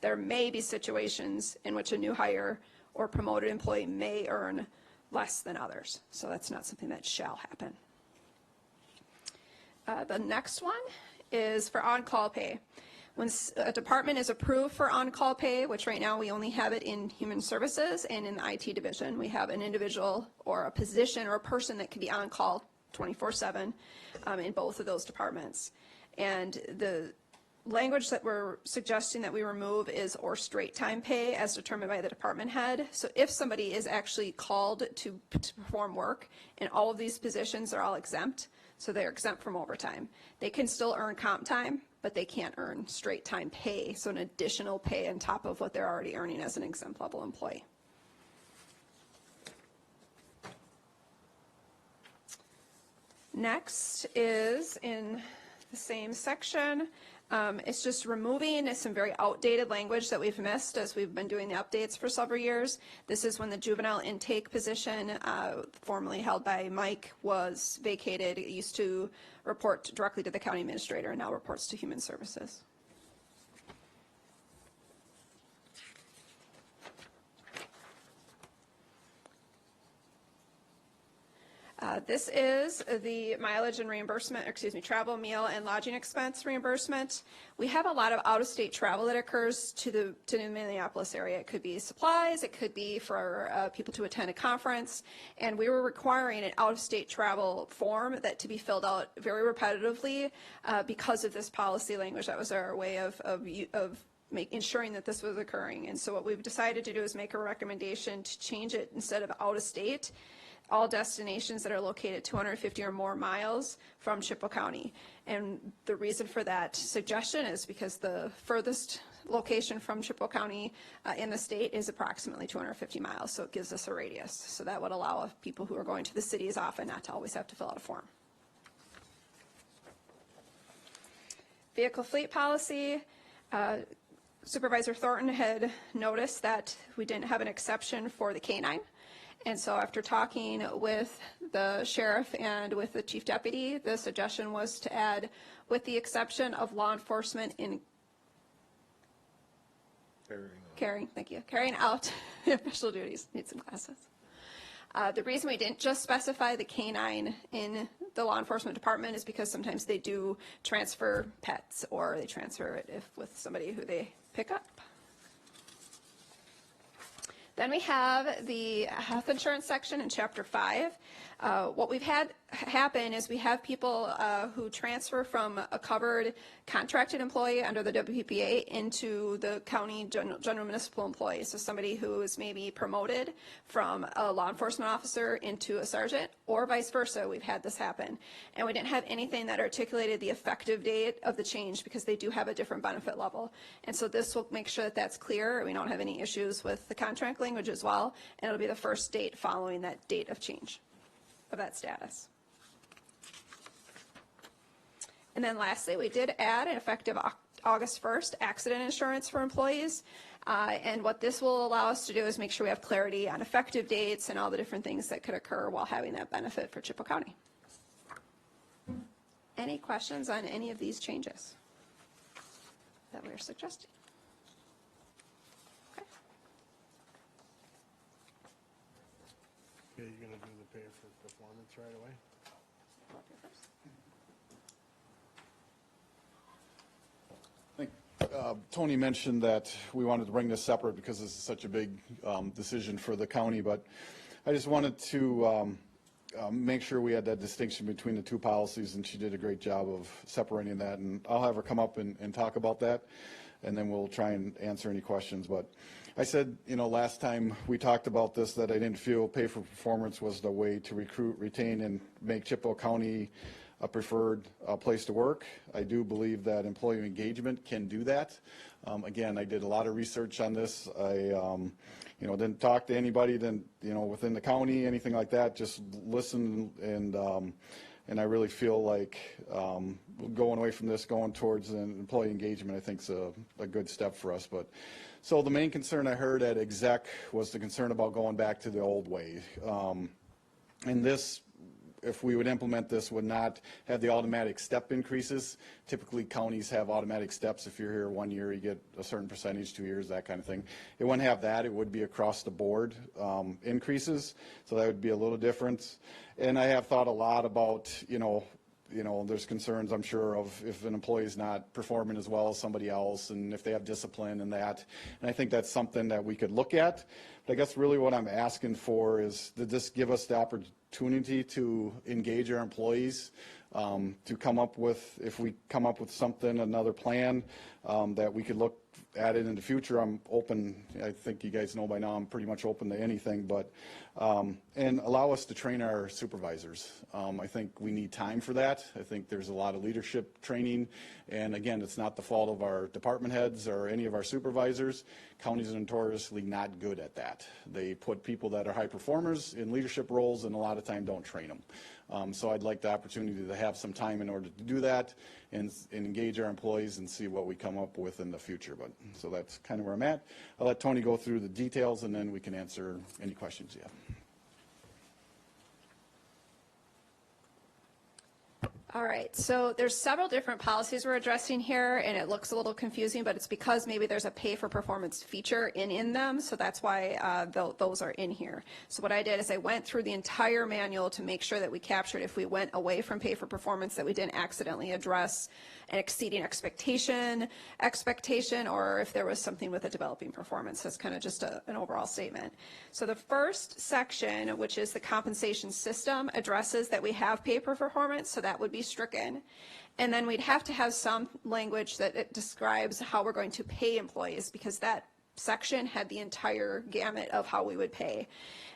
E: There may be situations in which a new hire or promoted employee may earn less than others, so that's not something that shall happen. The next one is for on-call pay. When a department is approved for on-call pay, which right now we only have it in Human Services and in the IT division, we have an individual or a position or a person that can be on call 24/7 in both of those departments. And the language that we're suggesting that we remove is or straight time pay as determined by the department head. So if somebody is actually called to perform work, and all of these positions are all exempt, so they're exempt from overtime, they can still earn comp time, but they can't earn straight time pay, so an additional pay on top of what they're already earning as an exempt level employee. Next is in the same section. It's just removing some very outdated language that we've missed as we've been doing the updates for several years. This is when the juvenile intake position, formerly held by Mike, was vacated. It used to report directly to the county administrator and now reports to Human Services. This is the mileage and reimbursement, travel, meal, and lodging expense reimbursement. We have a lot of out-of-state travel that occurs to the Minneapolis area. It could be supplies, it could be for people to attend a conference, and we were requiring an out-of-state travel form that to be filled out very repetitively because of this policy language. That was our way of ensuring that this was occurring. And so what we've decided to do is make a recommendation to change it instead of out-of-state. All destinations that are located 250 or more miles from Chippewa County. And the reason for that suggestion is because the furthest location from Chippewa County in the state is approximately 250 miles, so it gives us a radius. So that would allow people who are going to the cities often not to always have to fill out a form. Vehicle fleet policy. Supervisor Thornton had noticed that we didn't have an exception for the K-9. And so after talking with the sheriff and with the chief deputy, the suggestion was to add, with the exception of law enforcement in carrying out official duties. Need some glasses. The reason we didn't just specify the K-9 in the law enforcement department is because sometimes they do transfer pets, or they transfer it with somebody who they pick up. Then we have the health insurance section in Chapter 5. What we've had happen is we have people who transfer from a covered contracted employee under the WPPA into the county general municipal employee. So somebody who is maybe promoted from a law enforcement officer into a sergeant, or vice versa. We've had this happen. And we didn't have anything that articulated the effective date of the change because they do have a different benefit level. And so this will make sure that that's clear. We don't have any issues with the contract language as well. And it'll be the first date following that date of change of that status. And then lastly, we did add an effective August 1st accident insurance for employees. And what this will allow us to do is make sure we have clarity on effective dates and all the different things that could occur while having that benefit for Chippewa County. Any questions on any of these changes that we're suggesting? Okay.
A: Okay, you're going to do the pay for performance right away?
C: Tony mentioned that we wanted to bring this separate because this is such a big decision for the county, but I just wanted to make sure we had that distinction between the two policies, and she did a great job of separating that, and I'll have her come up and talk about that, and then we'll try and answer any questions. But I said, last time we talked about this, that I didn't feel pay for performance was the way to recruit, retain, and make Chippewa County a preferred place to work. I do believe that employee engagement can do that. Again, I did a lot of research on this. I didn't talk to anybody within the county, anything like that, just listen, and I really feel like going away from this, going towards an employee engagement, I think is a good step for us. But so the main concern I heard at exec was the concern about going back to the old way. And this, if we would implement this, would not have the automatic step increases. Typically, counties have automatic steps. If you're here 1 year, you get a certain percentage, 2 years, that kind of thing. It wouldn't have that. It would be across the board increases, so that would be a little different. And I have thought a lot about, there's concerns, I'm sure, of if an employee is not performing as well as somebody else, and if they have discipline and that. And I think that's something that we could look at. But I guess really what I'm asking for is to just give us the opportunity to engage our employees, to come up with, if we come up with something, another plan that we could look at it in the future. I'm open. I think you guys know by now I'm pretty much open to anything, but and allow us to train our supervisors. I think we need time for that. I think there's a lot of leadership training, and again, it's not the fault of our department heads or any of our supervisors. Counties are notoriously not good at that. They put people that are high performers in leadership roles, and a lot of time don't train them. So I'd like the opportunity to have some time in order to do that and engage our employees and see what we come up with in the future. But so that's kind of where I'm at. I'll let Tony go through the details, and then we can answer any questions you have.
E: All right, so there's several different policies we're addressing here, and it looks a little confusing, but it's because maybe there's a pay for performance feature in them, so that's why those are in here. So what I did is I went through the entire manual to make sure that we captured, if we went away from pay for performance, that we didn't accidentally address an exceeding expectation, or if there was something with a developing performance. That's kind of just an overall statement. So the first section, which is the compensation system, addresses that we have pay for performance, so that would be stricken. And then we'd have to have some language that it describes how we're going to pay employees, because that section had the entire gamut of how we would pay.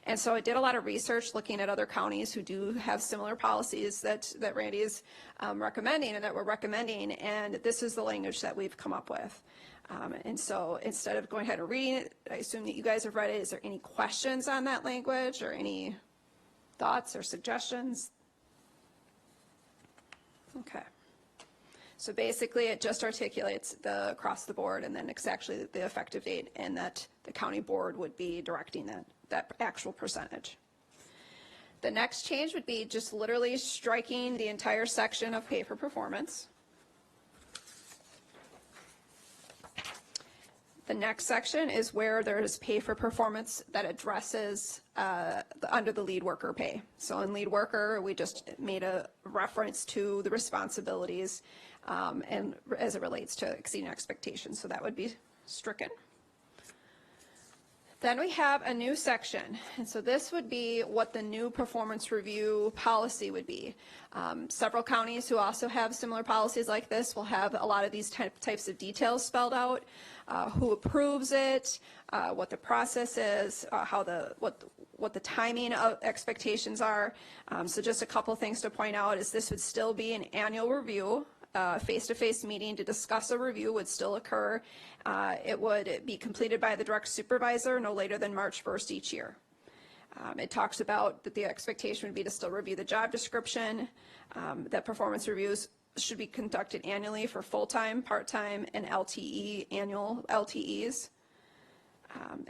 E: And so I did a lot of research looking at other counties who do have similar policies that Randy is recommending and that we're recommending, and this is the language that we've come up with. And so instead of going ahead and reading it, I assume that you guys have read it. Is there any questions on that language or any thoughts or suggestions? Okay. So basically, it just articulates the across the board, and then it's actually the effective date, and that the county board would be directing that actual percentage. The next change would be just literally striking the entire section of pay for performance. The next section is where there is pay for performance that addresses under the lead worker pay. So in lead worker, we just made a reference to the responsibilities and as it relates to exceeding expectations. So that would be stricken. Then we have a new section, and so this would be what the new performance review policy would be. Several counties who also have similar policies like this will have a lot of these types of details spelled out, who approves it, what the process is, what the timing of expectations are. So just a couple things to point out is this would still be an annual review. Face-to-face meeting to discuss a review would still occur. It would be completed by the direct supervisor no later than March 1st each year. It talks about that the expectation would be to still review the job description, that performance reviews should be conducted annually for full-time, part-time, and LTE, annual LTEs,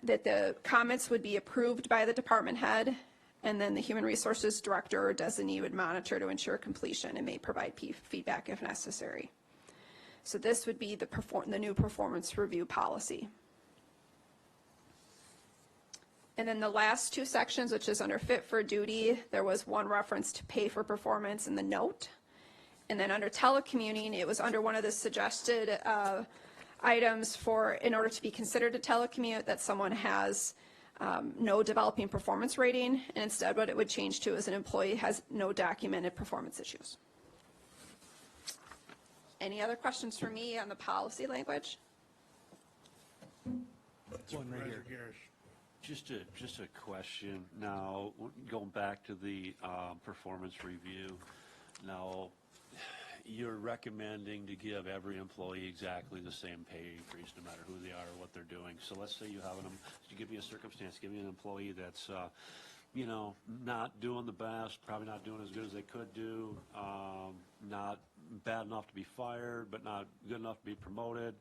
E: that the comments would be approved by the department head, and then the human resources director or designee would monitor to ensure completion and may provide feedback if necessary. So this would be the new performance review policy. And then the last two sections, which is under fit for duty, there was one reference to pay for performance in the note. And then under telecommuting, it was under one of the suggested items for, in order to be considered a telecommute, that someone has no developing performance rating, and instead what it would change to is an employee has no documented performance issues. Any other questions for me on the policy language?
A: Supervisor Garrish.
J: Just a question now, going back to the performance review. Now, you're recommending to give every employee exactly the same pay increase, no matter who they are or what they're doing. So let's say you have you give me a circumstance, give me an employee that's, you know, not doing the best, probably not doing as good as they could do, not bad enough to be fired, but not good enough to be promoted.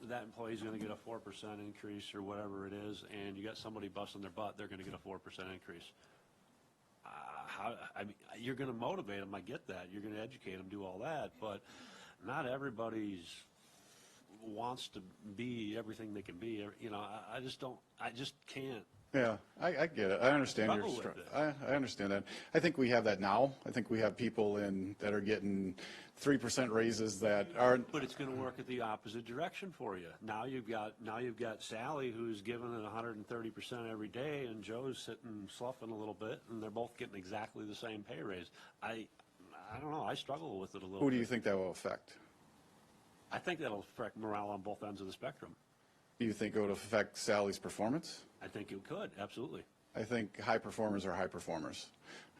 J: That employee's going to get a 4% increase or whatever it is, and you got somebody busting their butt, they're going to get a 4% increase. I mean, you're going to motivate them. I get that. You're going to educate them, do all that, but not everybody's wants to be everything they can be. You know, I just can't.
C: Yeah, I get it. I understand your
J: Struggle with it.
C: I understand that. I think we have that now. I think we have people that are getting 3% raises that aren't.
J: But it's going to work at the opposite direction for you. Now you've got Sally, who's giving it 130% every day, and Joe's sitting sloughing a little bit, and they're both getting exactly the same pay raise. I don't know. I struggle with it a little.
C: Who do you think that will affect?
J: I think that'll affect morale on both ends of the spectrum.
C: Do you think it would affect Sally's performance?
J: I think it could, absolutely.
C: I think high performers are high performers.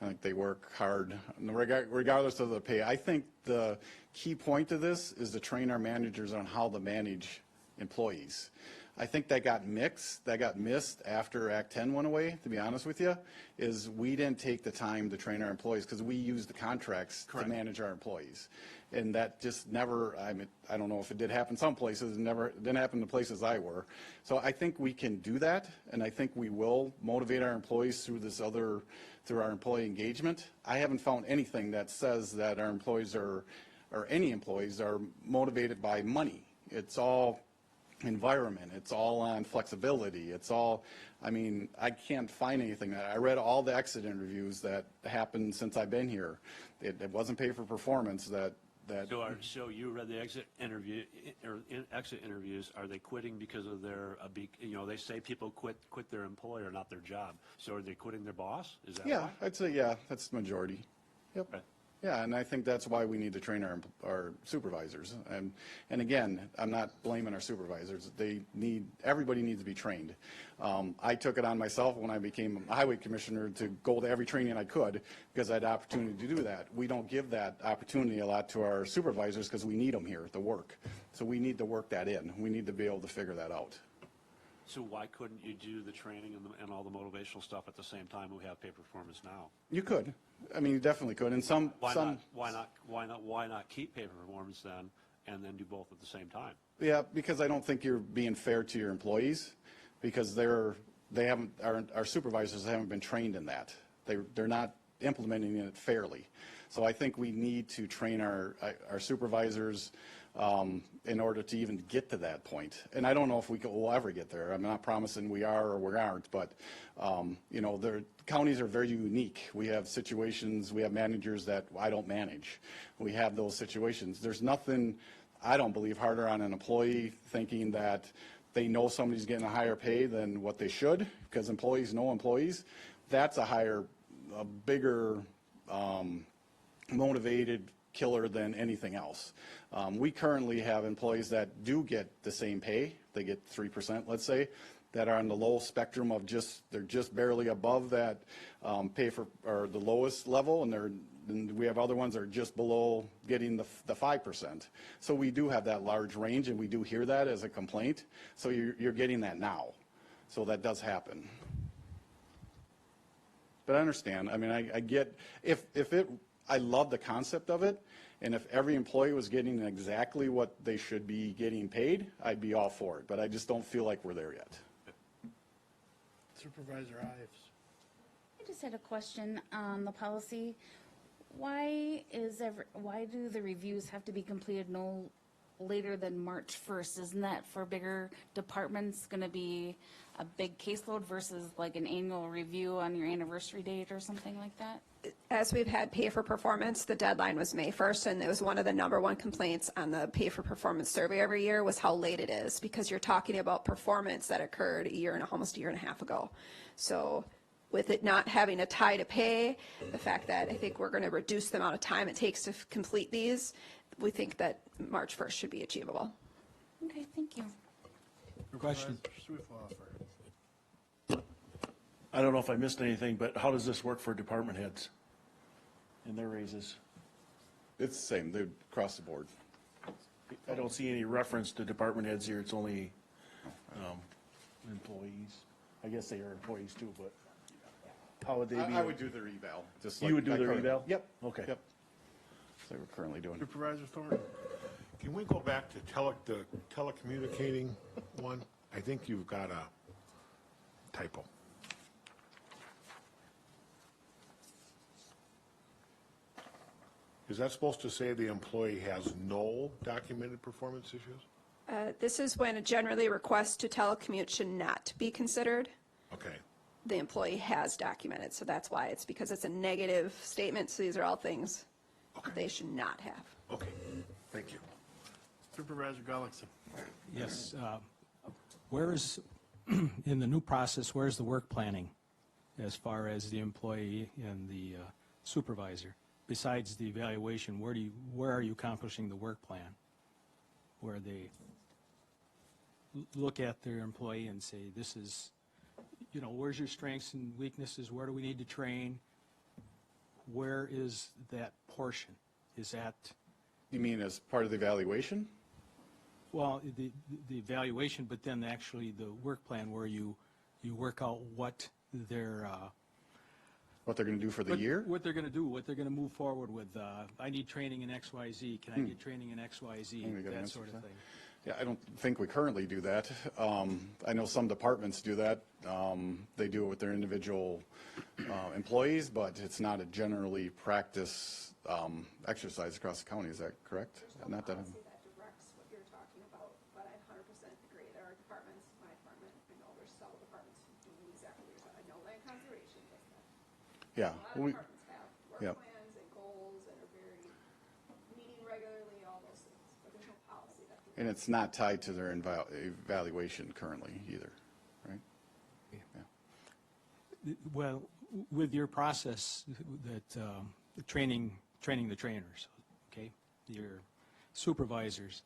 C: I think they work hard, regardless of the pay. I think the key point to this is to train our managers on how to manage employees. I think that got missed after Act 10 went away, to be honest with you, is we didn't take the time to train our employees because we used the contracts to manage our employees. And that just never, I don't know if it did happen some places, it didn't happen in the places I were. So I think we can do that, and I think we will motivate our employees through our employee engagement. I haven't found anything that says that our employees or any employees are motivated by money. It's all environment, it's all on flexibility, it's all, I can't find anything. I read all the exit interviews that happened since I've been here. It wasn't pay for performance that.
J: So you read the exit interviews. Are they quitting because of their, they say people quit their employer, not their job. So are they quitting their boss? Is that
C: Yeah,
J: why?
C: I'd say, yeah, that's the majority. Yep.
J: Okay.
C: Yeah, and I think that's why we need to train our supervisors. And again, I'm not blaming our supervisors. Everybody needs to be trained. I took it on myself when I became a highway commissioner to go to every training I could because I had the opportunity to do that. We don't give that opportunity a lot to our supervisors because we need them here to work. So we need to work that in. We need to be able to figure that out.
J: So why couldn't you do the training and all the motivational stuff at the same time we have pay performance now?
C: You could. I mean, you definitely could. And
J: Why not keep pay performance then and then do both at the same time?
C: Yeah, because I don't think you're being fair to your employees because our supervisors haven't been trained in that. They're not implementing it fairly. So I think we need to train our supervisors in order to even get to that point. And I don't know if we'll ever get there. I'm not promising we are or we aren't, but the counties are very unique. We have situations, we have managers that I don't manage. We have those situations. There's nothing, I don't believe, harder on an employee thinking that they know somebody's getting a higher pay than what they should, because employees know employees. That's a bigger motivated killer than anything else. We currently have employees that do get the same pay. They get 3%, let's say, that are on the low spectrum of they're just barely above that pay for, or the lowest level, and we have other ones that are just below getting the 5%. So we do have that large range, and we do hear that as a complaint. So you're getting that now. So that does happen. But I understand. I mean, I get, I love the concept of it, and if every employee was getting exactly what they should be getting paid, I'd be all for it, but I just don't feel like we're there yet.
A: Supervisor Ives.
I: I just had a question on the policy. Why do the reviews have to be completed no later than March 1st? Isn't that for bigger departments going to be a big caseload versus like an annual review on your anniversary date or something like that?
E: As we've had pay for performance, the deadline was May 1st, and it was one of the #1 complaints on the pay for performance survey every year was how late it is, because you're talking about performance that occurred almost a year and a half ago. So with it not having a tie to pay, the fact that I think we're going to reduce the amount of time it takes to complete these, we think that March 1st should be achievable.
I: Okay, thank you.
H: Question.
B: I don't know if I missed anything, but how does this work for department heads and their raises?
C: It's the same. They're across the board.
B: I don't see any reference to department heads here. It's only employees. I guess they are employees too, but how would they be?
C: I would do their eval. Just
B: You would do their eval?
C: Yep.
B: Okay.
C: Yep. So we're currently doing.
A: Supervisor Thornton.
R: Can we go back to the telecommunicating one? I think you've got a typo. Is that supposed to say the employee has no documented performance issues?
E: This is when a generally request to telecommute should not be considered.
R: Okay.
E: The employee has documented, so that's why it's because it's a negative statement. So these are all things they should not have.
R: Okay, thank you.
A: Supervisor Gullickson.
H: Yes. Where is, in the new process, where's the work planning as far as the employee and the supervisor? Besides the evaluation, where are you accomplishing the work plan? Where they look at their employee and say, this is, where's your strengths and weaknesses? Where do we need to train? Where is that portion? Is that?
C: You mean as part of the evaluation?
H: Well, the evaluation, but then actually the work plan where you work out what they're
C: going to do for the year?
H: What they're going to do, what they're going to move forward with. I need training in XYZ. Can I get training in XYZ? That sort of thing.
C: Yeah, I don't think we currently do that. I know some departments do that. They do it with their individual employees, but it's not a generally practiced exercise across the county. Is that correct? Not that.
E: That directs what you're talking about, but I 100% agree. There are departments, my department, I know there's several departments who do exactly what you're saying. I know land conservation does that.
C: Yeah.
E: A lot of departments have work plans and goals and are very meeting regularly, all those things, but there's no policy that.
C: And it's not tied to their evaluation currently either, right? Yeah.
H: Well, with your process that training training the trainers, okay? Your supervisors,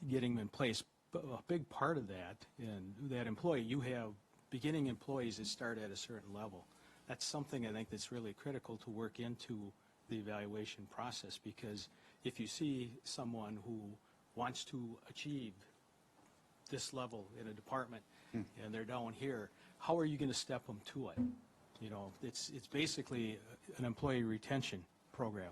H: getting them in place. But a big part of that, and that employee, you have beginning employees that start at a certain level. That's something I think that's really critical to work into the evaluation process, because if you see someone who wants to achieve this level in a department and they're down here, how are you going to step them to it? You know, it's basically an employee retention program.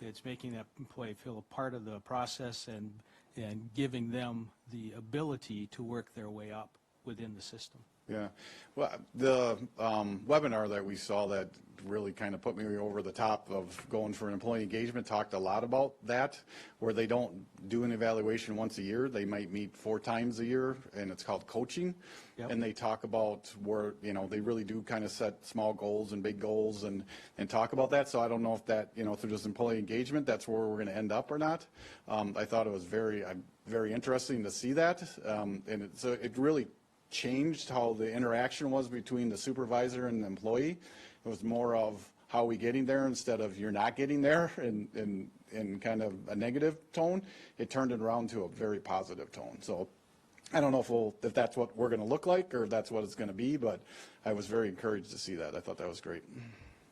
H: It's making that employee feel a part of the process and giving them the ability to work their way up within the system.
C: Yeah, well, the webinar that we saw that really kind of put me over the top of going for an employee engagement talked a lot about that, where they don't do an evaluation once a year. They might meet 4 times a year, and it's called coaching.
H: Yep.
C: And they talk about where, you know, they really do kind of set small goals and big goals and talk about that. So I don't know if that, you know, through this employee engagement, that's where we're going to end up or not. I thought it was very interesting to see that. And it really changed how the interaction was between the supervisor and the employee. It was more of how are we getting there instead of you're not getting there in kind of a negative tone. It turned it around to a very positive tone. So I don't know if that's what we're going to look like or if that's what it's going to be, but I was very encouraged to see that. I thought that was great.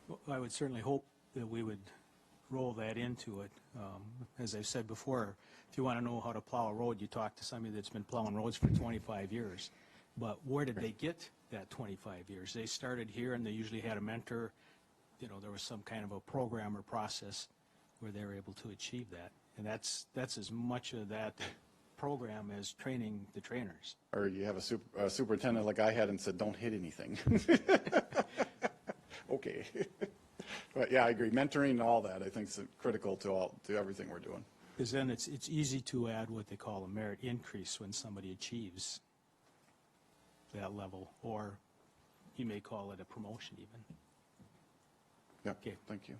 H: Well, I would certainly hope that we would roll that into it. As I've said before, if you want to know how to plow a road, you talk to somebody that's been plowing roads for 25 years. But where did they get that 25 years? They started here and they usually had a mentor. You know, there was some kind of a program or process where they were able to achieve that. And that's as much of that program as training the trainers.
C: Or you have a superintendent like I had and said, don't hit anything. Okay. But yeah, I agree. Mentoring and all that, I think, is critical to everything we're doing.
H: Because then it's easy to add what they call a merit increase when somebody achieves that level, or you may call it a promotion even.
C: Yeah,
H: okay.
C: Thank you.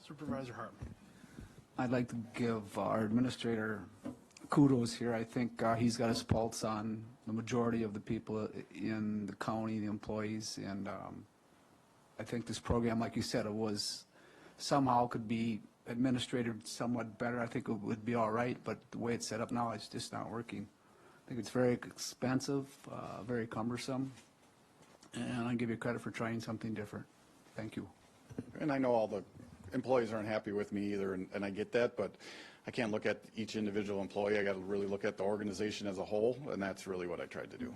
A: Supervisor Hartman.
G: I'd like to give our administrator kudos here. I think he's got his pulse on the majority of the people in the county, the employees, and I think this program, like you said, it was somehow could be administrated somewhat better. I think it would be all right, but the way it's set up now, it's just not working. I think it's very expensive, very cumbersome, and I give you credit for trying something different. Thank you.
C: And I know all the employees aren't happy with me either, and I get that, but I can't look at each individual employee. I got to really look at the organization as a whole, and that's really what I tried to do.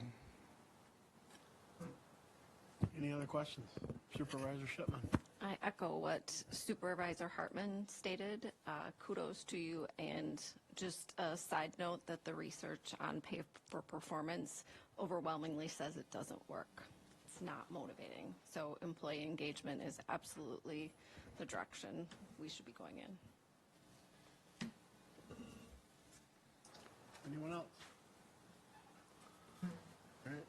A: Any other questions? Supervisor Shipman.
S: I echo what Supervisor Hartman stated. Kudos to you, and just a side note that the research on pay for performance overwhelmingly says it doesn't work. It's not motivating. So employee engagement is absolutely the direction we should be going in.
A: Anyone else? All right.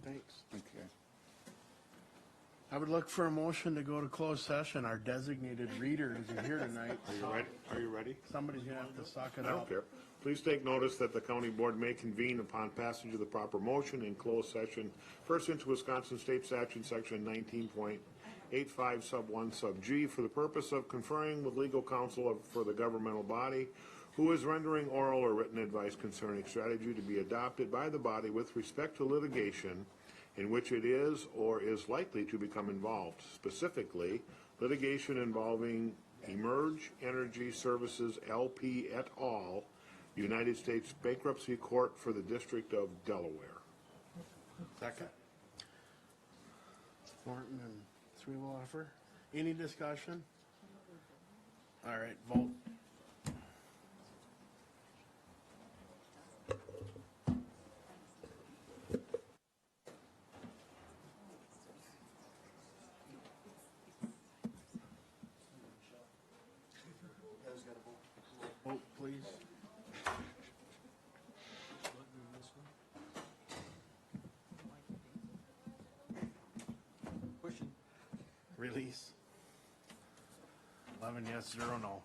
A: Thanks.
C: Okay.
A: I would look for a motion to go to closed session. Our designated reader isn't here tonight.
R: Are you ready?
A: Somebody's gonna have to suck it
R: I don't
A: up.
R: care. Please take notice that the county board may convene upon passage of the proper motion in closed session pursuant to Wisconsin State Statute Section 19.85 sub 1 sub G for the purpose of conferring with legal counsel for the governmental body who is rendering oral or written advice concerning strategy to be adopted by the body with respect to litigation in which it is or is likely to become involved, specifically litigation involving Emerge Energy Services LP et al., United States Bankruptcy Court for the District of Delaware.
A: Second. Morton and Sweetwater. Any discussion? All right, vote. Vote, please. Release. 11 yes, 0 no.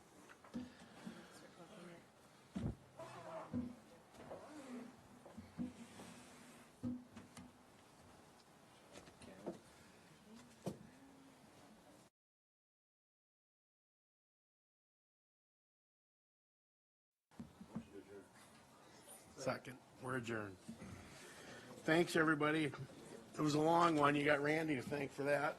A: Second. We're adjourned. Thanks, everybody. It was a long one. You got Randy to thank for that.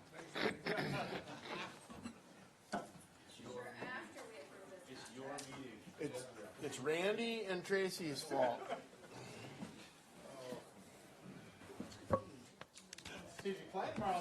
A: It's Randy and Tracy's fault. See, if you play tomorrow.